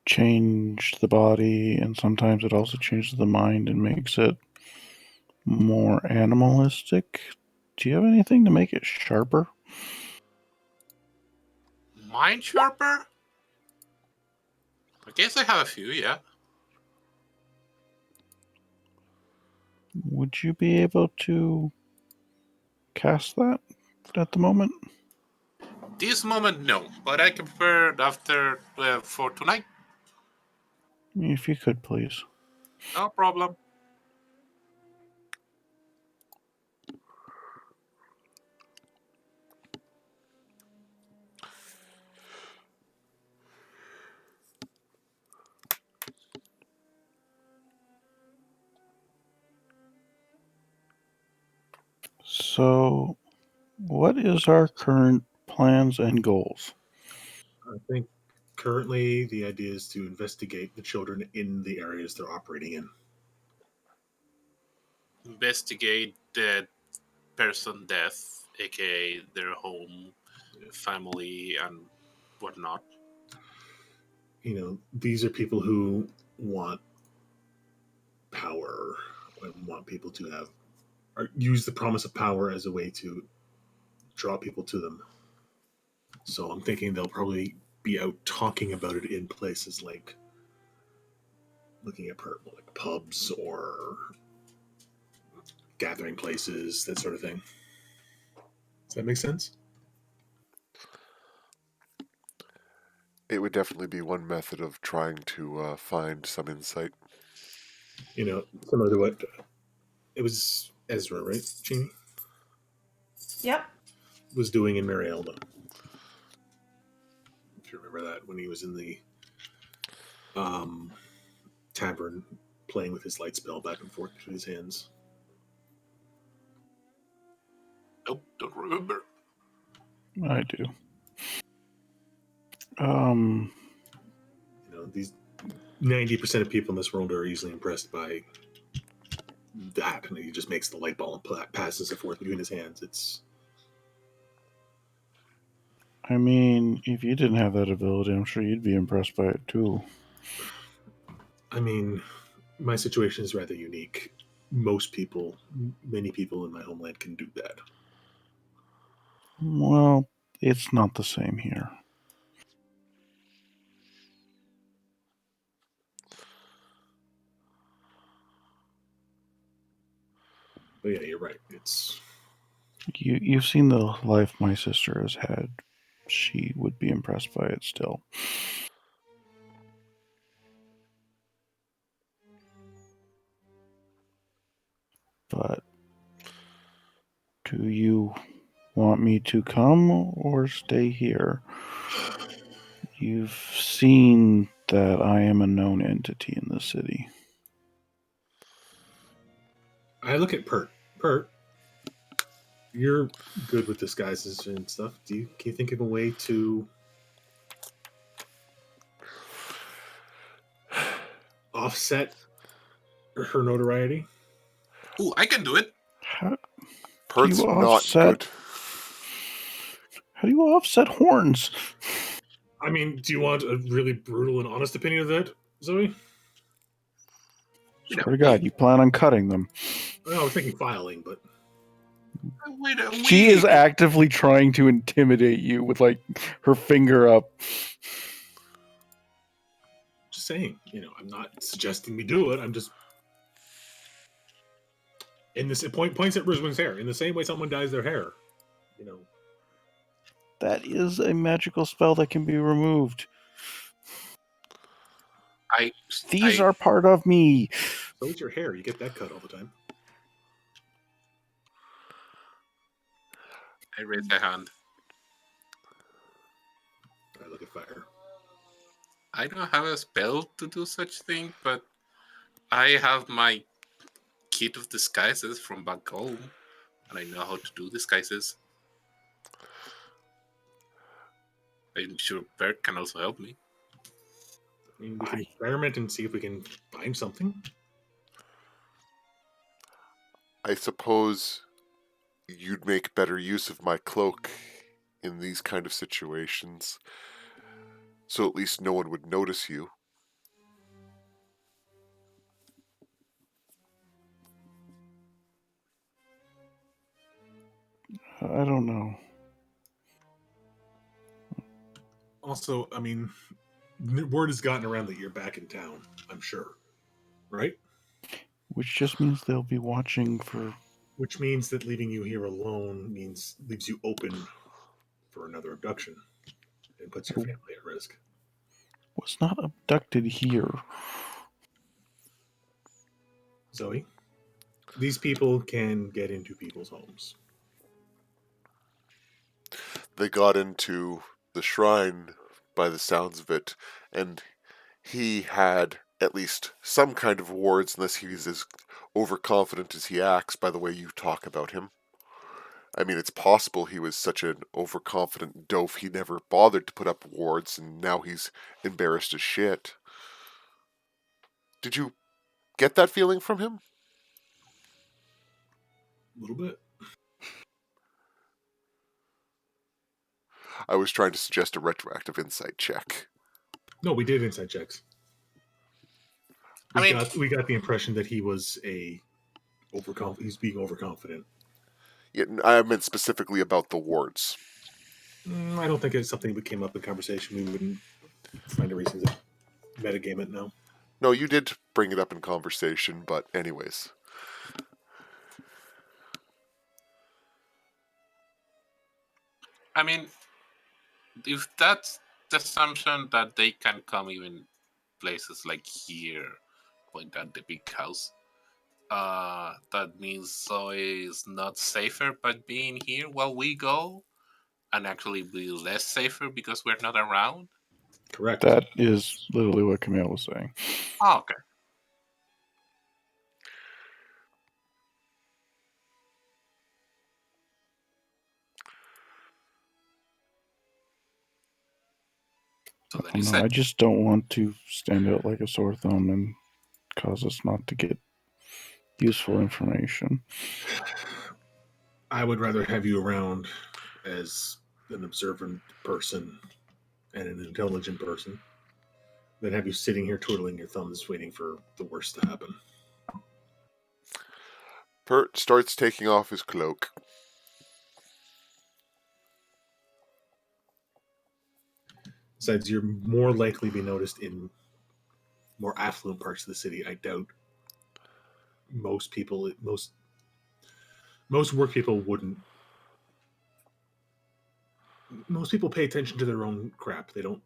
change the body, and sometimes it also changes the mind and makes it more animalistic. Do you have anything to make it sharper? Mind Sharper? I guess I have a few, yeah. Would you be able to cast that at the moment? This moment, no. But I can prepare it after for tonight. If you could, please. No problem. So, what is our current plans and goals? I think currently the idea is to investigate the children in the areas they're operating in. Investigate the person death, aka their home, family, and whatnot. You know, these are people who want power and want people to have, or use the promise of power as a way to draw people to them. So I'm thinking they'll probably be out talking about it in places like looking at like pubs or gathering places, that sort of thing. Does that make sense? It would definitely be one method of trying to find some insight. You know, similar to what it was Ezra, right, Jeannie? Yep. Was doing in Marielma. If you remember that, when he was in the tavern playing with his light spell back and forth between his hands. Nope, don't remember. I do. You know, these 90% of people in this world are easily impressed by that, and he just makes the light ball and passes it forth between his hands. It's. I mean, if you didn't have that ability, I'm sure you'd be impressed by it too. I mean, my situation is rather unique. Most people, many people in my homeland can do that. Well, it's not the same here. But yeah, you're right. It's. You've seen the life my sister has had. She would be impressed by it still. But do you want me to come or stay here? You've seen that I am a known entity in the city. I look at Pert. Pert, you're good with disguises and stuff. Can you think of a way to offset her notoriety? Ooh, I can do it. How Perth's you not offset- good. do you offset horns? I mean, do you want a really brutal and honest opinion of that, Zoe? Swear to God, you plan on cutting them. Well, I was thinking filing, but Wait a She is week. actively trying to intimidate you with like her finger up. just saying. You know, I'm not suggesting we do it. I'm just in this points at Rizwin's hair in the same way someone dyes their hair. You know, That is a magical spell that can be removed. These are part of me. So is your hair. You get that cut all the time. I raise a hand. I look at fire. I don't have a spell to do such thing, but I have my kit of disguises from back home, and I know how to do disguises. I'm sure Bert can also help me. I mean, we can experiment and see if we can find something. I suppose you'd make better use of my cloak in these kind of situations, so at least no one would notice you. I don't know. Also, I mean, word has gotten around that you're back in town, I'm sure. Right? Which just means they'll be watching for... Which means that leaving you here alone leaves you open for another abduction and puts your family at risk. Was not abducted here. Zoe, these people can get into people's homes. They got into the shrine by the sounds of it, and he had at least some kind of wards, unless he's as overconfident as he acts by the way you talk about him. I mean, it's possible he was such an overconfident dof he never bothered to put up wards, and now he's embarrassed as shit. Did you get that feeling from him? A little bit. I was trying to suggest a retroactive insight check. No, we did insight checks. We got the impression that he was he's being overconfident. Yeah, I meant specifically about the wards. I don't think it's something that came up in conversation. We wouldn't find a reason to metagame it now. No, you did bring it up in conversation, but anyways. I mean, if that's the assumption that they can come even places like here, point at the big house, that means Zoe is not safer by being here while we go, and actually be less safer because we're not around? Correct. That is literally what Camille was saying. Oh, okay. So then you said, I just don't want to stand out like a sore thumb and cause us not to get useful information. I would rather have you around as an observant person and an intelligent person than have you sitting here twiddling your thumbs waiting for the worst to happen. Pert starts taking off his cloak. Besides, you're more likely to be noticed in more affluent parts of the city. I doubt most work people wouldn't. Most people pay attention to their own crap. They don't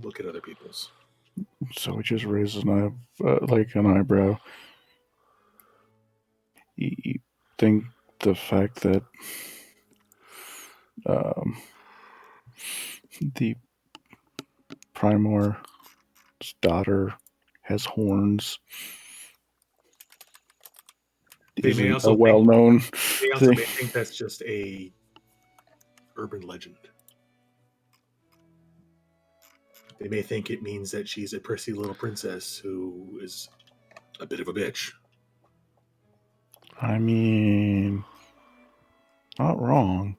look at other people's. So it just raises an eyebrow. You think the fact that the Primor's daughter has horns They isn't a well-known They also thing? may think that's just a urban legend. They may think it means that she's a prissy little princess who is a bit of a bitch. I mean, not wrong.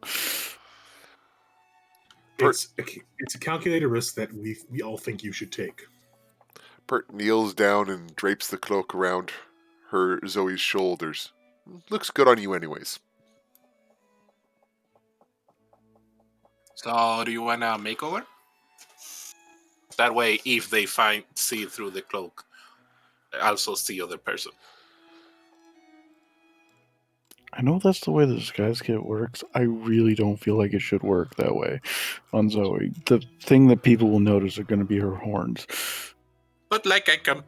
It's a calculated risk that we all think you should take. Pert kneels down and drapes the cloak around her Zoe's shoulders. Looks good on you anyways. so do you want a makeover? That way, if they see through the cloak, also see other person. I know that's the way the disguise kit works. I really don't feel like it should work that way on Zoe. The thing that people will notice are going to be her horns. but like I can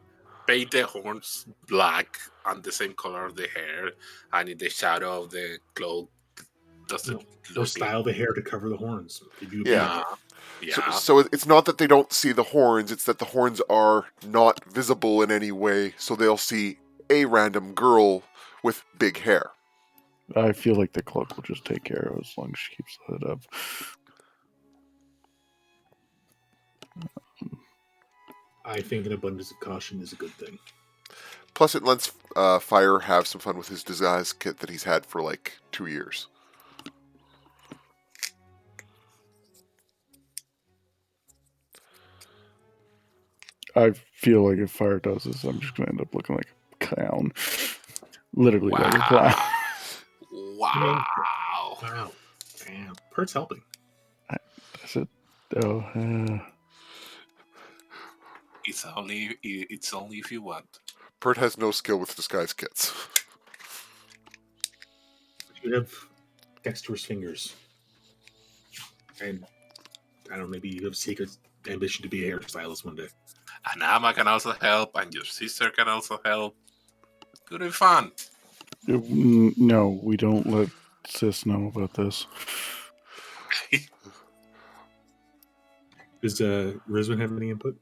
paint the horns black and the same color of the hair, and in the shadow of the cloak, does it Or look style the hair to cover the horns. Give you a Yeah. beard. So it's not that they don't see the horns, it's that the horns are not visible in any way, so they'll see a random girl with big hair. I feel like the cloak will just take care of it as long as she keeps the hood up. I think an abundance of caution is a good thing. Plus, it lets Fire have some fun with his disguise kit that he's had for like 2 years. I feel like if Fire does this, I'm just going to end up looking like a clown. Literally like a clown. Wow. Wow. Damn. Pert's helping. That's it. Oh, It's only if you want. Pert has no skill with disguise kits. You have dexterous fingers. And I don't know, maybe you have secret ambition to be a hairstylist one day. And Amma can also help, and your sister can also help. Could be fun. no, we don't let Sis know about this. Does Rizwan have any input?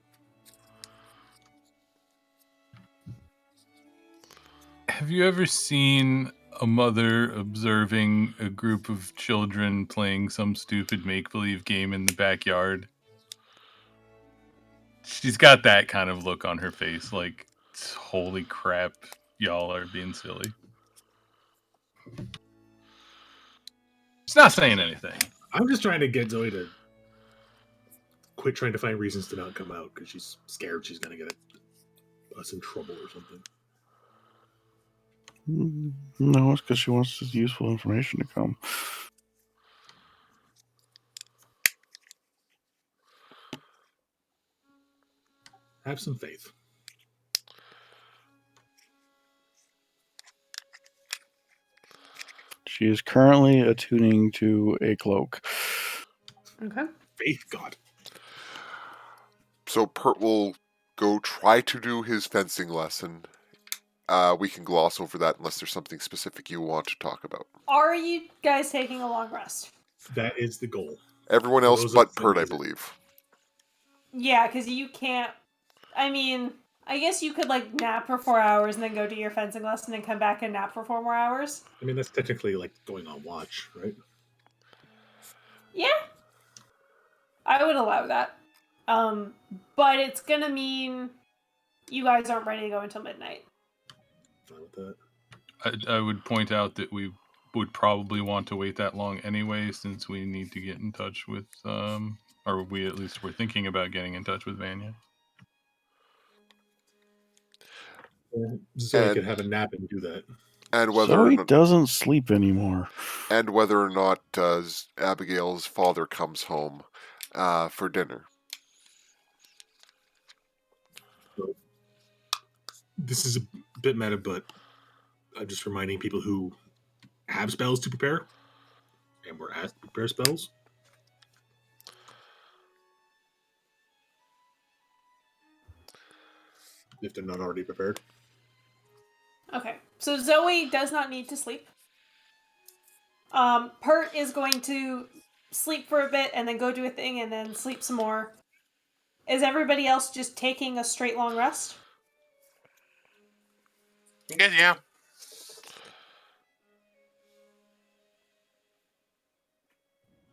Have you ever seen a mother observing a group of children playing some stupid make-believe game in the backyard? She's got that kind of look on her face, like, holy crap, y'all are being silly. She's not saying anything. I'm just trying to get Zoe to quit trying to find reasons to not come out because she's scared she's going to get us in trouble or something. No, it's because she wants this useful information to come. Have some faith. She is currently attuning to a cloak. Okay. Faith, God. So Pert will go try to do his fencing lesson. We can gloss over that unless there's something specific you want to talk about. Are you guys taking a long rest? That is the goal. Everyone For else those but of us that Pert, I visit. believe. Yeah, because you can't. I mean, I guess you could like nap for 4 hours and then go do your fencing lesson and come back and nap for 4 more hours. I mean, that's technically like going on watch, right? Yeah, I would allow that. But it's gonna mean you guys aren't ready to go until midnight. Fine with that. I would point out that we would probably want to wait that long anyway, since we need to get in touch with, or we at least were thinking about getting in touch with Vanya. Zoe could have a nap and do that. And whether Zoe or not, doesn't sleep anymore. and whether or not Abigail's father comes home for dinner. So, this is a bit meta, but I'm just reminding people who have spells to prepare and were asked to prepare spells. If they're not already prepared. Okay, so Zoe does not need to sleep. Pert is going to sleep for a bit and then go do a thing and then sleep some more. Is everybody else just taking a straight long rest? Yeah.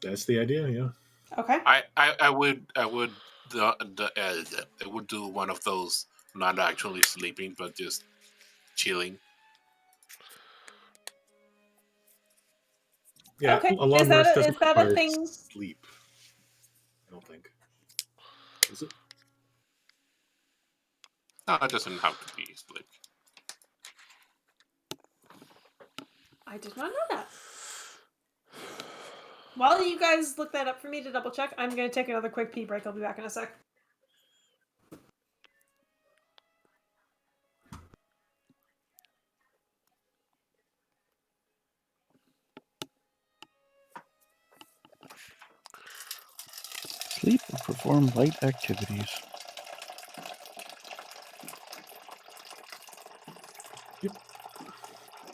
That's the idea, yeah. Okay. I would do one of those, not actually sleeping but just chilling. Yeah, Okay. a long Is that rest a- doesn't is that a require thing? sleep. I don't think. Is it? No, it doesn't have to be sleep. I did not know that. While you guys look that up for me to double check, I'm going to take another quick pee break. I'll be back in a sec. Sleep or perform light activities.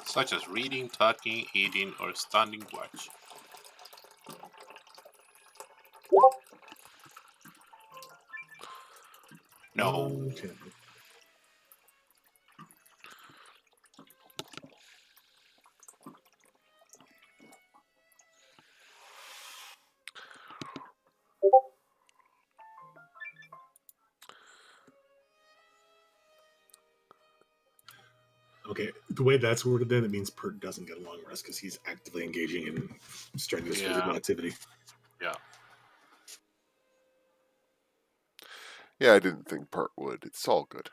Such as reading, talking, eating, or standing watch. No. Enchantment. Okay, the way that's worded, then it means Pert doesn't get a long rest because he's actively engaging in strenuous physical activity. Yeah. Yeah, I didn't think Part would. It's all good.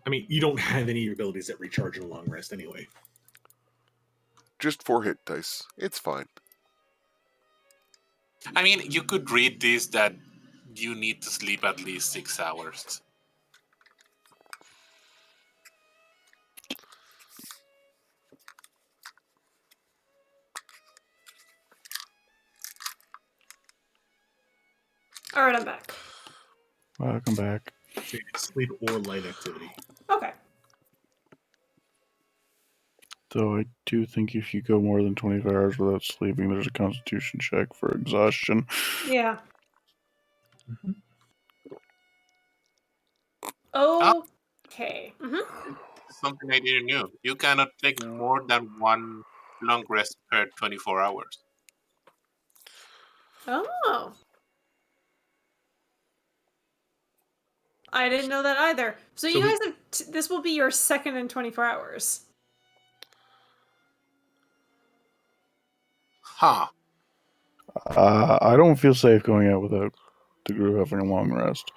I mean, you don't have any abilities that recharge in a long rest anyway. Just 4 hit dice. It's fine. I mean, you could read this that you need to sleep at least 6 hours. All right, I'm back. Welcome back. So sleep or light activity. Okay. Though I do think if you go more than 24 hours without sleeping, there's a constitution check for exhaustion. Yeah. Mm-hmm. Okay. Something I didn't know. You cannot take more than one long rest per 24 hours. Oh. I didn't know that either. So you guys have this will be your second in 24 hours. Huh. I don't feel safe going out without the group having a long rest.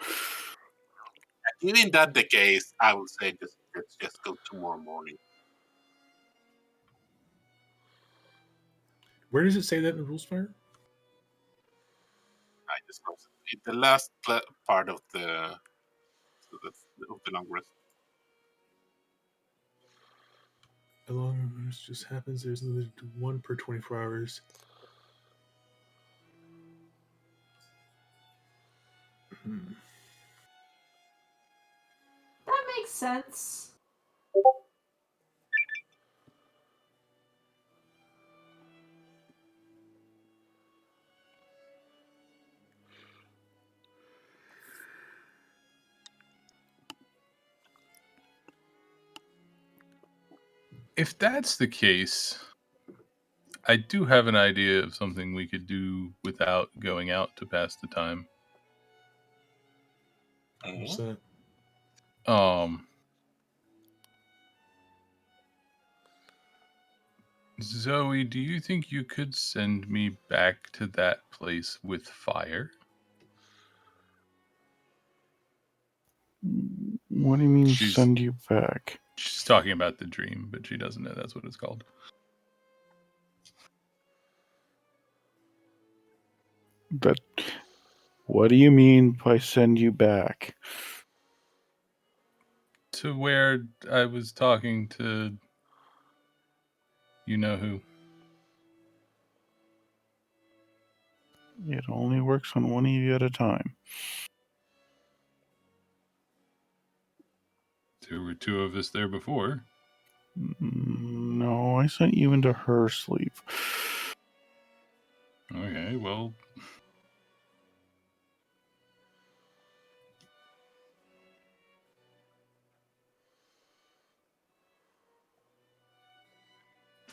Even that the case, I would say let's just go tomorrow morning. Where does it say that in the rules, Fire? I just the last part of the long rest. A long rest just happens. There's limited to 1 per 24 hours. That makes sense. If that's the case, I do have an idea of something we could do without going out to pass the time. What's that? Zoe, do you think you could send me back to that place with fire? What do you mean She's- send you back? She's talking about the dream, but she doesn't know that's what it's called. But what do you mean by send you back? To where I was talking to you know who. It only works on one of you at a time. There were 2 of us there before. No, I sent you into her sleep. Okay, well,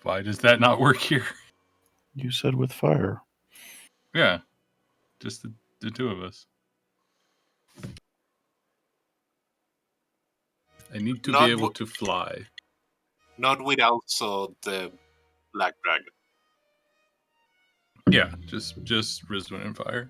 why does that not work here? You said with fire. Yeah, just the 2 of us. I need to Not be able to fly. Not with also the black dragon. Yeah, just Rizwan and fire.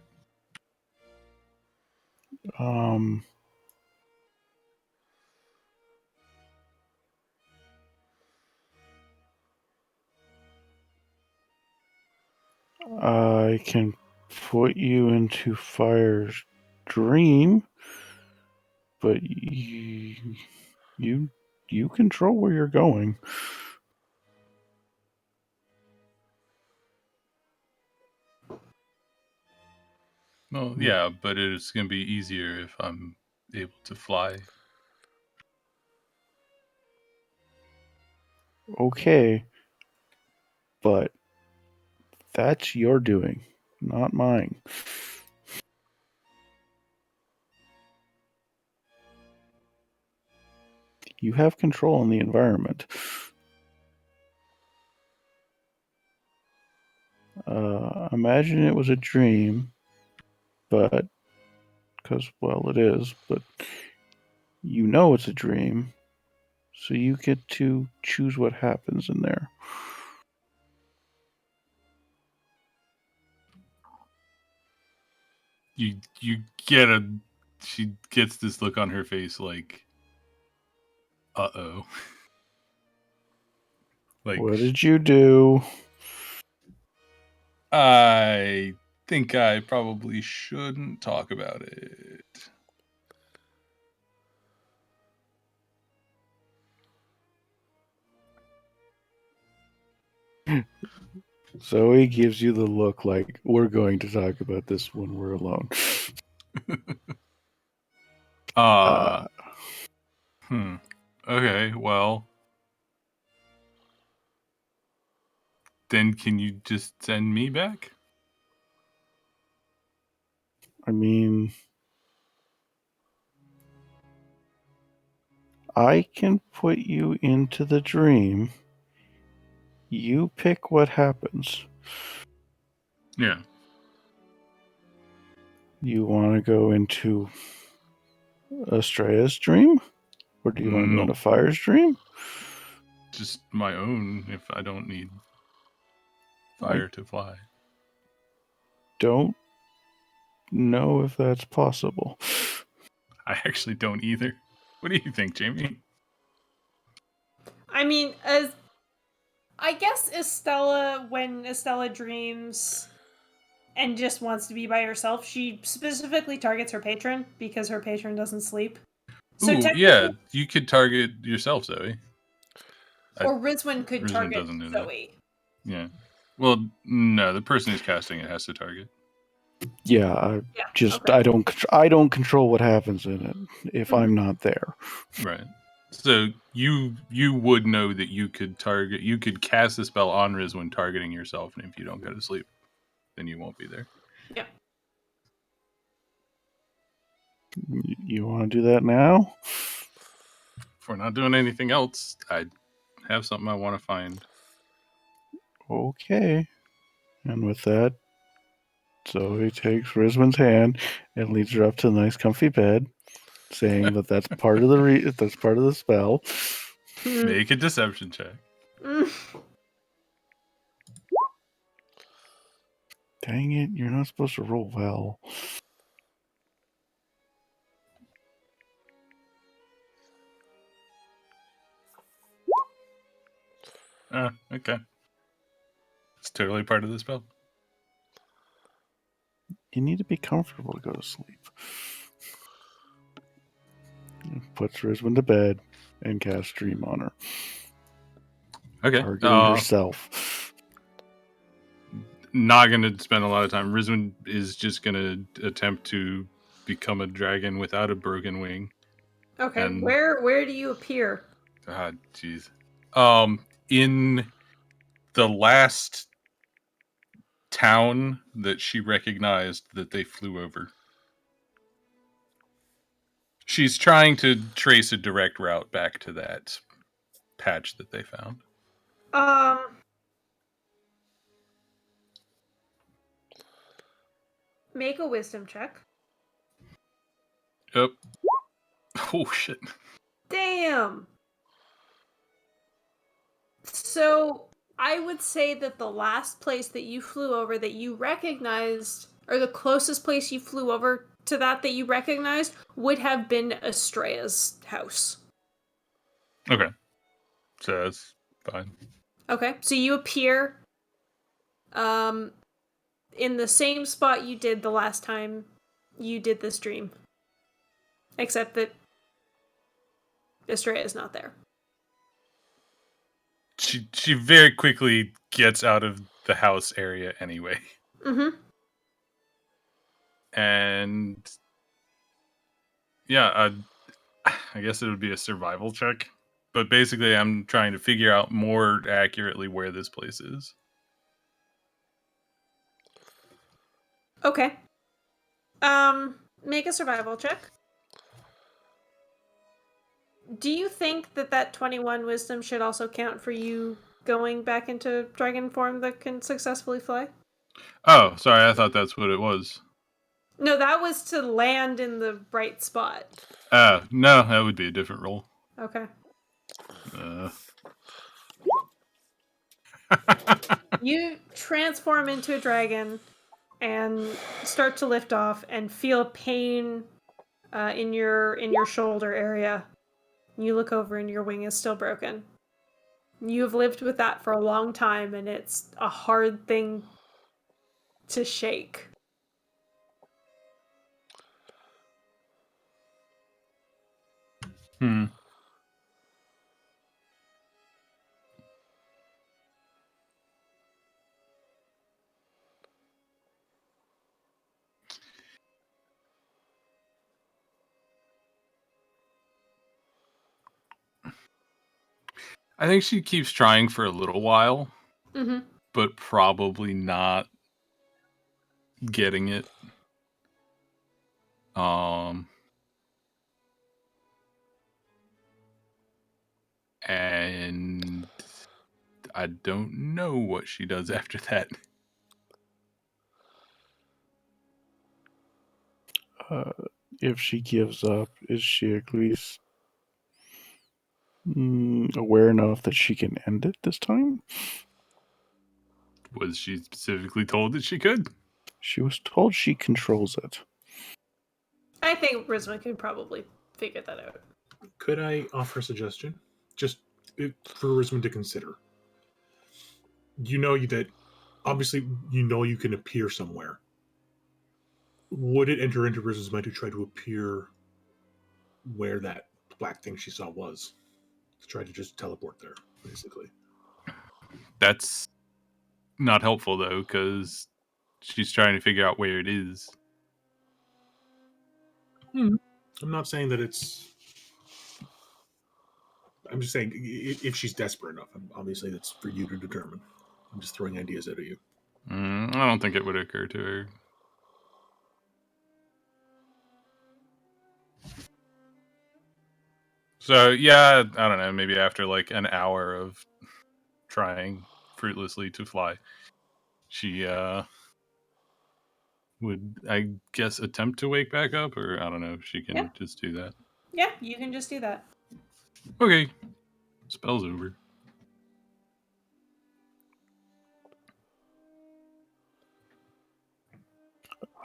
I can put you into Fire's dream, but you control where you're going. Well, yeah, but it's going to be easier if I'm able to fly. Okay, but that's your doing, not mine. You have control in the environment. Imagine it was a dream, but because, well, it is, but you know it's a dream, so you get to choose what happens in there. You get a. She gets this look on her face like, uh-oh. Like, What did you do? I think I probably shouldn't talk about it. Zoe gives you the look like, we're going to talk about this when we're alone. Okay, well. Then can you just send me back? I mean, I can put you into the dream. You pick what happens. Yeah. You want to go into Estrella's dream? Or do you want to go No. into Fire's dream? Just my own if I don't need fire to fly. Don't know if that's possible. I actually don't either. What do you think, Jamie? I mean, I guess Estella, when Estella dreams and just wants to be by herself, she specifically targets her patron because her patron doesn't sleep. So Ooh, yeah, you could target yourself, Zoe. Or Rizwin could Rizwin target doesn't do Zoe. that. Yeah. Well, no, the person who's casting it has to target. Yeah, okay. I don't control what happens in it if I'm not there. Right. So you would know that you could cast the spell on Rizwin targeting yourself, and if you don't go to sleep, then you won't be there. Yeah. You want to do that now? If we're not doing anything else, I have something I want to find. Okay. And with that, Zoe takes Rizwin's hand and leads her up to a nice, comfy bed, saying that that's part of the spell. Make a deception check. Dang it! You're not supposed to roll well. Okay. It's totally part of the spell. You need to be comfortable to go to sleep. Puts Rizwin to bed and casts Dream on her. Okay. Targeting herself. Not going to spend a lot of time. Rizwin is just going to attempt to become a dragon without a broken wing. Okay, and where do you appear? God, jeez. In the last town that she recognized that they flew over. She's trying to trace a direct route back to that patch that they found. Make a wisdom check. Yep. Oh, shit. Damn. So, I would say that the last place that you flew over that you recognized, or the closest place you flew over to that you recognized, would have been Estrella's house. Okay. So that's fine. Okay, so you appear in the same spot you did the last time you did this dream. Except that Estrella is not there. She very quickly gets out of the house area anyway. Mm-hmm. And yeah, I guess it would be a survival check. But basically, I'm trying to figure out more accurately where this place is. Okay. Make a survival check. Do you think that 21 wisdom should also count for you going back into dragon form that can successfully fly? Oh, sorry, I thought that's what it was. No, that was to land in the right spot. No, that would be a different roll. Okay. Uh. You transform into a dragon and start to lift off and feel pain in your shoulder area. You look over and your wing is still broken. You've lived with that for a long time and it's a hard thing to shake. I think she keeps trying for a little while, but probably not getting it. And I don't know what she does after that. If she gives up, is she at least aware enough that she can end it this time? Was she specifically told that she could? She was told she controls it. I think Rizma could probably figure that out. Could I offer a suggestion? Just for Risman to consider. You know that obviously you know you can appear somewhere. Would it enter into Risman's mind to try to appear where that black thing she saw was? To try to just teleport there, basically. That's not helpful though, because she's trying to figure out where it is. I'm not saying that it's. I'm just saying if she's desperate enough. Obviously, that's for you to determine. I'm just throwing ideas out at you. I don't think it would occur to her. So yeah, I don't know. Maybe after like an hour of trying fruitlessly to fly, she would, I guess, attempt to wake back up, or I don't know if she can just do that. Yeah, you can just do that. Okay, spell's over.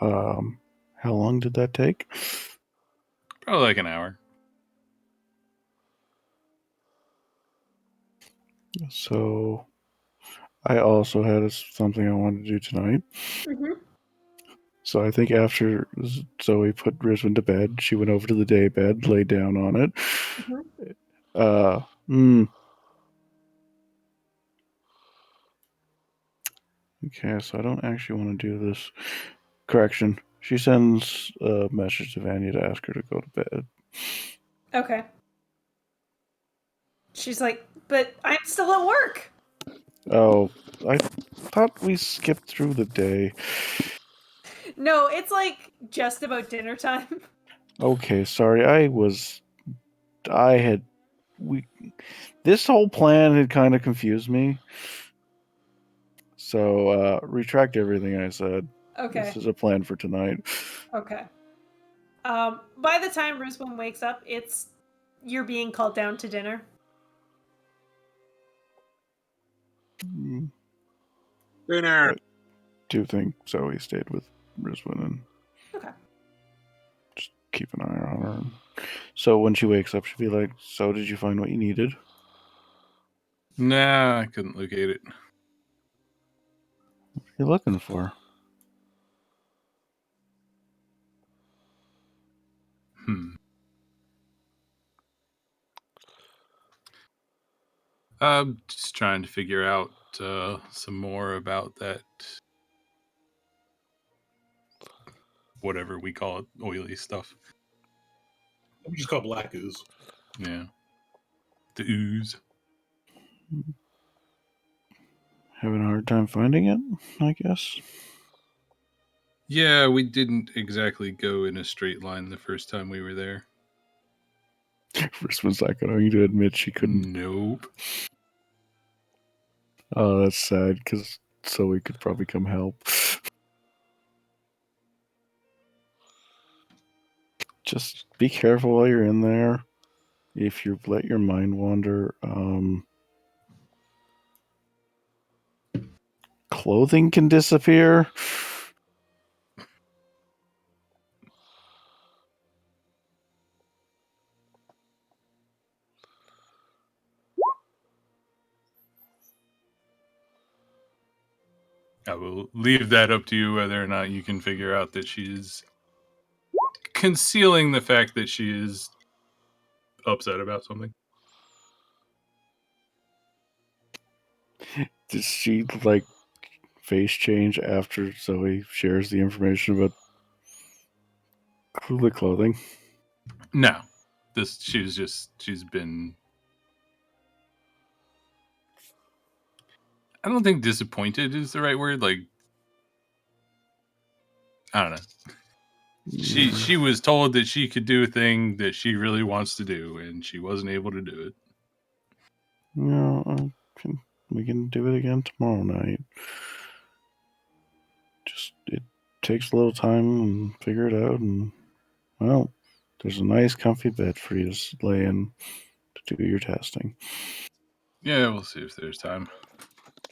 How long did that take? Probably like an hour. So, I also had something I wanted to do tonight. So I think after Zoe put Rizwan to bed, she went over to the day bed, laid down on it. Okay, so I don't actually want to do this. Correction. She sends a message to Vanya to ask her to go to bed. Okay. She's like, but I'm still at work. Oh, I thought we skipped through the day. No, it's like just about dinner time. Okay, sorry. This whole plan had kind of confused me. So, retract everything I said. Okay. This is a plan for tonight. Okay. By the time Rizwan wakes up, you're being called down to dinner. Dinner. I do think Zoe stayed with Rizwan and just keep an eye on her. So when she wakes up, she'll be like, "So did you find what you needed?" Nah, I couldn't locate it. What are you looking for? I'm just trying to figure out some more about that, whatever we call it, oily stuff. We just call it black ooze. Yeah. The ooze. Having a hard time finding it, I guess. Yeah, we didn't exactly go in a straight line the first time we were there. First one's not going to admit she couldn't. Nope. Oh, that's sad, because Zoe could probably come help. Just be careful while you're in there. If you let your mind wander, clothing can disappear. I will leave that up to you whether or not you can figure out that she's concealing the fact that she is upset about something. Does she, like, face change after Zoe shares the information about the clothing? No. She's been... I don't think disappointed is the right word. Like, I don't know. She was told that she could do a thing that she really wants to do, and she wasn't able to do it. No, we can do it again tomorrow night. Just, it takes a little time and figure it out, and, well, there's a nice comfy bed for you to lay in to do your testing. Yeah, we'll see if there's time.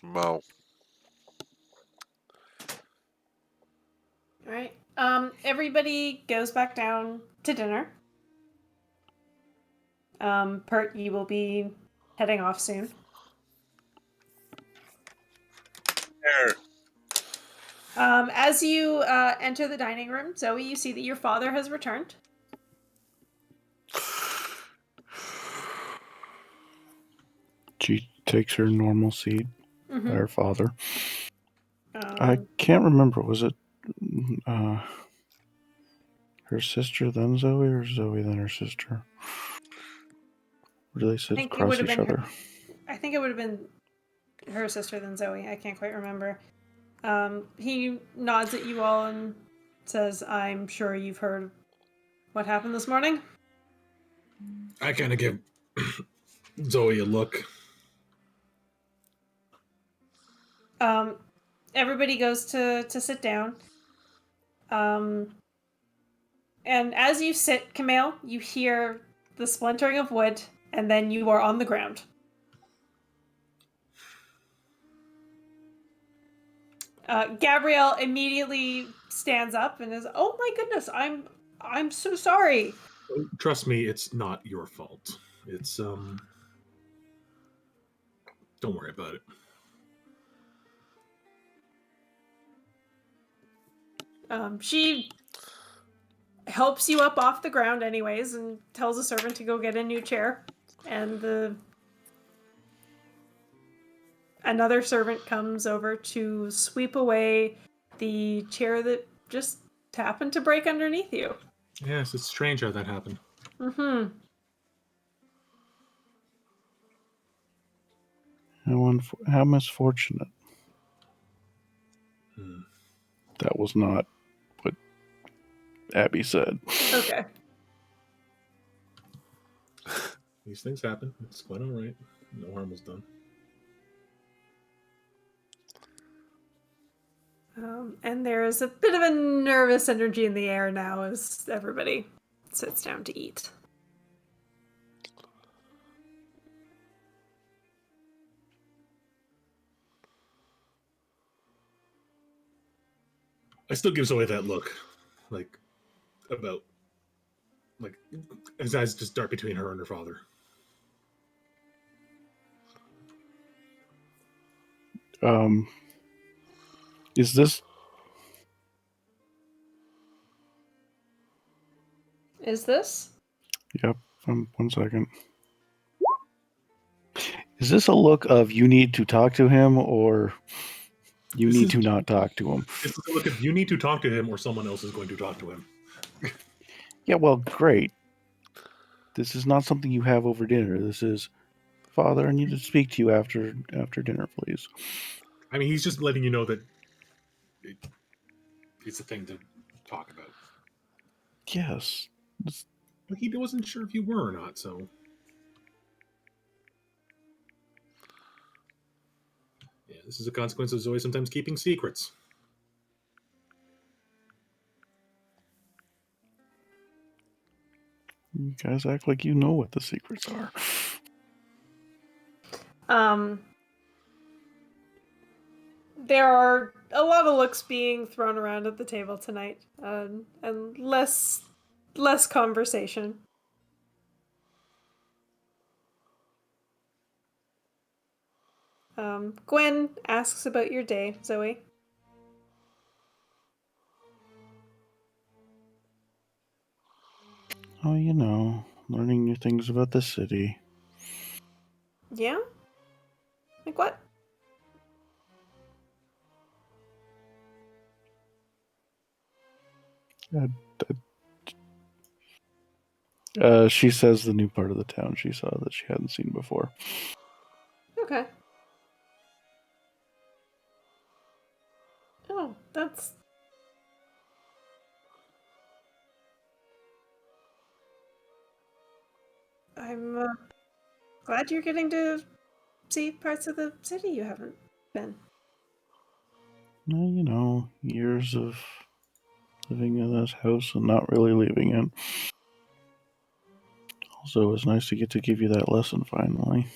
Wow. All right. Everybody goes back down to dinner. Pert, you will be heading off soon. As you enter the dining room, Zoe, you see that your father has returned. She takes her normal seat by her father. Um, I can't remember. Was it her sister then Zoe, or Zoe then her sister? Or do they sit across each other? I think it would have been her sister than Zoe. I can't quite remember. He nods at you all and says, "I'm sure you've heard what happened this morning." I kind of give Zoe a look. Everybody goes to sit down. And as you sit, Camille, you hear the splintering of wood, and then you are on the ground. Gabrielle immediately stands up and is, "Oh my goodness, I'm so sorry." Trust me, it's not your fault. It's don't worry about it. She helps you up off the ground anyways and tells a servant to go get a new chair. And another servant comes over to sweep away the chair that just happened to break underneath you. Yes, it's strange how that happened. Mm-hmm. How misfortunate. Hmm. That was not what Abby said. Okay. These things happen. It's quite all right. No harm was done. And there is a bit of a nervous energy in the air now as everybody sits down to eat. I still give Zoe that look, his eyes just dart between her and her father. Is this... Is this? Yep. 1 second. Is this a look of you need to talk to him, or you need to not talk to him? This is a look of you need to talk to him, or someone else is going to talk to him. Yeah, well, great. This is not something you have over dinner. This is Father, I need to speak to you after dinner, please. I mean, he's just letting you know that it's a thing to talk about. Yes. But he wasn't sure if you were or not, so. Yeah, this is a consequence of Zoe sometimes keeping secrets. You guys act like you know what the secrets are. There are a lot of looks being thrown around at the table tonight, and less conversation. Gwen asks about your day, Zoe. Oh, learning new things about the city. Yeah? Like what? She says the new part of the town she saw that she hadn't seen before. Okay. Oh, that's... I'm glad you're getting to see parts of the city you haven't been. Well, years of living in this house and not really leaving it. Also, it was nice to get to give you that lesson finally.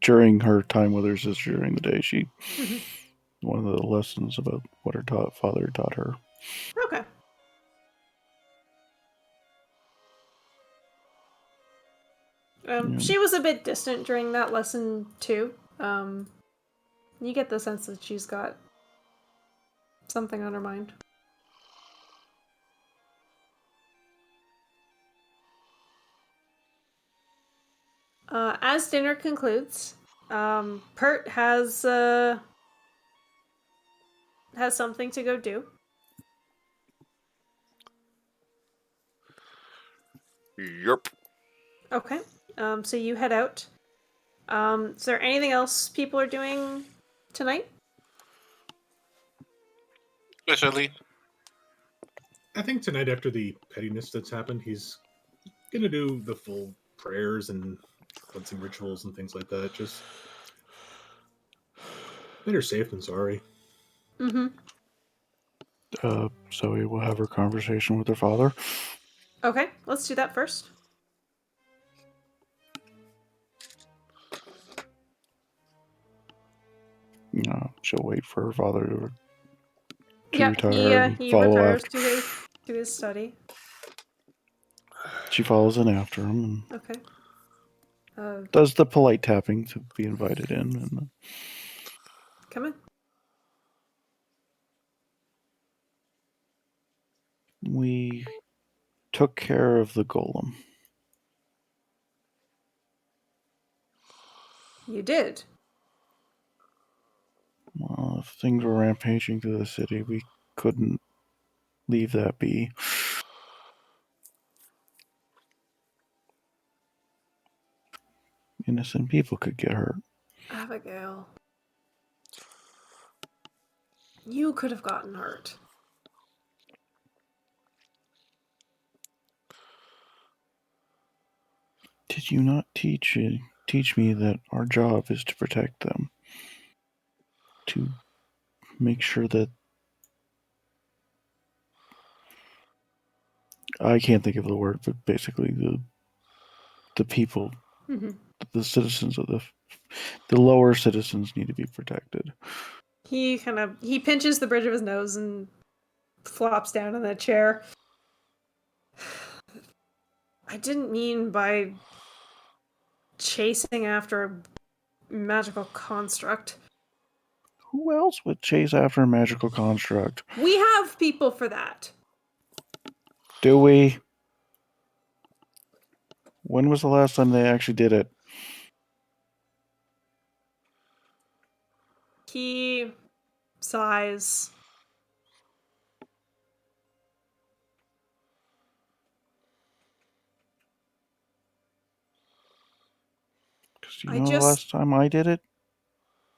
During her time with her sister during the day, one of the lessons about what her father taught her. Okay. Yeah. She was a bit distant during that lesson, too. You get the sense that she's got something on her mind. As dinner concludes, Pert has something to go do. Yerp. Okay. So you head out. Is there anything else people are doing tonight? Especially, I think tonight, after the pettiness that's happened, he's gonna do the full prayers and cleansing rituals and things like that. Just better safe than sorry. Mm-hmm. Zoe will have her conversation with her father. Okay, let's do that first. She'll wait for her father to retire and he follow retires after. to his study. She follows in after him and Okay. does the polite tapping to be invited in. And Come in. we took care of the golem. You did. Well, if things were rampaging through the city, we couldn't leave that be. Innocent people could get hurt. Abigail. You could have gotten hurt. Did you not teach me that our job is to protect them? To make sure that I can't think of the word, but basically the people, Mm-hmm. the citizens of the lower citizens need to be protected. He pinches the bridge of his nose and flops down in the chair. I didn't mean by chasing after a magical construct. Who else would chase after a magical construct? We have people for that. Do we? When was the last time they actually did it? He sighs. Because you know the last time I did it?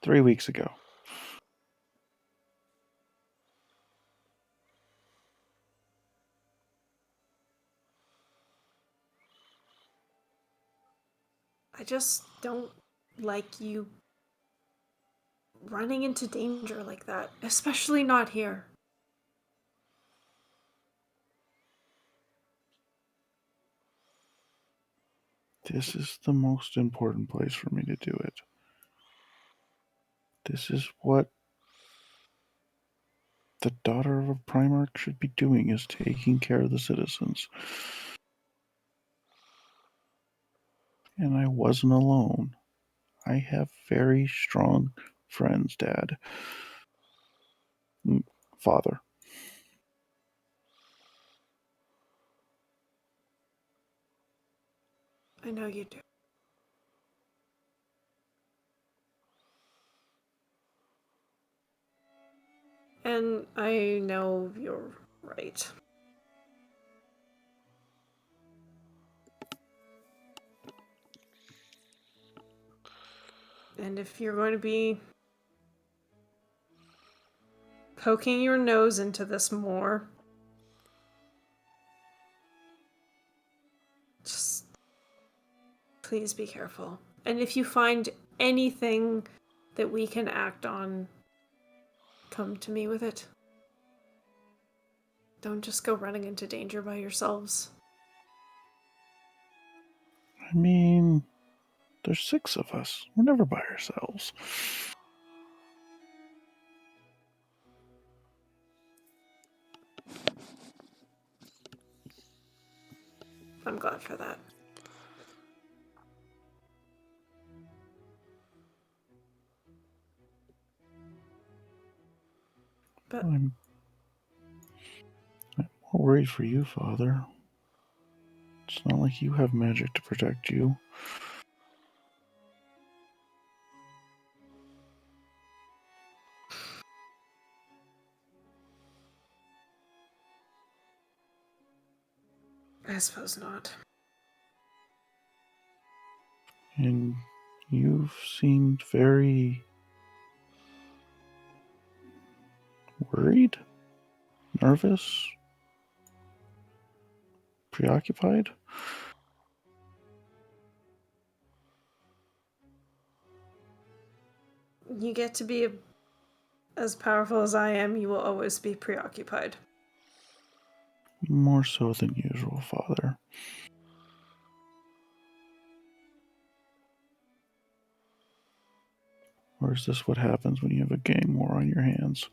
3 weeks ago. I just don't like you running into danger like that, especially not here. This is the most important place for me to do it. This is what the daughter of a Primarch should be doing, is taking care of the citizens. And I wasn't alone. I have very strong friends, Dad. Father. I know you do. And I know you're right. And if you're going to be poking your nose into this more, just please be careful. And if you find anything that we can act on, come to me with it. Don't just go running into danger by yourselves. I mean, there's 6 of us. We're never by ourselves. I'm glad for that. But I'm more worried for you, Father. It's not like you have magic to protect you. I suppose not. And you've seemed very worried, nervous, preoccupied. You get to be as powerful as I am, you will always be preoccupied. More so than usual, Father. Or is this what happens when you have a gang war on your hands?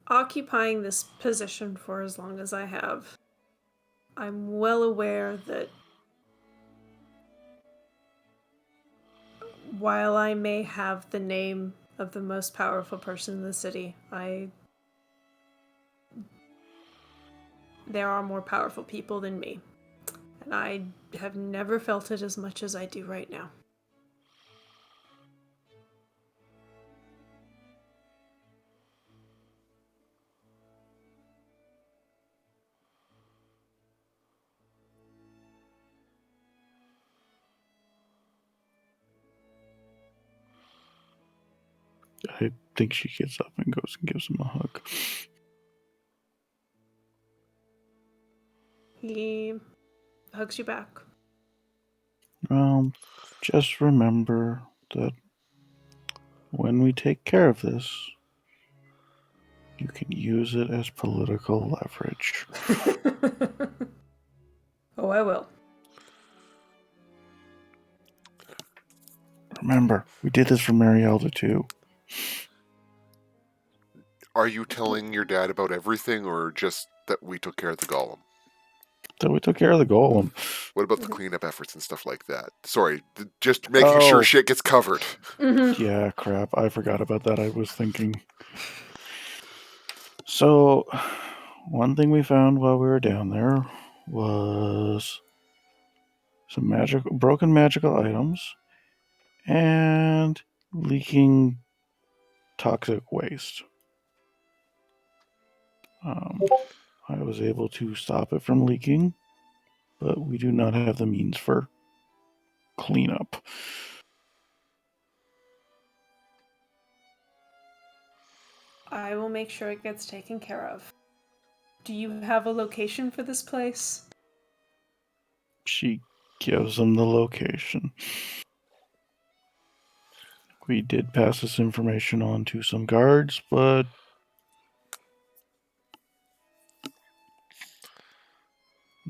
Occupying this position for as long as I have, I'm well aware that while I may have the name of the most powerful person in the city, there are more powerful people than me. And I have never felt it as much as I do right now. I think she gets up and goes and gives him a hug. He hugs you back. Well, just remember that when we take care of this, you can use it as political leverage. Oh, I will. Remember, we did this for Marielda too. Are you telling your dad about everything, or just that we took care of the golem? So we took care of the golem. What about the cleanup efforts and stuff like that? Sorry, just making sure shit gets covered. Yeah, crap. I forgot about that. I was thinking. So, one thing we found while we were down there was some broken magical items and leaking toxic waste. I was able to stop it from leaking, but we do not have the means for cleanup. I will make sure it gets taken care of. Do you have a location for this place? She gives him the location. We did pass this information on to some guards, but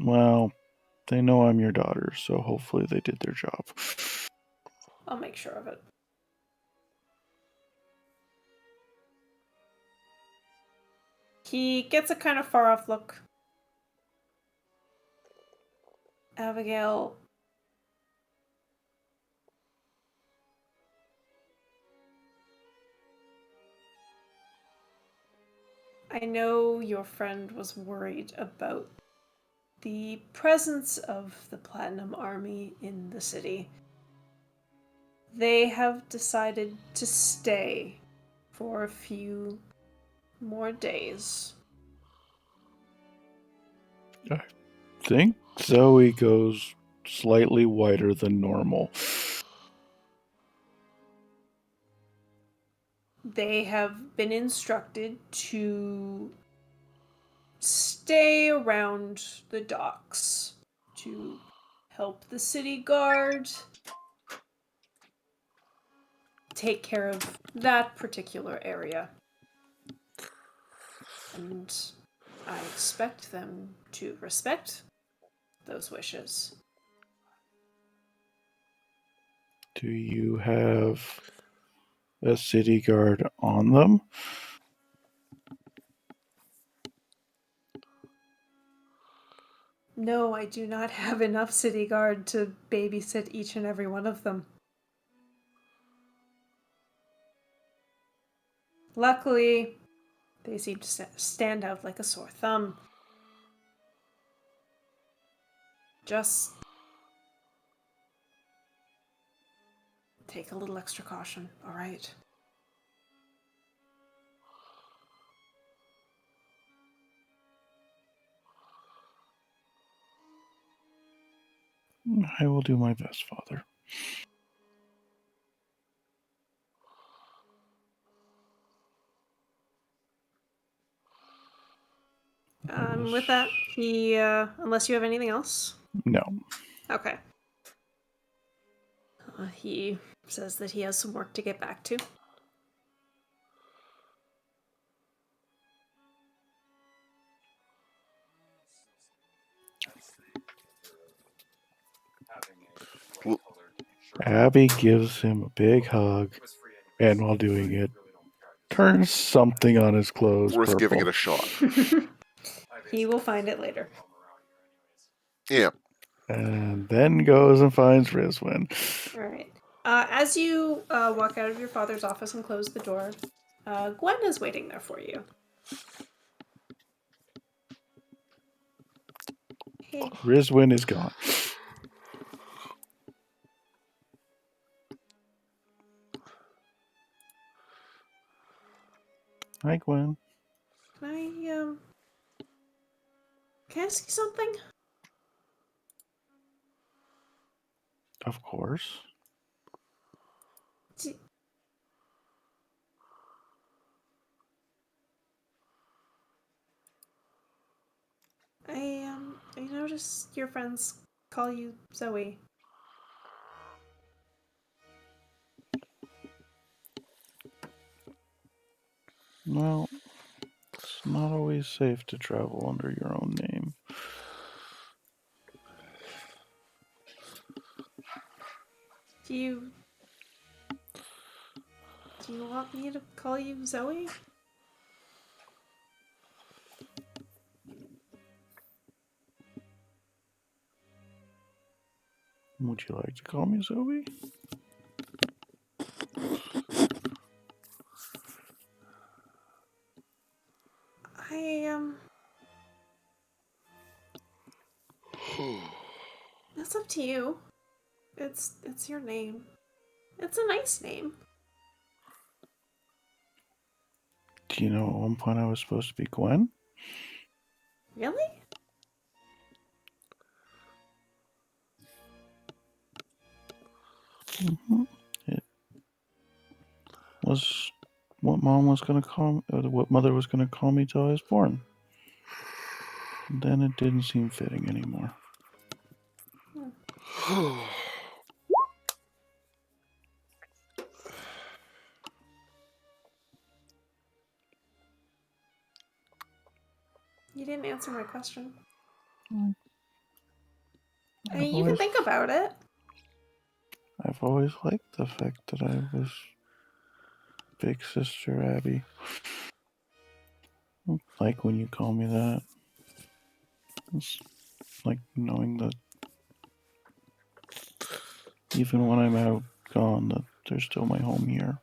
well, they know I'm your daughter, so hopefully they did their job. I'll make sure of it. He gets a kind of far off look. Abigail, I know your friend was worried about the presence of the Platinum Army in the city. They have decided to stay for a few more days. I think Zoe goes slightly wider than normal. They have been instructed to stay around the docks to help the city guard take care of that particular area. And I expect them to respect those wishes. Do you have a city guard on them? No, I do not have enough city guard to babysit each and every one of them. Luckily, they seem to stand out like a sore thumb. Just take a little extra caution, all right? I will do my best, Father. With that, he, unless you have anything else? No. Okay. He says that he has some work to get back to. Abby gives him a big hug, and while doing it, turns something on his clothes Worth purple. giving it a shot. He will find it later. Yeah. And then goes and finds Rizwin. All right. As you walk out of your father's office and close the door, Gwen is waiting there for you. Hey. Rizwin is gone. Hi, Gwen. Can I ask you something? Of course. I noticed your friends call you Zoe. Well, it's not always safe to travel under your own name. Do you want me to call you Zoe? Would you like to call me Zoe? That's up to you. It's your name. It's a nice name. Do you know at one point I was supposed to be Gwen? Really? It was what Mom was going to call me, what Mother was going to call me till I was born. And then it didn't seem fitting anymore. You didn't answer my question. Mm. I mean, you can think about it. I've always liked the fact that I was Big Sister Abby. Like when you call me that. It's like knowing that even when I'm out gone, that there's still my home here.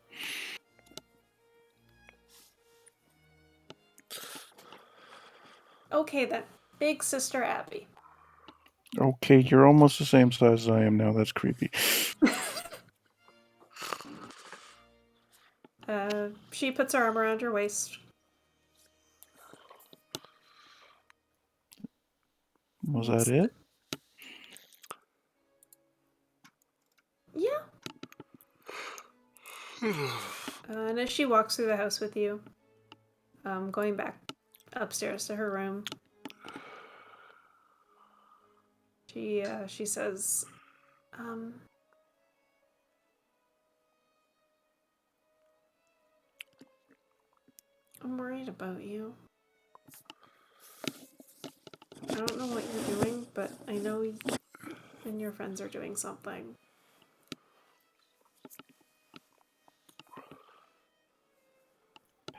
Okay then, Big Sister Abby. Okay, you're almost the same size as I am now. That's creepy. She puts her arm around your waist. Was that it? Yeah. And as she walks through the house with you, going back upstairs to her room, she says, I'm worried about you. I don't know what you're doing, but I know you and your friends are doing something.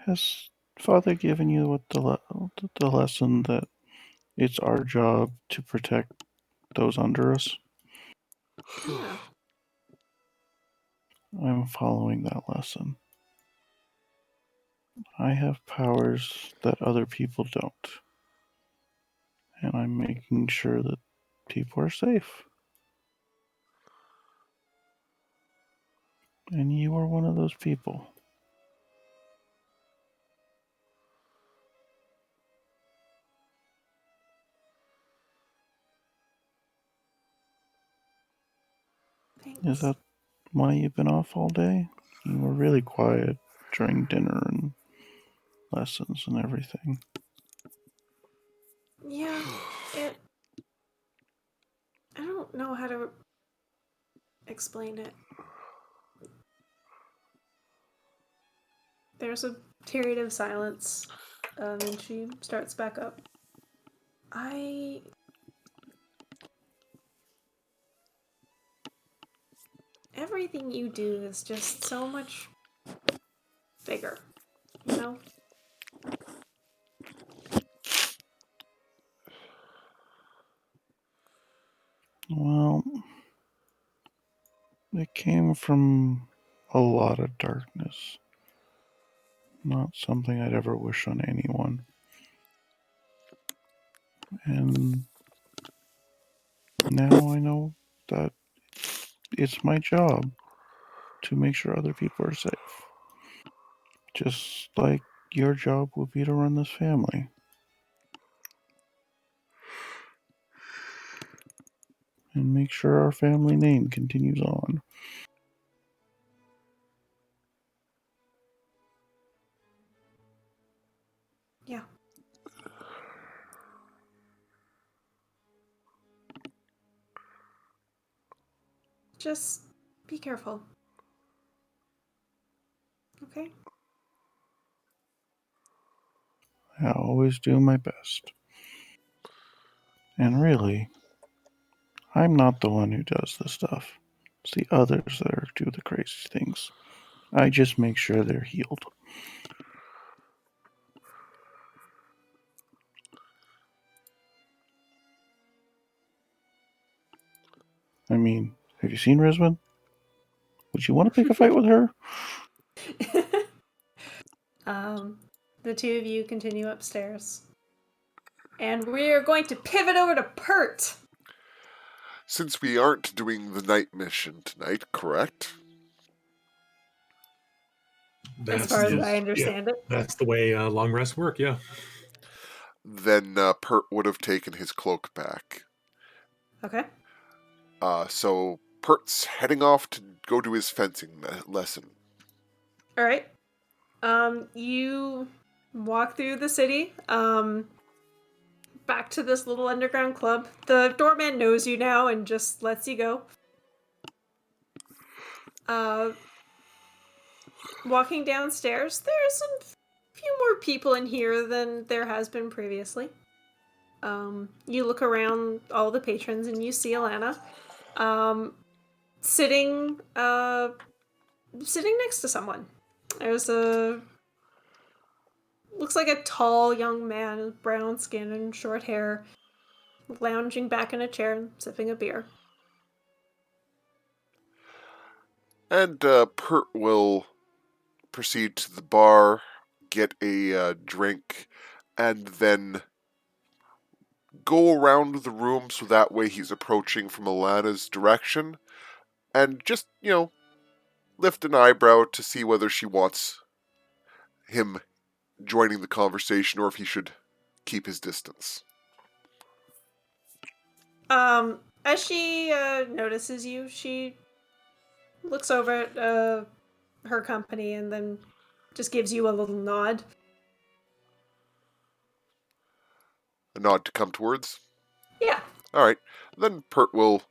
Has Father given you what the lesson that it's our job to protect those under us? Yeah. I'm following that lesson. I have powers that other people don't. And I'm making sure that people are safe. And you are one of those people. Thanks. Is that why you've been off all day? You were really quiet during dinner and lessons and everything. Yeah, I don't know how to explain it. There's a period of silence, and she starts back up. Everything you do is just so much bigger, you know? Well, it came from a lot of darkness. Not something I'd ever wish on anyone. And now I know that it's my job to make sure other people are safe. Just like your job would be to run this family. And make sure our family name continues on. Yeah. Just be careful. Okay? I always do my best. And really, I'm not the one who does the stuff. It's the others that do the crazy things. I just make sure they're healed. I mean, have you seen Rizwan? Would you want to pick a fight with her? The two of you continue upstairs. And we're going to pivot over to Pert. Since we aren't doing the night mission tonight, correct? As far as I understand it. That's the way long rests work, yeah. then Pert would have taken his cloak back. Okay. So Pert's heading off to go do his fencing lesson. All right. You walk through the city, back to this little underground club. The doorman knows you now and just lets you go. Walking downstairs, there's some few more people in here than there has been previously. You look around all the patrons and you see Alana, sitting next to someone. There's looks like a tall young man with brown skin and short hair, lounging back in a chair and sipping a beer. And Pert will proceed to the bar, get a drink, and then go around the room so that way he's approaching from Alana's direction, and just, lift an eyebrow to see whether she wants him joining the conversation or if he should keep his distance. As she notices you, she looks over at her company and then just gives you a little nod. A nod to come towards? Yeah. Alright, then Pert will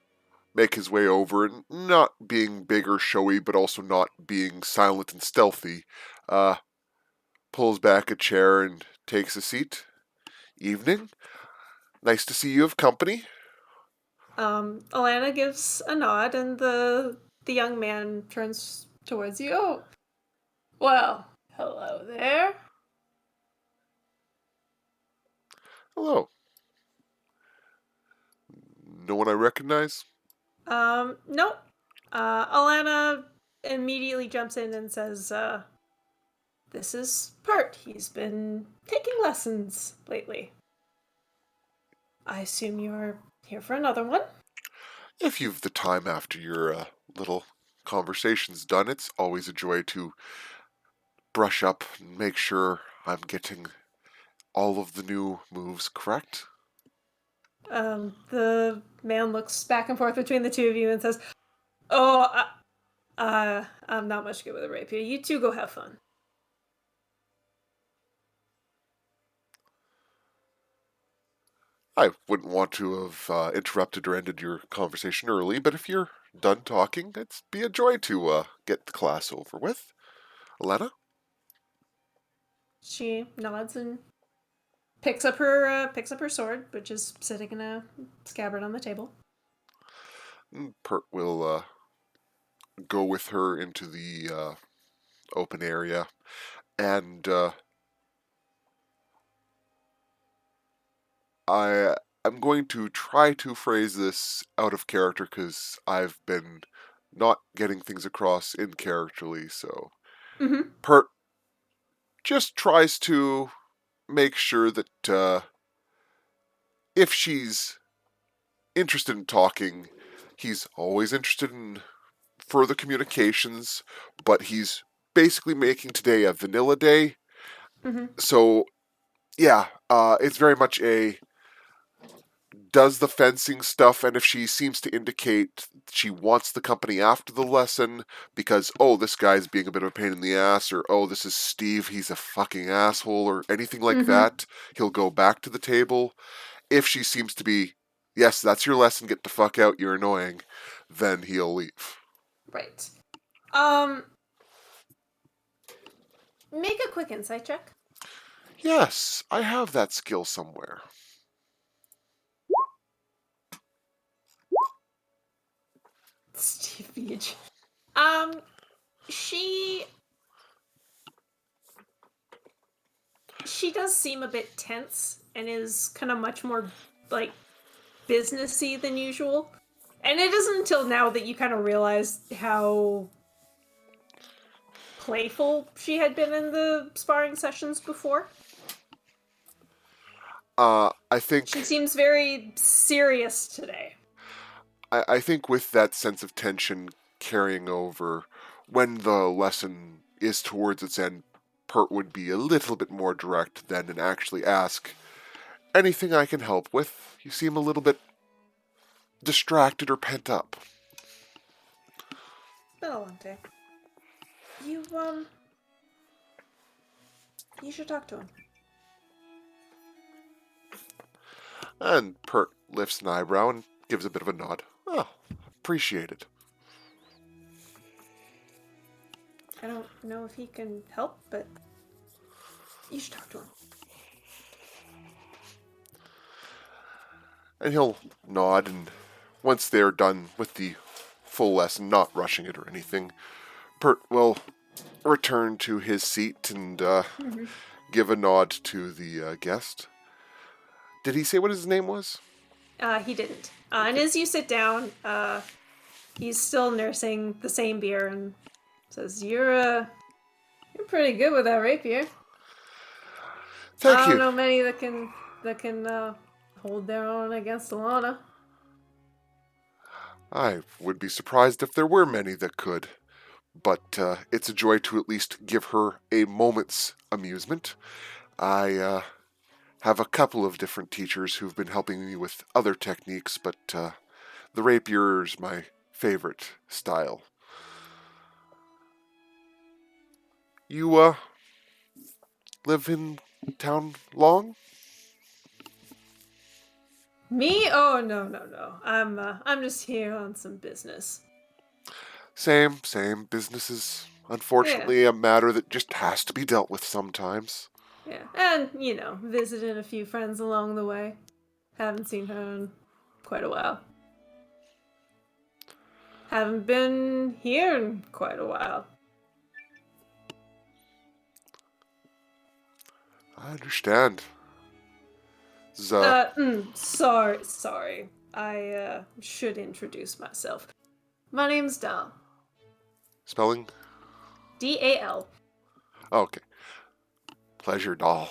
make his way over, and not being big or showy, but also not being silent and stealthy, pulls back a chair and takes a seat. Evening. Nice to see you have company. Alana gives a nod, and the young man turns towards you. Oh, well, hello there. Hello. No one I recognize? Nope. Alana immediately jumps in and says, this is Pert. He's been taking lessons lately. I assume you're here for another one? If you've the time after your little conversation's done, it's always a joy to brush up and make sure I'm getting all of the new moves correct. The man looks back and forth between the two of you and says, oh, I'm not much good with a rapier. You two go have fun. I wouldn't want to have interrupted or ended your conversation early, but if you're done talking, it'd be a joy to get the class over with. Alana? She nods and picks up her sword, which is sitting in a scabbard on the table. Pert will go with her into the open area, and I'm going to try to phrase this out of character because I've been not getting things across in characterly. So Pert just tries to make sure that if she's interested in talking, he's always interested in further communications, but he's basically making today a vanilla day. So yeah, it's very much a does the fencing stuff, and if she seems to indicate she wants the company after the lesson because, oh, this guy's being a bit of a pain in the ass, or, oh, this is Steve, he's a fucking asshole, or anything like that, he'll go back to the table. If she seems to be, yes, that's your lesson, get the fuck out, you're annoying, then he'll leave. Right. Make a quick insight check. Yes, I have that skill somewhere. Steve Beach. She does seem a bit tense and is kind of much more like businessy than usual. And it isn't until now that you kind of realize how playful she had been in the sparring sessions before. I think she seems very serious today. I think with that sense of tension carrying over, when the lesson is towards its end, Pert would be a little bit more direct then and actually ask, anything I can help with? You seem a little bit distracted or pent up. Been a long day. You should talk to him. And Pert lifts an eyebrow and gives a bit of a nod. Oh, appreciate it. I don't know if he can help, but you should talk to him. And he'll nod, and once they're done with the full lesson, not rushing it or anything, Pert will return to his seat and give a nod to the guest. Did he say what his name was? He didn't. And as you sit down, he's still nursing the same beer and says, You're pretty good with that rapier. Thank I you. don't know many that can hold their own against Alana. I would be surprised if there were many that could. But it's a joy to at least give her a moment's amusement. I have a couple of different teachers who've been helping me with other techniques, but the rapier is my favorite style. You live in town long? Me? Oh no. I'm just here on some business. Same. Business is unfortunately a matter that just has to be dealt with sometimes. Yeah, and visiting a few friends along the way. Haven't seen her in quite a while. Haven't been here in quite a while. I understand. So, Sorry. I should introduce myself. My name's Dal. spelling? Dal. Okay. Pleasure, doll.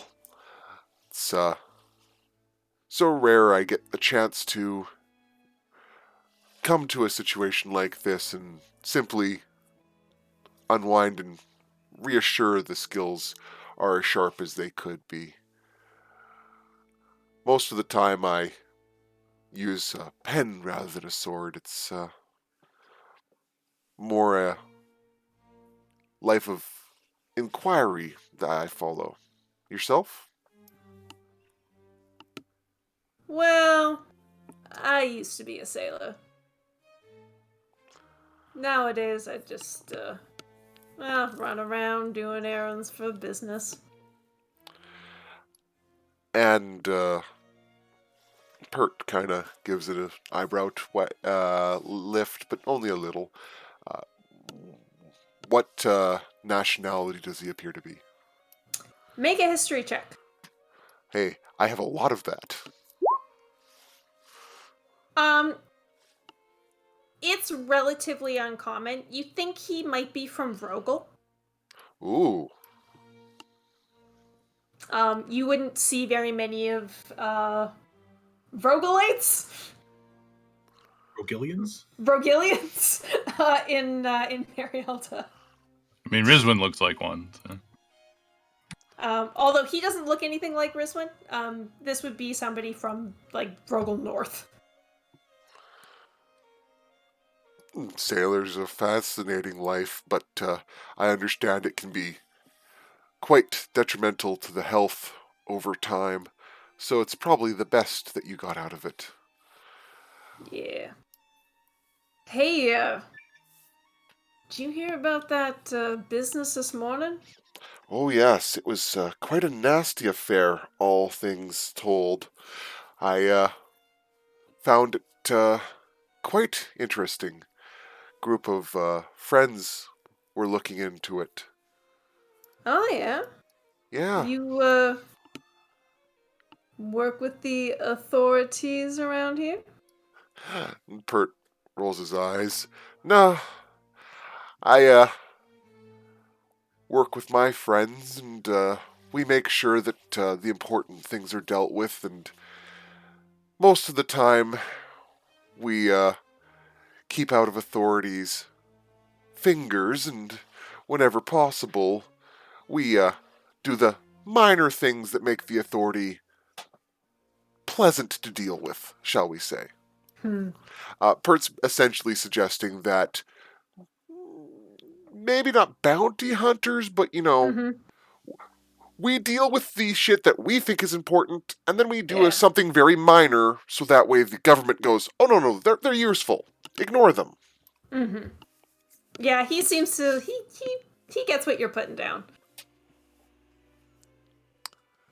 It's so rare I get the chance to come to a situation like this and simply unwind and reassure the skills are as sharp as they could be. Most of the time I use a pen rather than a sword. It's more a life of inquiry that I follow. Yourself? Well, I used to be a sailor. Nowadays, I just run around doing errands for business. And Pert kind of gives it an eyebrow lift, but only a little. Uh, what nationality does he appear to be? Make a history check. Hey, I have a lot of that. It's relatively uncommon. You think he might be from Vrogel? Ooh. You wouldn't see very many of Vrogelites? Vrogilians in Marielta. I mean, Rizwin looks like one. So. Although he doesn't look anything like Rizwin, this would be somebody from like Vrogel North. Sailors are a fascinating life, but I understand it can be quite detrimental to the health over time, so it's probably the best that you got out of it. Yeah. Hey, did you hear about that business this morning? Oh yes, it was quite a nasty affair, all things told. I found it quite interesting. Group of friends were looking into it. Oh, yeah? Yeah. You, work with the authorities around here? And Pert rolls his eyes. No, I work with my friends, and we make sure that the important things are dealt with, and most of the time we keep out of authorities' fingers, and whenever possible, we do the minor things that make the authority pleasant to deal with, shall we say. Hmm. Pert's essentially suggesting that maybe not bounty hunters, but, Mm-hmm. we deal with the shit that we think is important, and then we do Yeah. something very minor, so that way the government goes, oh, no, they're useful. Ignore them. Mm-hmm. Yeah, he seems to he gets what you're putting down.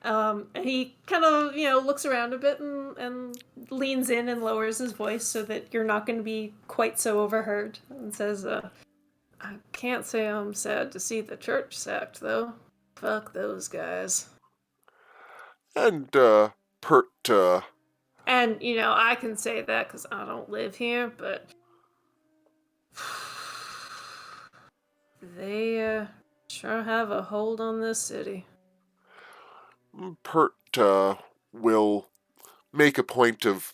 And he kind of, looks around a bit and leans in and lowers his voice so that you're not going to be quite so overheard, and says, I can't say I'm sad to see the church sacked, though. Fuck those guys. And, Pert, And, I can say that because I don't live here, but they, sure have a hold on this city. Pert, will make a point of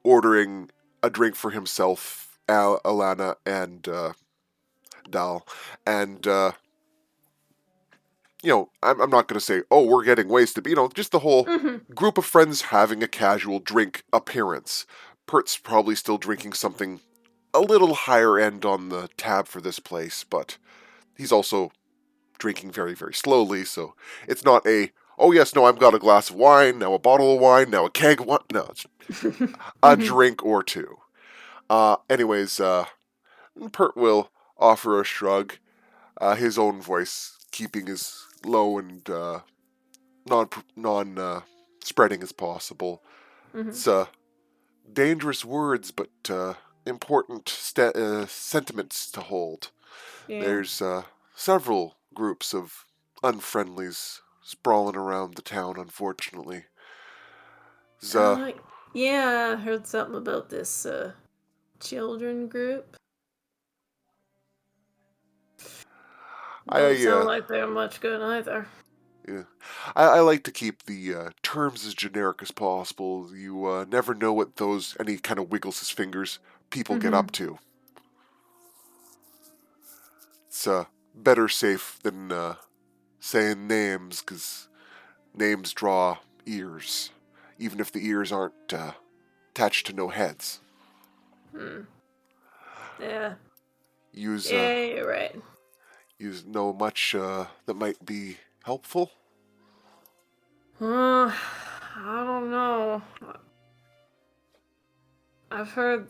ordering a drink for himself, Alana, and, Dal. And, I'm not going to say, oh, we're getting wasted, but, just the whole Mm-hmm. group of friends having a casual drink appearance. Pert's probably still drinking something a little higher end on the tab for this place, but he's also drinking very, very slowly, so it's not oh yes, no, I've got a glass of wine, now a bottle of wine, now a keg of wine. No, it's a drink or two. Anyways, Pert will offer a shrug, his own voice keeping as low and non spreading as possible. Mm-hmm. It's dangerous words, but important sentiments to hold. Yeah. There's several groups of unfriendlies sprawling around the town, unfortunately. Yeah, I heard something about this children group. Don't sound like they're much good either. Yeah. I like to keep the terms as generic as possible. You never know what any kind of wiggles his fingers people get up to. It's better safe than saying names, because names draw ears, even if the ears aren't attached to no heads. Yeah. Use you're right. use know much that might be helpful. I don't know. I've heard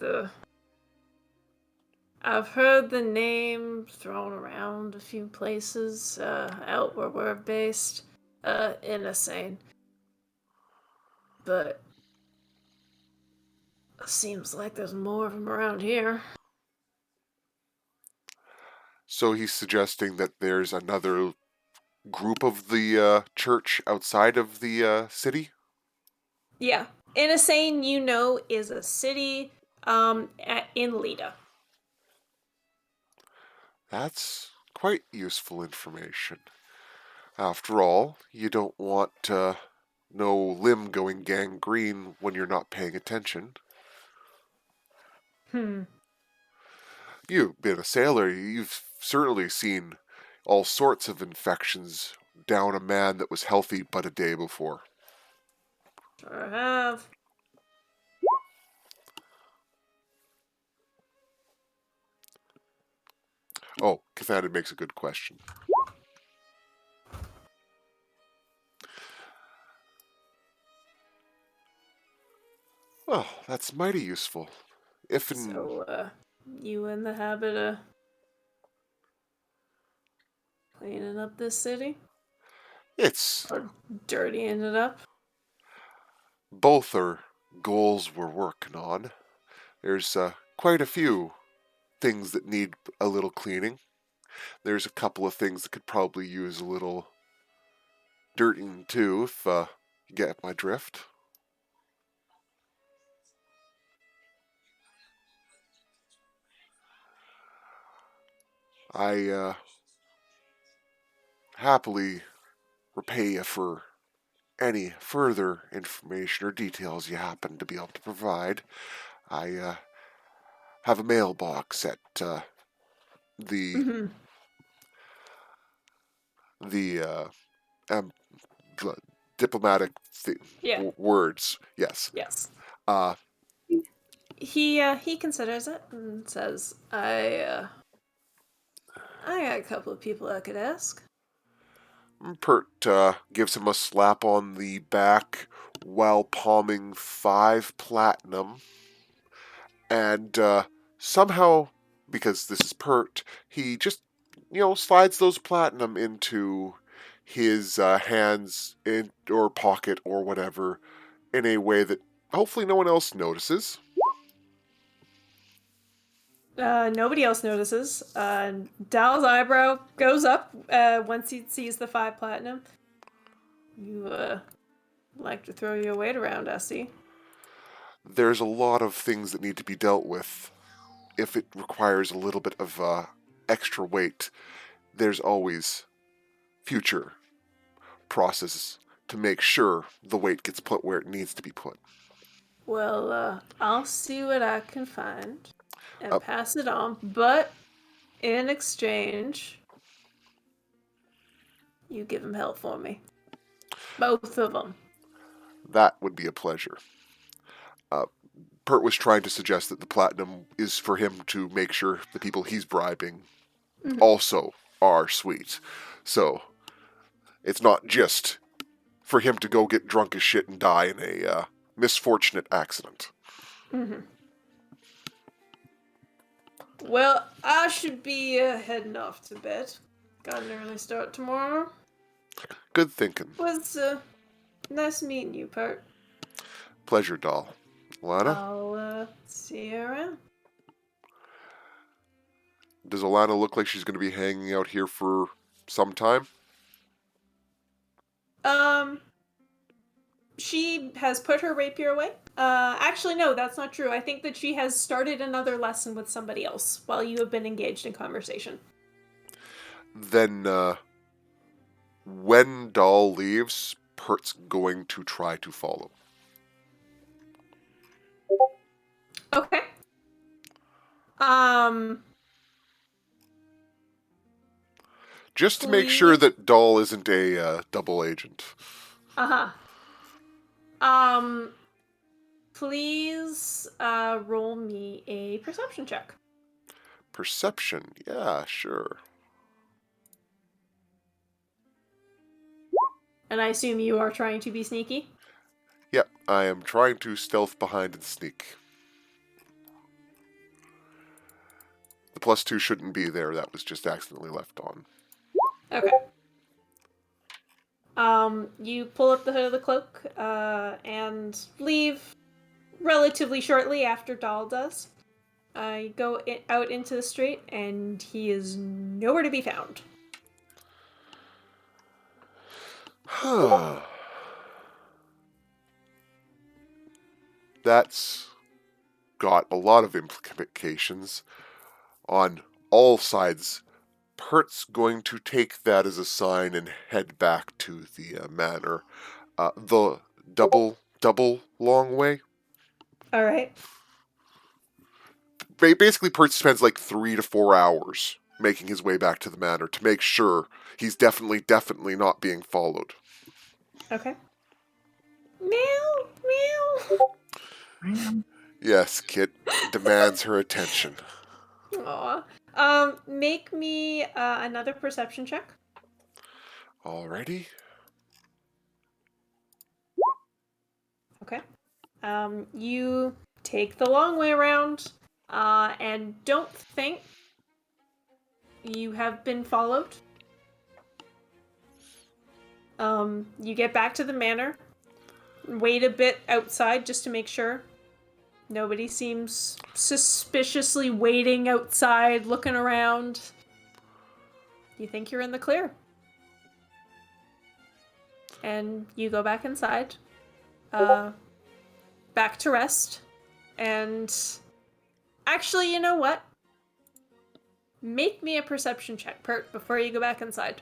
the name thrown around a few places out where we're based, insane. But it seems like there's more of them around here. So he's suggesting that there's another group of the church outside of the city? Yeah. Insane, is a city in Lita. That's quite useful information. After all, you don't want no limb going gangrene when you're not paying attention. You've been a sailor, you've certainly seen all sorts of infections down a man that was healthy but a day before. Sure have. Oh, Cathana makes a good question. Oh, that's mighty useful. So, you in the habit of cleaning up this city? It's Or dirtying it up? both are goals we're working on. There's quite a few things that need a little cleaning. There's a couple of things that could probably use a little dirting too, if you get my drift. I happily repay you for any further information or details you happen to be able to provide. I have a mailbox at the diplomatic Yeah. words. Yes. Yes. Uh, He considers it and says, I got a couple of people I could ask. Pert gives him a slap on the back while palming 5 platinum. And somehow, because this is Pert, he just, slides those platinum into his hands or pocket or whatever in a way that hopefully no one else notices. Nobody else notices. Dal's eyebrow goes up once he sees the 5 platinum. You like to throw your weight around, I see. There's a lot of things that need to be dealt with. If it requires a little bit of extra weight, there's always future processes to make sure the weight gets put where it needs to be put. Well, I'll see what I can find and pass it on, but in exchange, you give him help for me. Both of them. That would be a pleasure. Pert was trying to suggest that the platinum is for him to make sure the people he's bribing also are sweet. So it's not just for him to go get drunk as shit and die in a misfortunate accident. Well, I should be heading off to bed. Got an early start tomorrow. Good thinking. Was nice meeting you, Pert. Pleasure, doll. Alana? I'll see you around. Does Alana look like she's going to be hanging out here for some time? She has put her rapier away. Actually, no, that's not true. I think that she has started another lesson with somebody else while you have been engaged in conversation. Then, when Doll leaves, Pert's going to try to follow. Okay. Just to make sure that Doll isn't a double agent. Please roll me a perception check. Perception, yeah, sure. And I assume you are trying to be sneaky? Yep, I am trying to stealth behind and sneak. The +2 shouldn't be there, that was just accidentally left on. Okay. You pull up the hood of the cloak, and leave relatively shortly after Dahl does. You go out into the street, and he is nowhere to be found. That's got a lot of implications on all sides. Pert's going to take that as a sign and head back to the manor. The double long way. All right. Basically, Pert spends like 3 to 4 hours making his way back to the manor to make sure he's definitely not being followed. Okay. Meow, meow. Yes, Kit demands her attention. Aw. Make me another perception check. Alrighty. Okay. You take the long way around, and don't think you have been followed. You get back to the manor, wait a bit outside just to make sure. Nobody seems suspiciously waiting outside, looking around. You think you're in the clear. And you go back inside. Back to rest. And actually, you know what? Make me a perception check, Pert, before you go back inside.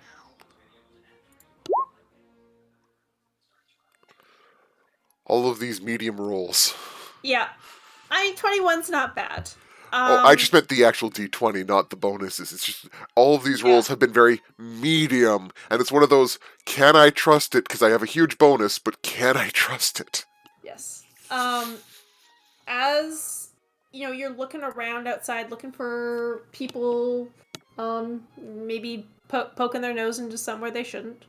All of these medium rolls. Yeah. 21's not bad. I just meant the actual D20, not the bonuses. It's just all of these rolls have been very medium, and it's one of those, can I trust it? Because I have a huge bonus, but can I trust it? Yes. As you're looking around outside, looking for people, maybe poking their nose into somewhere they shouldn't.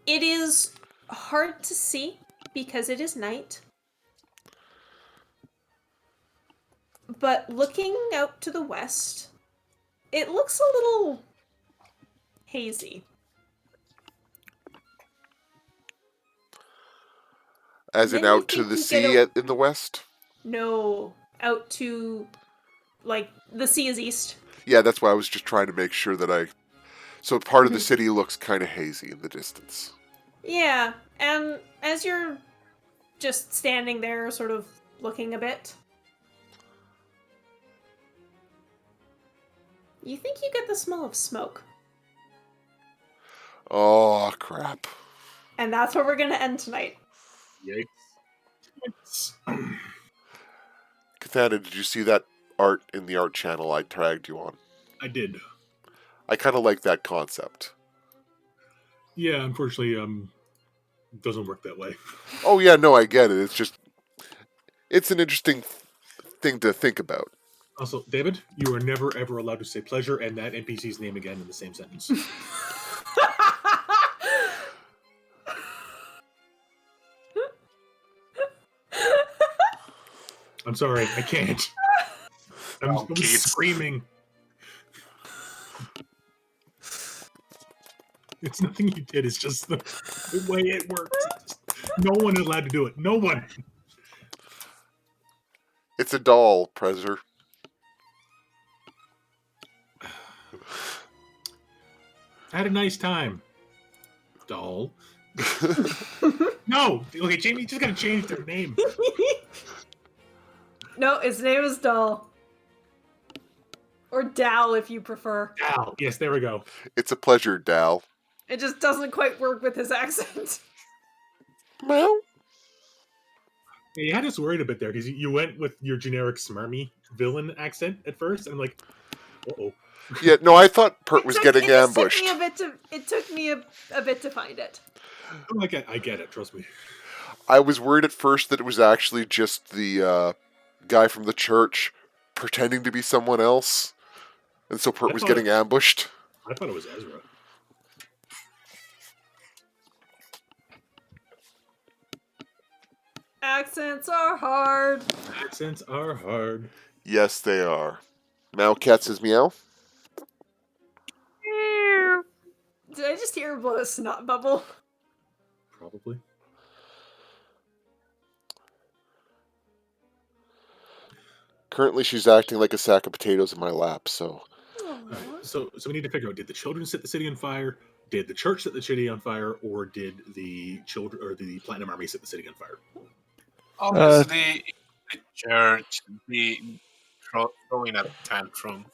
It is hard to see because it is night. But looking out to the west, it looks a little hazy. As in Then you out to think the you sea get in the west? No, out to, like, the sea is east. Yeah, that's why I was just trying to make sure that I... So part of the Mhm. city looks kind of hazy in the distance. Yeah, and as you're just standing there, sort of looking a bit, you think you get the smell of smoke. Oh, crap. And that's where we're gonna end tonight. Yikes. Cathana, did you see that art in the art channel I tagged you on? I did. I kind of like that concept. Yeah, unfortunately, it doesn't work that way. Oh, yeah, no, I get it. It's just... It's an interesting thing to think about. Also, David, you are never ever allowed to say pleasure and that NPC's name again in the same sentence. I'm sorry, I can't. I'm screaming. It's nothing you did. It's just the way it works. No one is allowed to do it. No one. It's a doll, Prezer. I had a nice time. Doll. No! Okay, Jamie, you just gotta change their name. No, his name is Doll. Or Dal, if you prefer. Dal. Yes, there we go. It's a pleasure, Dal. It just doesn't quite work with his accent. Well, Yeah, you had us worried a bit there because you went with your generic smarmy villain accent at first, and I'm like, uh-oh. yeah, no, I thought Pert was getting ambushed. It took me a bit to find it. Oh, I get it, trust me. I was worried at first that it was actually just the guy from the church pretending to be someone else, and so Pert was getting ambushed. I thought it was Ezra. Accents are hard. Accents are hard. Yes, they are. Cat says meow. Did I just hear her blow a snot bubble? Probably. Currently, she's acting like a sack of potatoes in my lap, so... Right, so we need to figure out, did the children set the city on fire? Did the church set the city on fire? Or did the children or the Platinum Army set the city on fire? Obviously, the church be throwing a tantrum.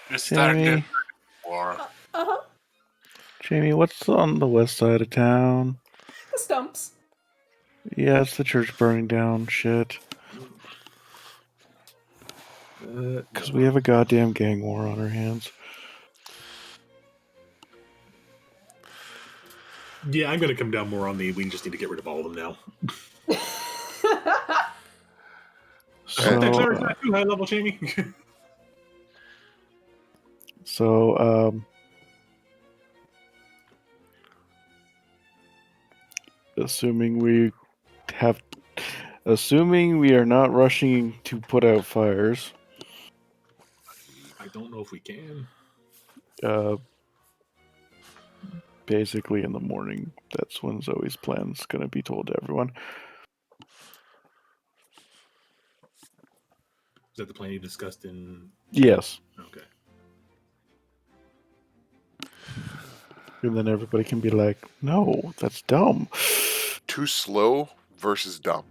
Just start Jamie, getting war. Jamie, what's on the west side of town? The stumps. Yeah, it's the church burning down. Shit. Because we have a goddamn gang war on our hands. Yeah, I'm going to come down more on the we just need to get rid of all of them now. I hope that clear's not too high level, Jamie. Assuming we are not rushing to put out fires. I don't know if we can. Basically in the morning, that's when Zoe's plan's going to be told to everyone. Is that the plan you discussed in... Yes. Okay. And then everybody can be like, no, that's dumb. Too slow versus dumb.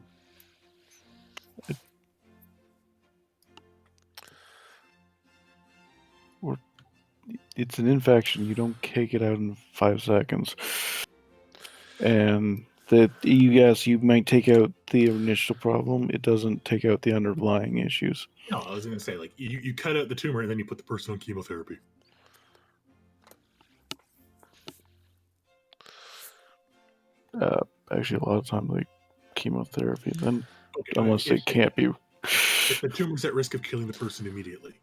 It's an infection. You don't cake it out in 5 seconds. And that you might take out the initial problem. It doesn't take out the underlying issues. No, I was going to say, like, you cut out the tumor and then you put the person on chemotherapy. Actually, a lot of times, like chemotherapy, then Okay, unless it can't be. if the tumor's at risk of killing the person immediately,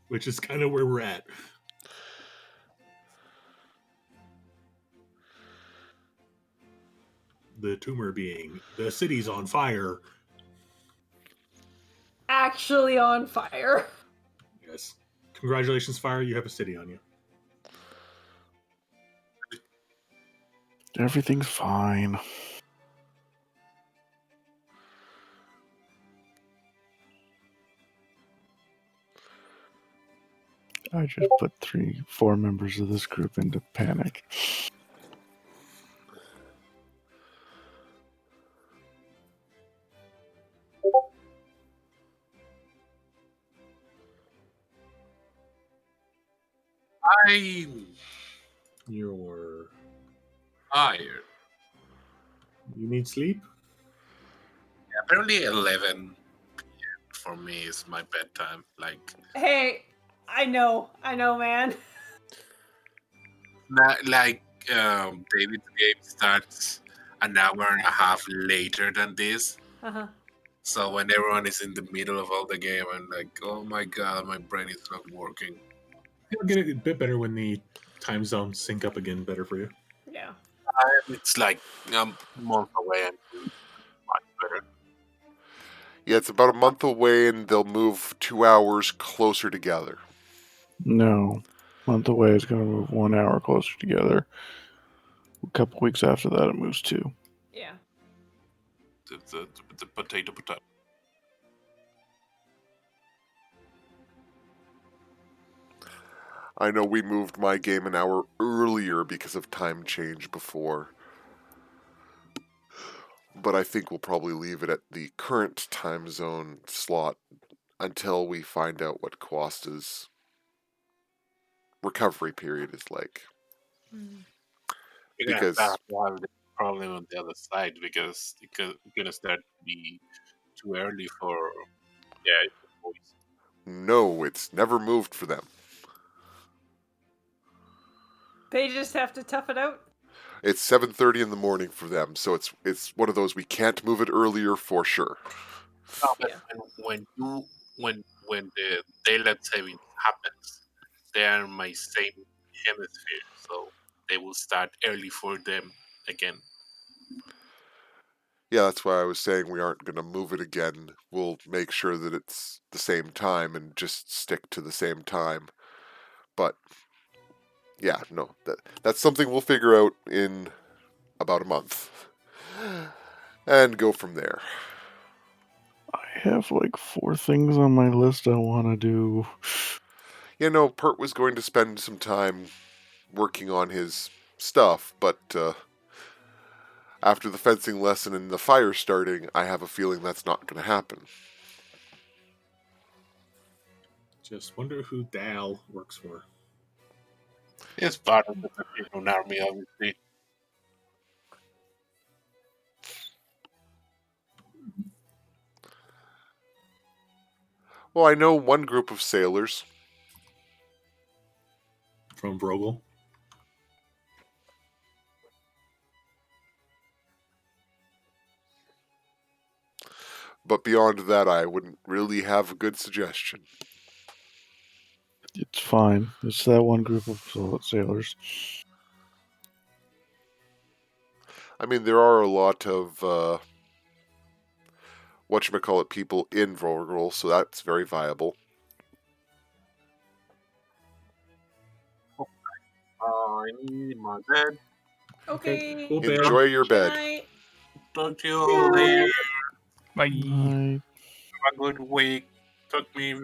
which is kind of where we're at. The tumor being the city's on fire. Actually on fire. Yes. Congratulations, fire. You have a city on you. Everything's fine. I just put 4 members of this group into panic. I'm You're tired. You need sleep? Apparently 11 p.m. for me is my bedtime. Like, Hey, I know, man. David's game starts an hour and a half later than this. Uh-huh. So when everyone is in the middle of all the game, I'm like, oh my god, my brain is not working. It'll get a bit better when the time zones sync up again better for you. Yeah. It's like a month away and much better. Yeah, it's about a month away, and they'll move 2 hours closer together. No. Month away is going to move 1 hour closer together. A couple weeks after that, it moves 2. Yeah. The potato. I know we moved my game an hour earlier because of time change before. But I think we'll probably leave it at the current time zone slot until we find out what Quasta's recovery period is like. You're Because- gonna have the problem on the other side because it's gonna start to be too early for boys. No, it's never moved for them. They just have to tough it out. It's 7:30 in the morning for them, so it's one of those we can't move it earlier for sure. No, but Yeah. when the daylight saving happens, they are in my same hemisphere, so they will start early for them again. Yeah, that's why I was saying we aren't going to move it again. We'll make sure that it's the same time and just stick to the same time. But yeah, no, that's something we'll figure out in about a month and go from there. I have like 4 things on my list I want to do. You know, Pert was going to spend some time working on his stuff, but after the fencing lesson and the fire starting, I have a feeling that's not going to happen. Just wonder who Dal works for. It's part of the Filipino army, obviously. Well, I know one group of sailors. From Vrogel. But beyond that, I wouldn't really have a good suggestion. It's fine. It's that one group of sailors. I mean, there are a lot of whatchamacallit people in Vrogel, so that's very viable. I need my bed. Okay. Cool bed. Enjoy your Good bed. night. Talk to you all later. Bye. Night. Have a good week. Talk to me